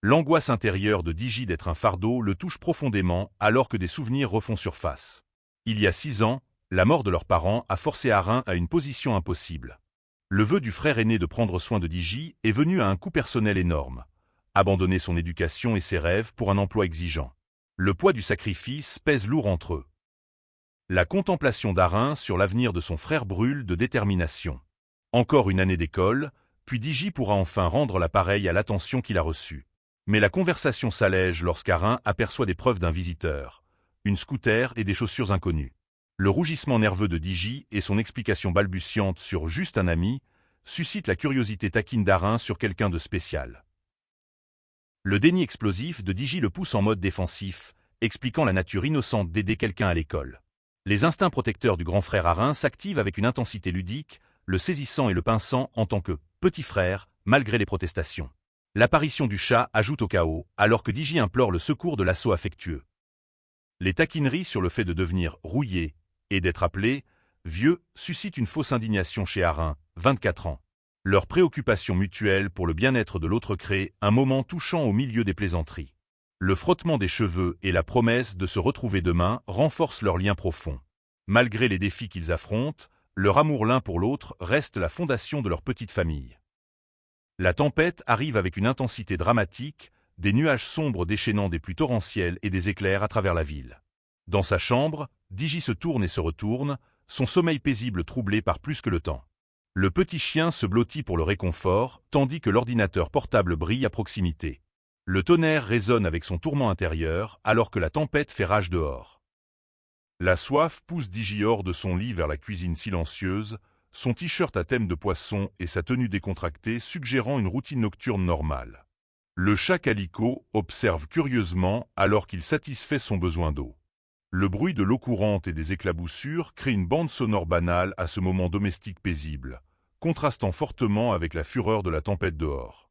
L'angoisse intérieure de Digi d'être un fardeau le touche profondément alors que des souvenirs refont surface. Il y a 6 ans, la mort de leurs parents a forcé Arin à une position impossible. Le vœu du frère aîné de prendre soin de Digi est venu à un coût personnel énorme. Abandonner son éducation et ses rêves pour un emploi exigeant. Le poids du sacrifice pèse lourd entre eux. La contemplation d'Arin sur l'avenir de son frère brûle de détermination. Encore une année d'école, puis Digi pourra enfin rendre l'appareil à l'attention qu'il a reçue. Mais la conversation s'allège lorsqu'Arin aperçoit des preuves d'un visiteur, une scooter et des chaussures inconnues. Le rougissement nerveux de Digi et son explication balbutiante sur « juste un ami » suscitent la curiosité taquine d'Arin sur quelqu'un de spécial. Le déni explosif de Digi le pousse en mode défensif, expliquant la nature innocente d'aider quelqu'un à l'école. Les instincts protecteurs du grand frère Arin s'activent avec une intensité ludique, le saisissant et le pinçant en tant que « petit frère » malgré les protestations. L'apparition du chat ajoute au chaos, alors que Digi implore le secours de l'assaut affectueux. Les taquineries sur le fait de devenir « rouillé » et d'être appelé « vieux » suscitent une fausse indignation chez Arin, 24 ans. Leur préoccupation mutuelle pour le bien-être de l'autre crée un moment touchant au milieu des plaisanteries. Le frottement des cheveux et la promesse de se retrouver demain renforcent leur lien profond. Malgré les défis qu'ils affrontent, leur amour l'un pour l'autre reste la fondation de leur petite famille. La tempête arrive avec une intensité dramatique, des nuages sombres déchaînant des pluies torrentielles et des éclairs à travers la ville. Dans sa chambre, Digi se tourne et se retourne, son sommeil paisible troublé par plus que le temps. Le petit chien se blottit pour le réconfort, tandis que l'ordinateur portable brille à proximité. Le tonnerre résonne avec son tourment intérieur, alors que la tempête fait rage dehors. La soif pousse Digi hors de son lit vers la cuisine silencieuse, son t-shirt à thème de poisson et sa tenue décontractée suggérant une routine nocturne normale. Le chat Calico observe curieusement alors qu'il satisfait son besoin d'eau. Le bruit de l'eau courante et des éclaboussures crée une bande sonore banale à ce moment domestique paisible, contrastant fortement avec la fureur de la tempête dehors.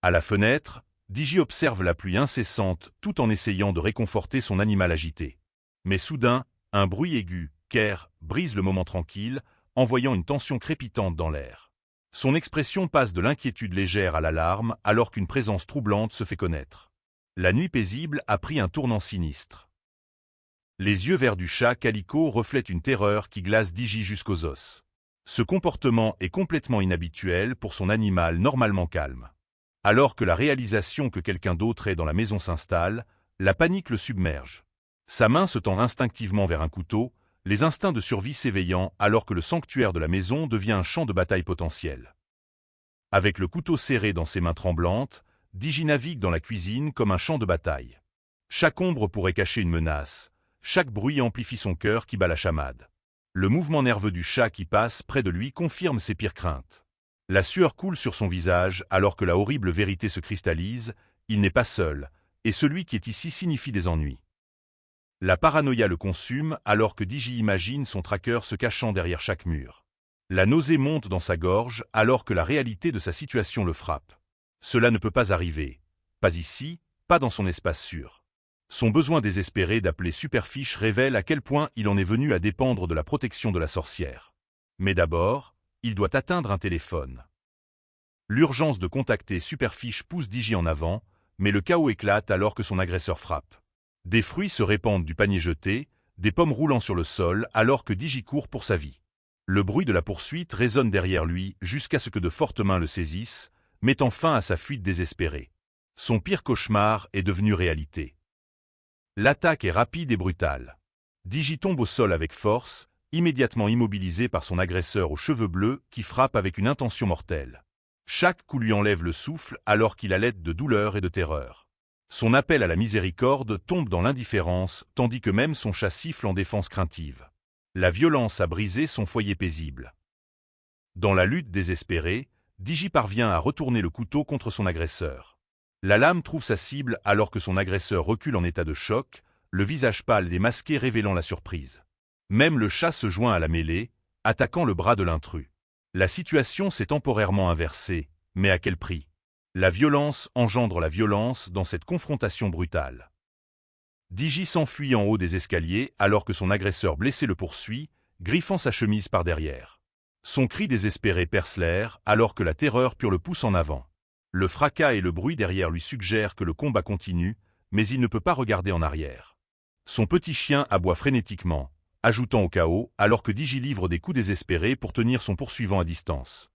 À la fenêtre, Digi observe la pluie incessante tout en essayant de réconforter son animal agité. Mais soudain, un bruit aigu, Kerr, brise le moment tranquille, envoyant une tension crépitante dans l'air. Son expression passe de l'inquiétude légère à l'alarme alors qu'une présence troublante se fait connaître. La nuit paisible a pris un tournant sinistre. Les yeux verts du chat Calico reflètent une terreur qui glace Digi jusqu'aux os. Ce comportement est complètement inhabituel pour son animal normalement calme. Alors que la réalisation que quelqu'un d'autre est dans la maison s'installe, la panique le submerge. Sa main se tend instinctivement vers un couteau, les instincts de survie s'éveillant alors que le sanctuaire de la maison devient un champ de bataille potentiel. Avec le couteau serré dans ses mains tremblantes, Digi navigue dans la cuisine comme un champ de bataille. Chaque ombre pourrait cacher une menace, chaque bruit amplifie son cœur qui bat la chamade. Le mouvement nerveux du chat qui passe près de lui confirme ses pires craintes. La sueur coule sur son visage alors que la horrible vérité se cristallise, il n'est pas seul, et celui qui est ici signifie des ennuis. La paranoïa le consume alors que Digi imagine son tracker se cachant derrière chaque mur. La nausée monte dans sa gorge alors que la réalité de sa situation le frappe. Cela ne peut pas arriver. Pas ici, pas dans son espace sûr. Son besoin désespéré d'appeler Superfiche révèle à quel point il en est venu à dépendre de la protection de la sorcière. Mais d'abord, il doit atteindre un téléphone. L'urgence de contacter Superfiche pousse Digi en avant, mais le chaos éclate alors que son agresseur frappe. Des fruits se répandent du panier jeté, des pommes roulant sur le sol alors que Digi court pour sa vie. Le bruit de la poursuite résonne derrière lui jusqu'à ce que de fortes mains le saisissent, mettant fin à sa fuite désespérée. Son pire cauchemar est devenu réalité. L'attaque est rapide et brutale. Digi tombe au sol avec force, immédiatement immobilisé par son agresseur aux cheveux bleus qui frappe avec une intention mortelle. Chaque coup lui enlève le souffle alors qu'il halète de douleur et de terreur. Son appel à la miséricorde tombe dans l'indifférence tandis que même son chat siffle en défense craintive. La violence a brisé son foyer paisible. Dans la lutte désespérée, Digi parvient à retourner le couteau contre son agresseur. La lame trouve sa cible alors que son agresseur recule en état de choc, le visage pâle et masqué révélant la surprise. Même le chat se joint à la mêlée, attaquant le bras de l'intrus. La situation s'est temporairement inversée, mais à quel prix? La violence engendre la violence dans cette confrontation brutale. Digi s'enfuit en haut des escaliers alors que son agresseur blessé le poursuit, griffant sa chemise par derrière. Son cri désespéré perce l'air alors que la terreur pure le pousse en avant. Le fracas et le bruit derrière lui suggèrent que le combat continue, mais il ne peut pas regarder en arrière. Son petit chien aboie frénétiquement, ajoutant au chaos alors que Digi livre des coups désespérés pour tenir son poursuivant à distance.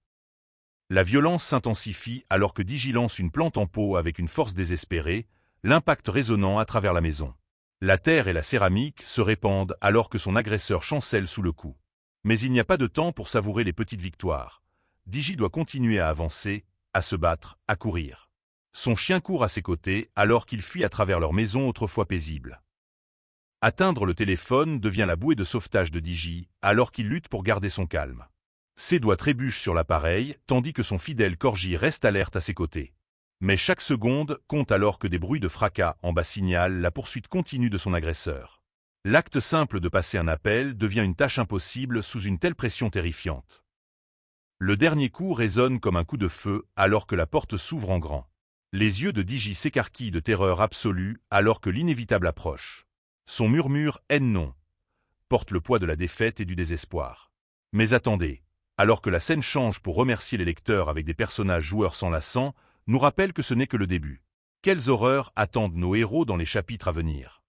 La violence s'intensifie alors que Digi lance une plante en pot avec une force désespérée, l'impact résonnant à travers la maison. La terre et la céramique se répandent alors que son agresseur chancelle sous le coup. Mais il n'y a pas de temps pour savourer les petites victoires. Digi doit continuer à avancer, à se battre, à courir. Son chien court à ses côtés alors qu'il fuit à travers leur maison autrefois paisible. Atteindre le téléphone devient la bouée de sauvetage de Digi alors qu'il lutte pour garder son calme. Ses doigts trébuchent sur l'appareil tandis que son fidèle Corgi reste alerte à ses côtés. Mais chaque seconde compte alors que des bruits de fracas en bas signalent la poursuite continue de son agresseur. L'acte simple de passer un appel devient une tâche impossible sous une telle pression terrifiante. Le dernier coup résonne comme un coup de feu alors que la porte s'ouvre en grand. Les yeux de Digi s'écarquillent de terreur absolue alors que l'inévitable approche. Son murmure « haine non » porte le poids de la défaite et du désespoir. Mais attendez, alors que la scène change pour remercier les lecteurs avec des personnages joueurs s'enlaçant, nous rappelle que ce n'est que le début. Quelles horreurs attendent nos héros dans les chapitres à venir?